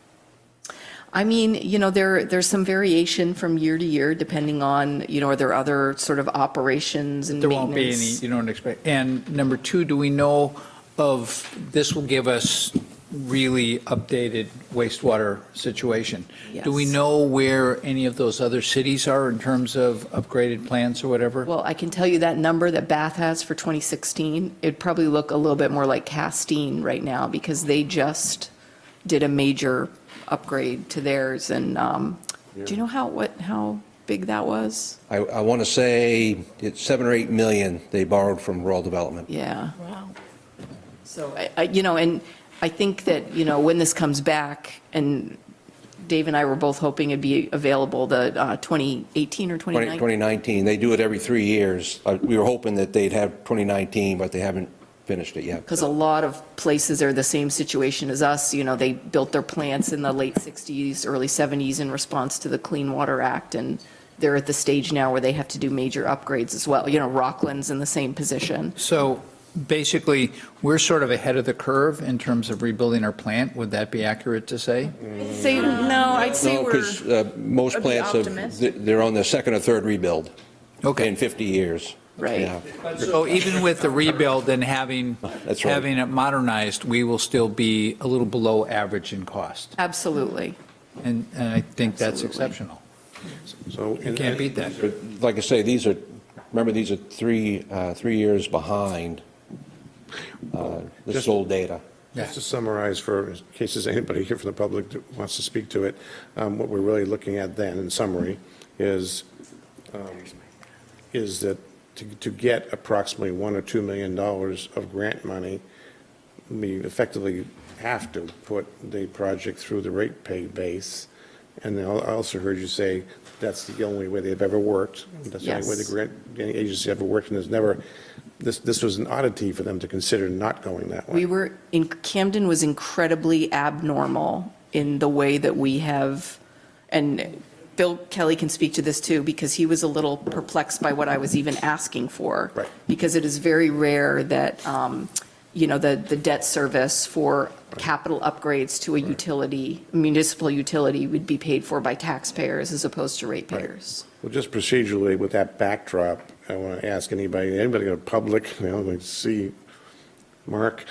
F: I mean, there's some variation from year to year depending on, are there other sort of operations and
A: There
F: maintenance?
A: won't be any, you don't expect. And number two, do we know of, this will give us really updated wastewater situation. Do we
F: Yes.
A: know where any of those other cities are in terms of upgraded plants or whatever?
F: Well, I can tell you that number that Bath has for 2016, it'd probably look a little bit more like Castine right now because they just did a major upgrade to theirs. And do you know how big that was?
N: I want to say it's 7 or 8 million they borrowed from rural development.
F: Yeah. Wow. So, and I think that, when this comes back, and Dave and I were both hoping it'd be available, the 2018 or 2019?
N: 2019, they do it every 3 years. We were hoping that they'd have 2019, but they haven't finished it yet.
F: Because a lot of places are the same situation as us. They built their plants in the late 60s, early 70s in response to the Clean Water Act, and they're at the stage now where they have to do major upgrades as well. Rockland's in the same position.
A: So basically, we're sort of ahead of the curve in terms of rebuilding our plant. Would that be accurate to say?
F: I'd say
N: No,
F: we're.
N: because most
F: I'd be
N: plants,
F: optimistic.
N: they're on their second or third rebuild
A: Okay.
N: in 50 years.
F: Right.
N: Yeah.
A: So even with the rebuild and having
N: That's right.
A: it modernized, we will still be a little below average in cost.
F: Absolutely.
A: And I think that's
F: Absolutely.
A: exceptional.
B: So
A: You can't beat that.
N: Like I say, these are 3 years behind. This is old data.
B: Just to summarize, in case there's anybody here from the public that wants to speak to it, what we're really looking at then, in summary, is that to get approximately $1 or $2 million of grant money, we effectively have to put the project through the rate pay base. And then I also heard you say that's the only way they've ever worked. That's the only way the
F: Yes.
B: grant agency ever worked, and there's never, this was an oddity for them to consider not going that way.
F: Camden was incredibly abnormal in the way that we have, and Bill Kelly can speak to this too, because he was a little perplexed by what I was even asking for.
B: Right.
F: Because it is very rare that, the debt service for capital upgrades to a utility, municipal utility, would be paid for by taxpayers as opposed to ratepayers.
B: Well, just procedurally, with that backdrop, I want to ask anybody in the public, like to see Mark.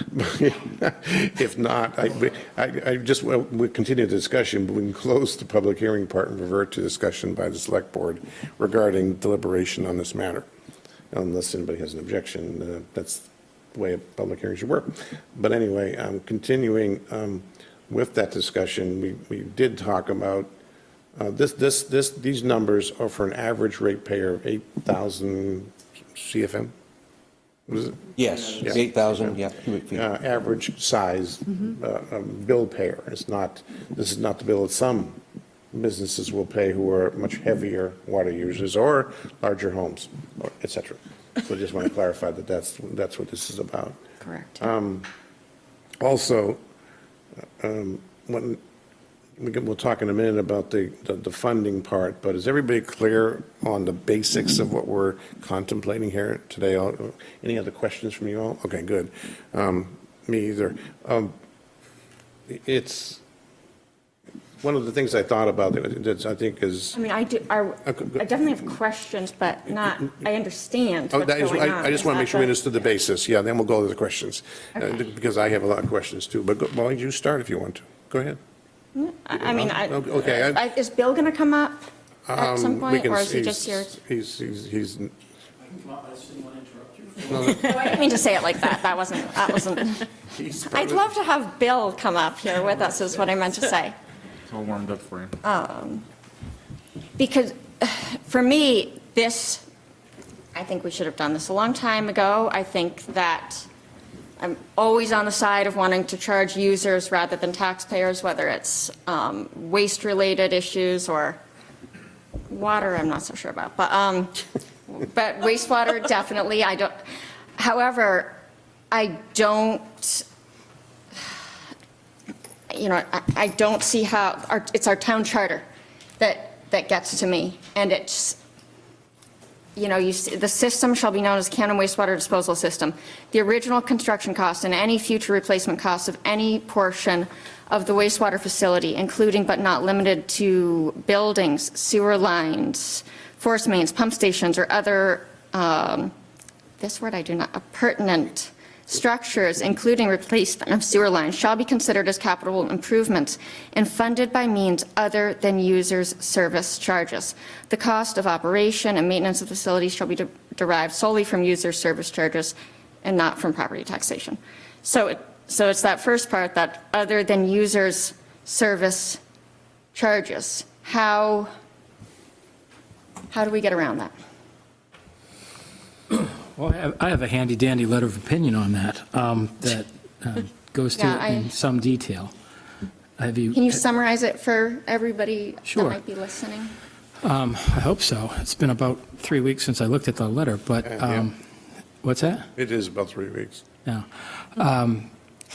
B: If not, I just, we'll continue the discussion, but we can close the public hearing part and revert to discussion by the select board regarding deliberation on this matter. Unless anybody has an objection, that's the way a public hearing should work. But anyway, continuing with that discussion, we did talk about these numbers are for an average ratepayer of 8,000 CFM. What is it?
N: Yes,
B: Yeah.
N: 8,000, yeah. cubic feet.
B: Average size bill payer. This is not the bill that some businesses will pay who are much heavier water users or larger homes, et cetera. So I just want to clarify that that's what this is about.
F: Correct.
B: Also, we'll talk in a minute about the funding part, but is everybody clear on the basics of what we're contemplating here today? Any other questions from you all? Okay, good. Me either. one of the things I thought about that I think is,
D: I mean, I definitely have questions, but not, I understand what's
B: that is,
D: going on.
B: I just
D: Is
B: want to
D: that
B: make sure we
D: the-
B: understood the basis. Yeah, then we'll go to the questions. Because I have a lot of questions too. But why don't you start if you want to? Go ahead.
D: I mean,
B: Okay,
D: is Bill going to come up at some
B: we
D: point,
B: can-
D: or is he just here?
B: He's,
D: Oh, I didn't mean to say it like that. That wasn't. I'd love to have Bill come up here with us, is what I meant to say.
E: It's all warmed up for you.
D: Because for me, I think we should have done this a long time ago. I think that I'm always on the side of wanting to charge users rather than taxpayers, whether it's waste-related issues or water, I'm not so sure about. But wastewater, definitely, however, I don't see how, it's our town charter that gets to me. And it's, you see, the system shall be known as Camden Wastewater Disposal System. The original construction cost and any future replacement costs of any portion of the wastewater facility, including but not limited to buildings, sewer lines, force mains, pump stations, or other, appurtenant structures, including replacement of sewer lines, shall be considered as capital improvements and funded by means other than users' service charges. The cost of operation and maintenance of facilities shall be derived solely from users' service charges and not from property taxation. So it's that first part, that other than users' service charges. How do we get around that?
O: Well, I have a handy-dandy letter of opinion on that, that goes through
D: Yeah,
O: it in some detail. Have you?
D: Can you summarize it for everybody that
O: Sure.
D: might be listening?
O: I hope so. It's been about 3 weeks since I looked at the letter, but,
B: Yeah.
O: what's that?
B: it is about 3 weeks.
O: Yeah.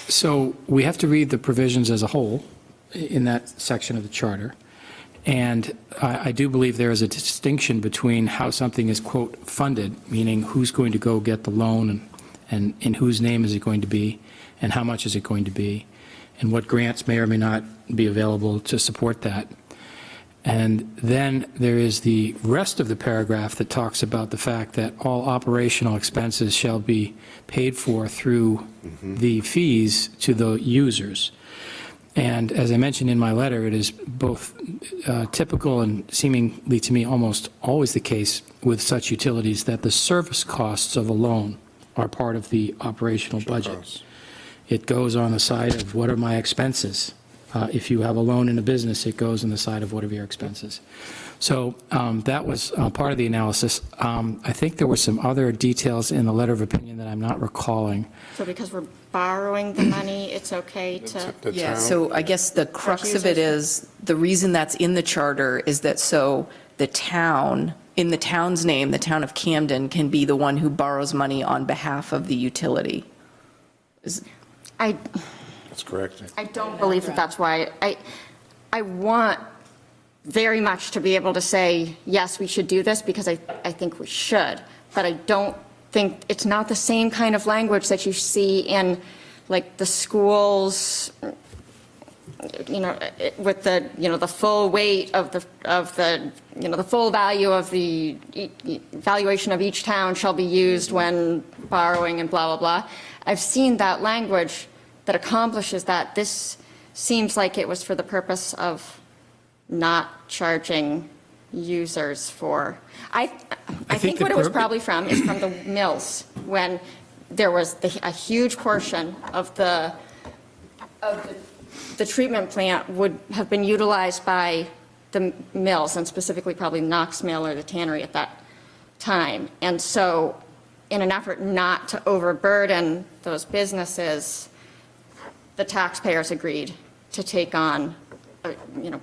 O: So we have to read the provisions as a whole in that section of the charter. And I do believe there is a distinction between how something is, quote, funded, meaning who's going to go get the loan and in whose name is it going to be, and how much is it going to be, and what grants may or may not be available to support that. And then there is the rest of the paragraph that talks about the fact that all operational expenses shall be paid for through the fees to the users. And as I mentioned in my letter, it is both typical and seemingly to me almost always the case with such utilities that the service costs of a loan are part of the operational budget. It goes on the side of what are my expenses. If you have a loan in a business, it goes on the side of what are your expenses. So that was part of the analysis. I think there were some other details in the letter of opinion that I'm not recalling.
D: So because we're borrowing the money, it's okay to,
B: The
F: Yeah,
B: town-
F: so I guess the crux of it is, the reason that's in the charter is that so the town, in the town's name, the town of Camden can be the one who borrows money on behalf of the utility.
B: That's correct.
D: I don't believe that that's why. I want very much to be able to say, yes, we should do this, because I think we should. But I don't think, it's not the same kind of language that you see in, like, the schools, with the, the full weight of the, the full value of the valuation of each town shall be used when borrowing and blah, blah, blah. I've seen that language that accomplishes that. This seems like it was for the purpose of not charging users for, I think what it was probably from is from the mills, when there was a huge portion of the treatment plant would have been utilized by the mills, and specifically probably Knox Mill or the tannery at that time. And so in an effort not to overburden those businesses, the taxpayers agreed to take on,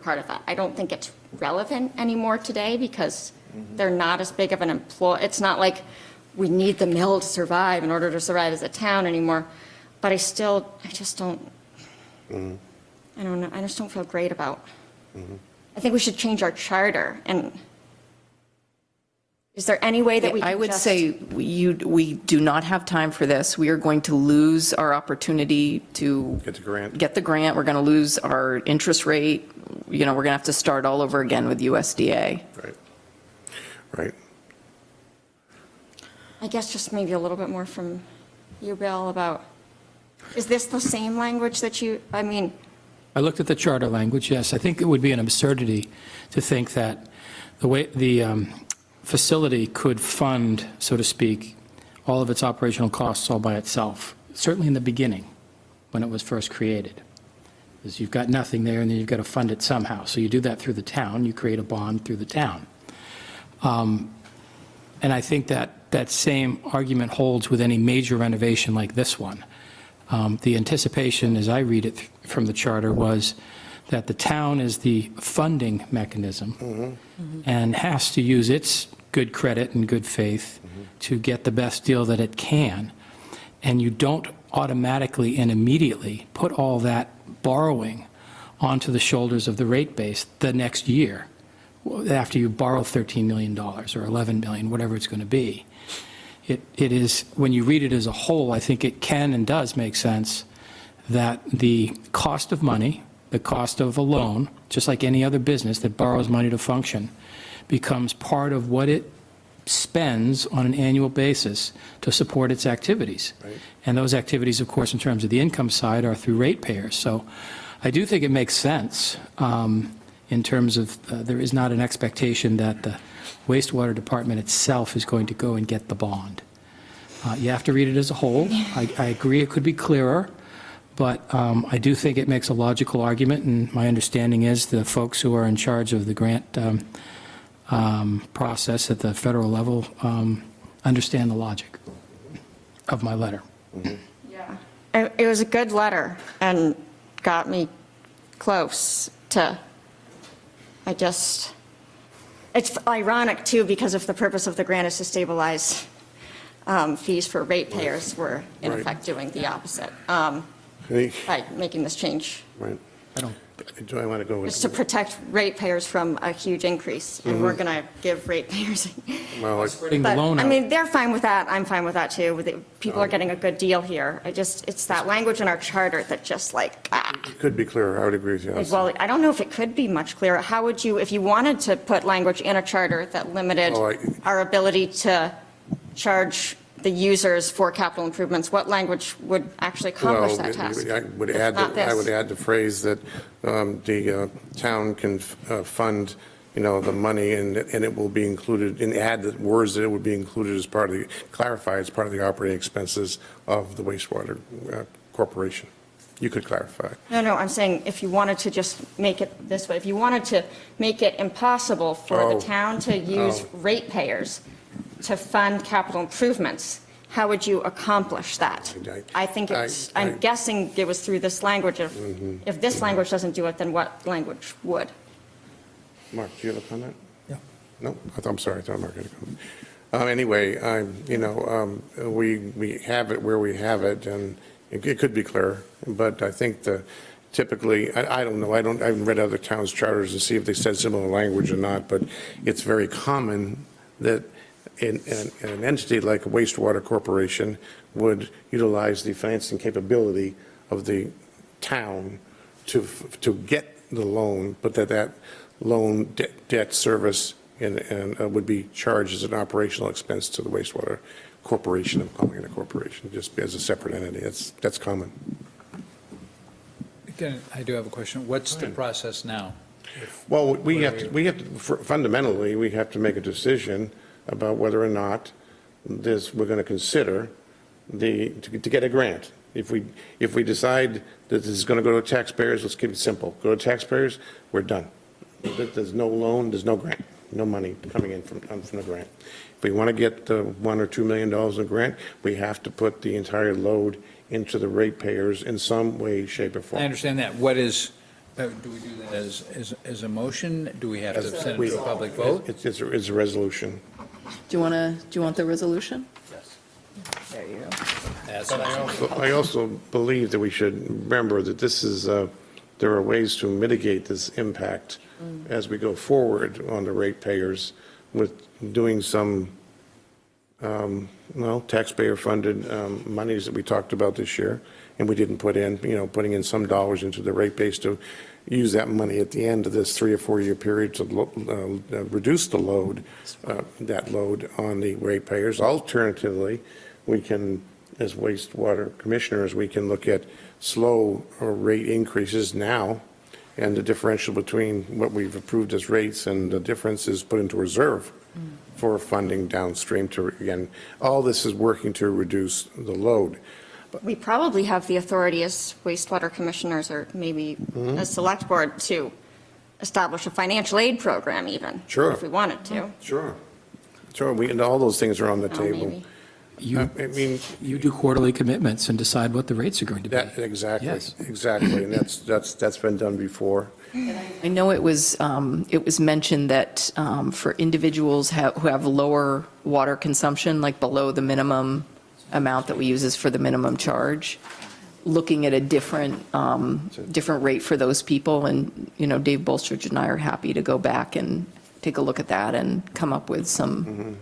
D: part of that. I don't think it's relevant anymore today, because they're not as big of an employer. It's not like we need the mill to survive in order to survive as a town anymore. But I just don't, I don't know, I just don't feel great about. I think we should change our charter. And is there any way that we can
F: I would
D: just-
F: say we do not have time for this. We are going to lose our opportunity to
B: Get the grant.
F: get the grant. We're going to lose our interest rate. we're going to have to start all over again with USDA.
B: Right. Right.
D: I guess just maybe a little bit more from you, Bill, about, is this the same language that
O: I looked at the charter language, yes. I think it would be an absurdity to think that the way the facility could fund, so to speak, all of its operational costs all by itself, certainly in the beginning, when it was first created. Because you've got nothing there, and then you've got to fund it somehow. So you do that through the town, you create a bond through the town. And I think that same argument holds with any major renovation like this one. The anticipation, as I read it from the charter, was that the town is the funding mechanism and has to use its good credit and good faith to get the best deal that it can. And you don't automatically and immediately put all that borrowing onto the shoulders of the rate base the next year after you borrow $13 million or $11 million, whatever it's going to be. It is, when you read it as a whole, I think it can and does make sense that the cost of money, the cost of a loan, just like any other business that borrows money to function, becomes part of what it spends on an annual basis to support its activities.
B: Right.
O: And those activities, of course, in terms of the income side, are through ratepayers. So I do think it makes sense in terms of there is not an expectation that the wastewater department itself is going to go and get the bond. You have to read it as a whole. I agree it could be clearer, but I do think it makes a logical argument, and my understanding is the folks who are in charge of the grant process at the federal level understand the logic of my letter.
D: Yeah. It was a good letter and got me close to, it's ironic too, because if the purpose of the grant is to stabilize fees for ratepayers, we're in
B: Right.
D: effect doing the opposite
B: Hey,
D: by making this change.
B: Right. Do I want to go
D: It's to
B: with,
D: protect ratepayers from a huge increase, and we're going to give ratepayers.
B: well,
O: Spreading the
D: But,
O: loan
D: I
O: out.
D: mean, they're fine with that, I'm fine with that too. People are getting a good deal here. It's that language in our charter that just like,
B: it could be clearer. I would agree with you.
D: Well, I don't know if it could be much clearer. How would you, if you wanted to put language in a charter that limited
B: Oh,
D: our ability to charge the users for capital improvements, what language would actually accomplish that task?
B: I would add,
D: not this.
B: I would add the phrase that the town can fund, the money, and it will be included, and add the words that it would be included as part of the, clarify as part of the operating expenses of the wastewater corporation. You could clarify.
D: No, I'm saying if you wanted to just make it this way, if you wanted to make it impossible for the town to use ratepayers to fund capital improvements, how would you accomplish that? I think I'm guessing it was through this language. If this language doesn't do it, then what language would?
B: Mark, do you have a comment? Yeah. No? I'm sorry, I thought Mark had a comment. Anyway, we have it where we have it, and it could be clearer, but I think typically, I don't know, I haven't read other towns' charters to see if they said similar language or not, but it's very common that an entity like a wastewater corporation would utilize the financing capability of the town to get the loan, but that loan debt service and would be charged as an operational expense to the wastewater corporation. I'm calling it a corporation, just as a separate entity. That's common.
A: Again, I do have a question. What's the process now?
B: Well, we have to, fundamentally, we have to make a decision about whether or not we're going to consider to get a grant. If we decide that this is going to go to taxpayers, let's keep it simple. Go to taxpayers, we're done. There's no loan, there's no grant, no money coming in from the grant. If we want to get $1 or $2 million in grant, we have to put the entire load into the ratepayers in some way, shape, or form.
A: I understand that. What is, do we do that as a motion? Do we have to send it to a public vote?
B: It's a resolution.
F: Do you want the resolution?
A: Yes.
F: There you go.
B: I also believe that we should remember that there are ways to mitigate this impact as we go forward on the ratepayers with doing some taxpayer-funded monies that we talked about this year, and we didn't put in, putting in some dollars into the rate base to use that money at the end of this 3 or 4 year period to reduce the load, that load on the ratepayers. Alternatively, we can, as wastewater commissioners, we can look at slow rate increases now, and the differential between what we've approved as rates and the difference is put into reserve for funding downstream to, again, all this is working to reduce the load.
D: We probably have the authority as wastewater commissioners, or maybe as select board, to establish a financial aid program even.
B: Sure.
D: If we wanted to.
B: Sure. And all those things are on the table.
D: Maybe.
O: You do quarterly commitments and decide what the rates are going to be.
B: Exactly,
O: Yes.
B: exactly, and that's been done before.
F: I know it was mentioned that for individuals who have lower water consumption, like below the minimum amount that we use is for the minimum charge, looking at a different rate for those people. And, Dave Bolstridge and I are happy to go back and take a look at that and come up with some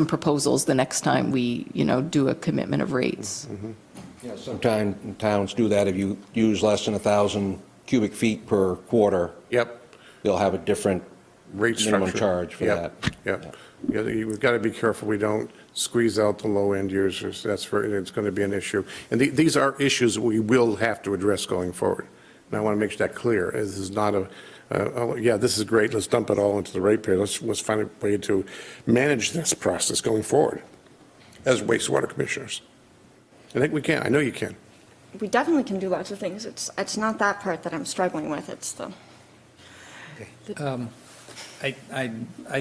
F: proposals the next time we, do a commitment of rates.
N: Yeah, sometimes towns do that. If you use less than 1,000 cubic feet per quarter.
B: Yep.
N: They'll have a different
B: Rate
N: minimum
B: structure.
N: charge for that.
B: Yep. We've got to be careful we don't squeeze out the low-end users. It's going to be an issue. And these are issues that we will have to address going forward. And I want to make that clear. This is not this is great, let's dump it all into the ratepayer. Let's find a way to manage this process going forward as wastewater commissioners. I think we can. I know you can.
D: We definitely can do lots of things. It's not that part that I'm struggling with. It's the.
A: I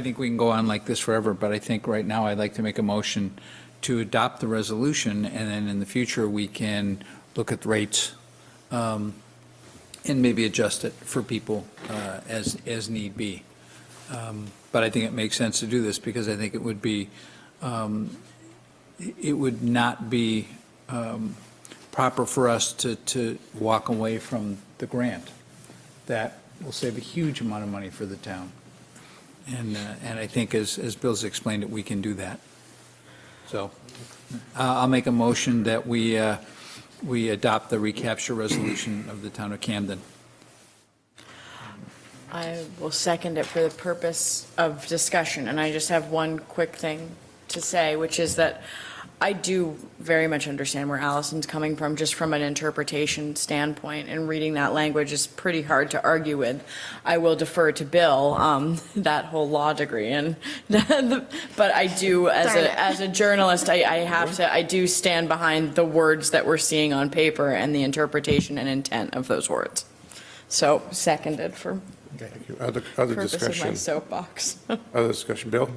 A: think we can go on like this forever, but I think right now I'd like to make a motion to adopt the resolution, and then in the future, we can look at rates and maybe adjust it for people as need be. But I think it makes sense to do this because I think it would not be proper for us to walk away from the grant. That will save a huge amount of money for the town. And I think as Bill's explained it, we can do that. So I'll make a motion that we adopt the recapture resolution of the town of Camden.
C: I will second it for the purpose of discussion, and I just have one quick thing to say, which is that I do very much understand where Allison's coming from, just from an interpretation standpoint, and reading that language is pretty hard to argue with. I will defer to Bill, that whole law degree, but I do, as a journalist, I do stand behind the words that we're seeing on paper and the interpretation and intent of those words. So, seconded for
B: Thank you. Other
C: purpose of my
B: discussion?
C: soapbox.
B: Other discussion, Bill?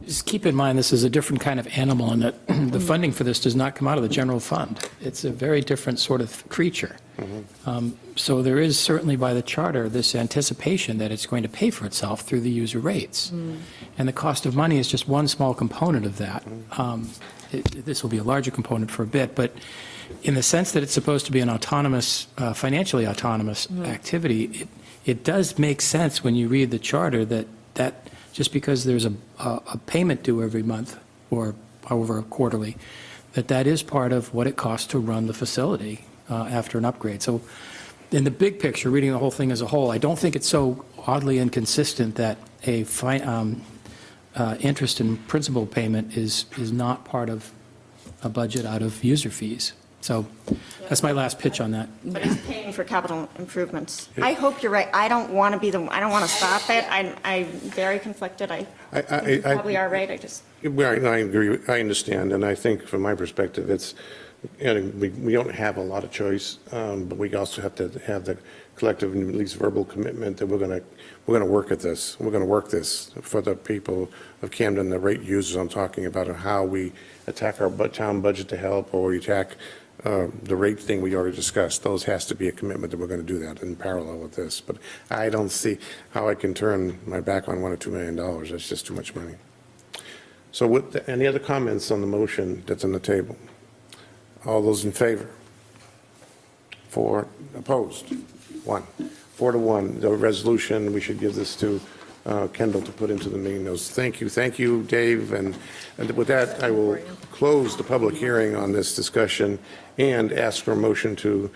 O: Just keep in mind, this is a different kind of animal, and that the funding for this does not come out of the general fund. It's a very different sort of creature. So there is certainly by the charter this anticipation that it's going to pay for itself through the user rates. And the cost of money is just one small component of that. This will be a larger component for a bit, but in the sense that it's supposed to be an autonomous, financially autonomous activity, it does make sense when you read the charter that just because there's a payment due every month or over quarterly, that is part of what it costs to run the facility after an upgrade. So in the big picture, reading the whole thing as a whole, I don't think it's so oddly inconsistent that a interest and principal payment is not part of a budget out of user fees. So that's my last pitch on that.
D: But it's paying for capital improvements. I hope you're right. I don't want to stop it. I'm very conflicted. I think you probably are right.
B: I agree. I understand, and I think from my perspective, it's, we don't have a lot of choice, but we also have to have the collective and at least verbal commitment that we're going to work at this. We're going to work this for the people of Camden, the rate users I'm talking about, and how we attack our town budget to help, or we attack the rate thing we already discussed. Those has to be a commitment that we're going to do that in parallel with this. But I don't see how I can turn my back on $1 or $2 million. That's just too much money. So any other comments on the motion that's on the table? All those in favor? 4 opposed? 1. 4 to 1. The resolution, we should give this to Kendall to put into the meeting notes. Thank you, Dave. And with that, I will close the public hearing on this discussion and ask for a motion to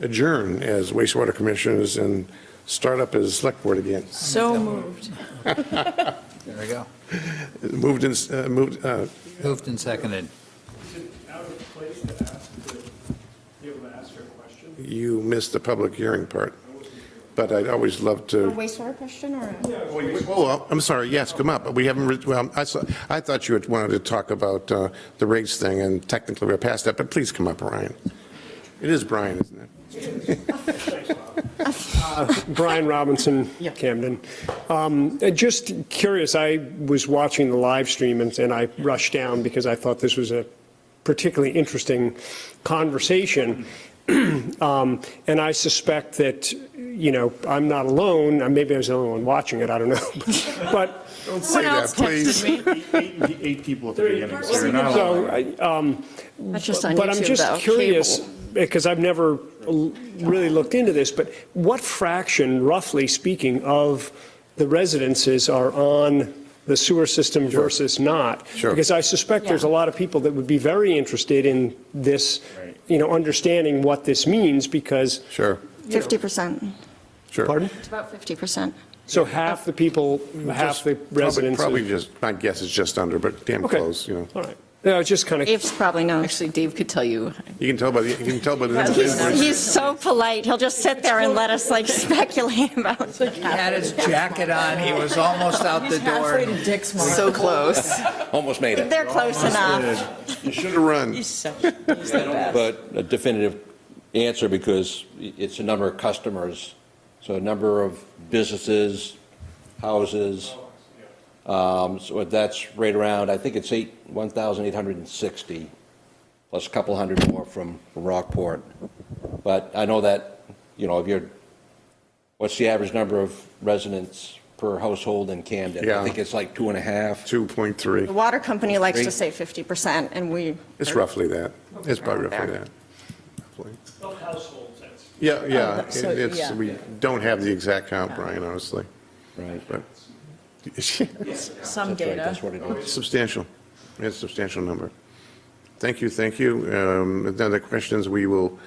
B: adjourn as wastewater commissioners and start up as select board again.
C: So moved.
A: There we go.
B: Moved and,
A: Moved and seconded.
M: Out of place to ask, to be able to ask her a question?
B: you missed the public hearing part, but I'd always love
D: A
B: to.
D: wastewater question or?
B: Oh, I'm sorry, yes, come up. We haven't, well, I thought you had wanted to talk about the rates thing, and technically we're past that, but please come up, Brian. It is Brian, isn't it?
P: Brian Robinson, Camden. Just curious, I was watching the live stream and I rushed down because I thought this was a particularly interesting conversation. And I suspect that, you know, I'm not alone. Maybe I was the only one watching it, I don't know. But
B: Don't say that, please.
E: Eight people at the beginning, so you're not alone.
P: so,
D: That's just on
P: but I'm
D: YouTube,
P: just
D: though.
P: curious,
D: Cable.
P: because I've never really looked into this, but what fraction, roughly speaking, of the residences are on the sewer system versus not?
B: Sure.
P: Because I suspect there's a lot of people that would be very interested in this,
E: Right.
P: you know, understanding what this means, because,
B: Sure,
D: 50%.
B: sure.
P: pardon?
D: It's about 50%.
P: So half the people, half the residents.
B: Probably just, my guess is just under, but damn
P: Okay.
B: close, you know.
P: All right. Yeah, it's just kind of.
D: Dave's probably knows.
F: Actually, Dave could tell you.
B: You can tell by the number of invoices.
D: He's so polite. He'll just sit there and let us like speculate about.
A: He had his jacket on, he was almost out the door.
F: So close.
N: Almost made it.
D: They're close enough.
B: You should have run.
N: But a definitive answer, because it's a number of customers, so a number of businesses, houses. So that's right around, I think it's 1,860, plus a couple hundred more from Rockport. But I know that, you know, if you're, what's the average number of residents per household in Camden?
B: Yeah.
N: I think it's like 2.5.
B: 2.3.
D: The water company likes to say 50%, and we.
B: It's roughly that. It's probably roughly
D: Around
B: that. Roughly.
M: Of households, that's.
B: Yeah.
F: so,
B: It's,
F: yeah.
B: we don't have the exact count, Brian, honestly.
N: Right.
B: But
C: Some
N: That's right,
C: data.
N: that's what it is.
B: substantial. It's a substantial number. Thank you, thank you. If other questions, we will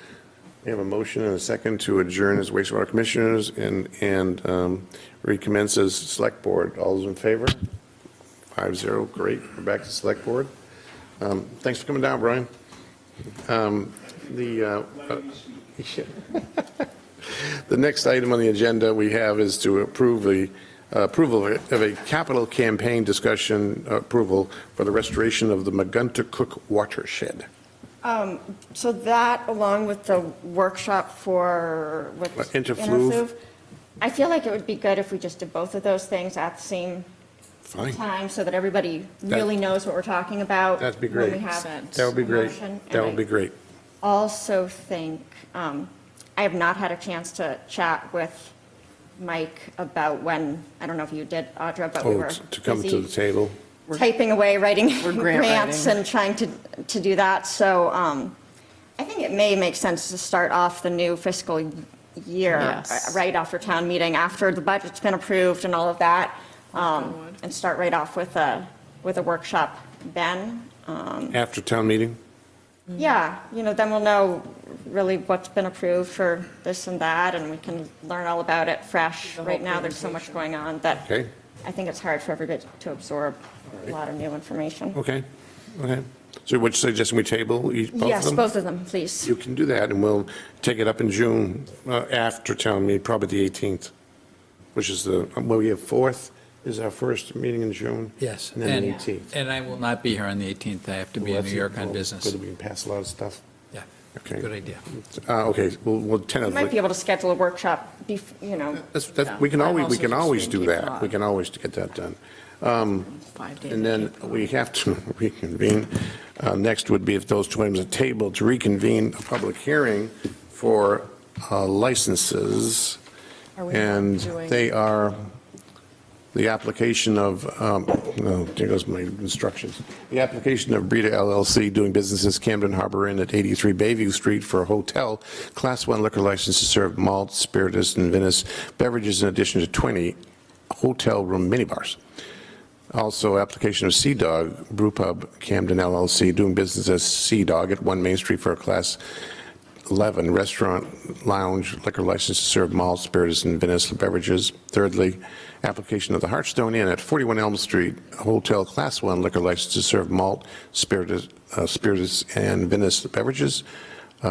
B: have a motion and a second to adjourn as wastewater commissioners and recommence as select board. All those in favor? 5-0, great. We're back to select board. Thanks for coming down, Brian. The next item on the agenda we have is to approve the approval of a capital campaign discussion approval for the restoration of the Maguntacook watershed.
D: So that, along with the workshop for, what's
B: Interfluve?
D: I feel like it would be good if we just did both of those things at the same
B: Fine.
D: time, so that everybody really knows what we're talking about.
B: That'd be
D: when
B: great.
D: we have
B: That would be
D: a
B: great.
D: motion.
B: That
D: And
B: would be great.
D: I also think, I have not had a chance to chat with Mike about when, I don't know if you did, Audra, but we
B: Oh,
D: were
B: to come to
D: busy
B: the table.
D: typing away, writing
F: grant
D: grants
F: writing.
D: and trying to do that. So I think it may make sense to start off the new fiscal year
F: Yes.
D: right after town meeting, after the budget's been approved and all of that, and start right off with a workshop then.
B: After town meeting?
D: Yeah, then we'll know really what's been approved for this and that, and we can learn all about it fresh. Right now, there's so much going on that
B: Okay,
D: I think it's hard for everybody to absorb a lot of new information.
B: okay. So what you suggesting we table both of them?
D: Yes, both of them, please.
B: You can do that, and we'll take it up in June, after town meeting, probably the 18th, which is we have 4th is our first meeting in June.
A: Yes.
B: And then the 18th.
A: And I will not be here on the 18th, I have to be in New York on business.
B: Good, we can pass a lot of stuff.
A: Yeah,
B: Okay.
A: good idea.
B: Okay, we'll
D: We might be
B: tentatively.
D: able to schedule a workshop,
B: We can
F: I'm
B: always
F: also just
B: do
F: being
B: that.
F: Cape
B: We can always get that done.
F: 5 days.
B: And then we have to reconvene. Next would be, if those two items are tabled, to reconvene a public hearing for licenses.
C: Are we
B: And
C: doing-
B: they are the application of, there goes my instructions. The application of Brita LLC doing business as Camden Harbor Inn at 83 Bayview Street for a hotel, Class 1 liquor license to serve malt, spirituous, and vinous beverages in addition to 20 hotel room minibars. Also, application of Sea Dog Brew Pub Camden LLC, doing business as Sea Dog at 1 Main Street for a Class 11 restaurant, lounge, liquor license to serve malt, spirits, and vinous beverages. Thirdly, application of the Hearthstone Inn at 41 Elm Street, hotel Class 1 liquor license to serve malt, spirits, and vinous beverages.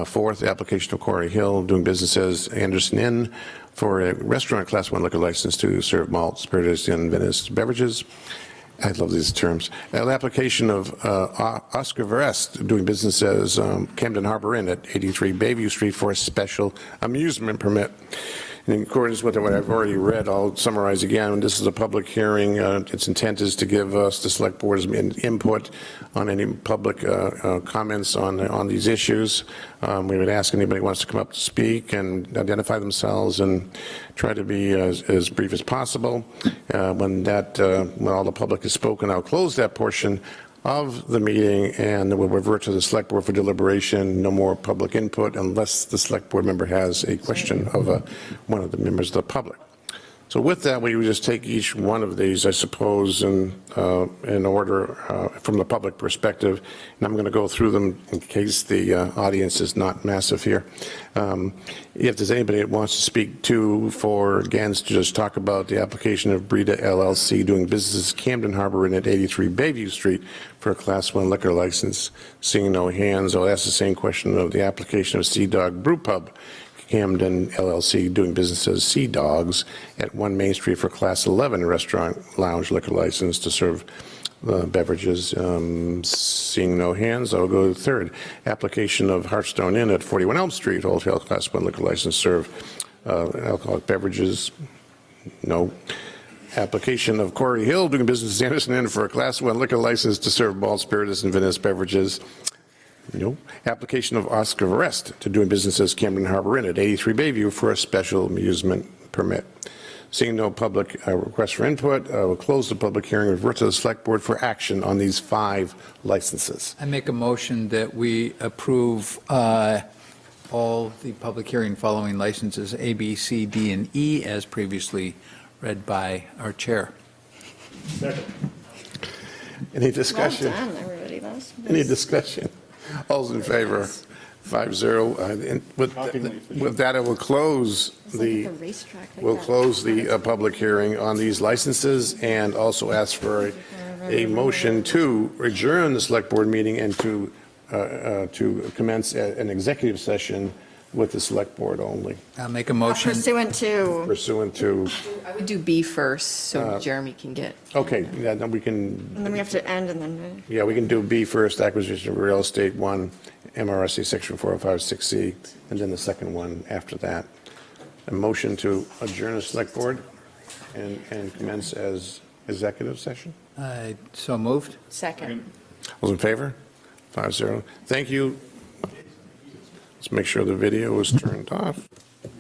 B: Fourth, application of Quarry Hill, doing business as Anderson Inn for a restaurant Class 1 liquor license to serve malt, spirits, and vinous beverages. I love these terms. An application of Oscar Verest, doing business as Camden Harbor Inn at 83 Bayview Street for a special amusement permit. In accordance with what I've already read, I'll summarize again. This is a public hearing. Its intent is to give us, the Select Board's input on any public comments on these issues. We would ask anybody who wants to come up to speak and identify themselves and try to be as brief as possible. When all the public has spoken, I'll close that portion of the meeting, and we'll revert to the Select Board for deliberation. No more public input unless the Select Board member has a question of one of the members of the public. So with that, we would just take each one of these, I suppose, in order from the public perspective, and I'm going to go through them in case the audience is not massive here. If there's anybody that wants to speak to, for, against, just talk about the application of Breda LLC, doing business Camden Harbor Inn at 83 Bayview Street for a Class 1 liquor license. Seeing no hands, I'll ask the same question of the application of Sea Dog Brew Pub Camden LLC, doing business as Sea Dogs at 1 Main Street for Class 11 restaurant lounge liquor license to serve beverages. Seeing no hands, I'll go to the third. Application of Hearthstone Inn at 41 Elm Street, hotel Class 1 liquor license to serve alcoholic beverages. No. Application of Quarry Hill, doing business as Anderson Inn for a Class 1 liquor license to serve malt, spirits, and vinous beverages. No. Application of Oscar Verest to doing business as Camden Harbor Inn at 83 Bayview for a special amusement permit. Seeing no public request for input, I will close the public hearing and revert to the Select Board for action on these 5 licenses.
A: I make a motion that we approve all the public hearing following licenses A, B, C, D, and E as previously read by our chair.
B: Any discussion?
D: Well done, everybody.
B: Any discussion? All's in favor? 5-0. With that, I will close the public hearing on these licenses and also ask for a motion to adjourn the Select Board meeting and to commence an executive session with the Select Board only.
A: I'll make a motion.
D: Pursuant to,
F: I would do B first, so Jeremy can get.
B: Okay, yeah, then we can.
D: and then we have to end and then.
B: Yeah, we can do B first, acquisition of real estate, 1, MRSA section 4056C, and then the second one after that. A motion to adjourn the Select Board and commence as executive session?
A: So moved.
C: Second.
B: All in favor? 5-0. Thank you. Let's make sure the video is turned off.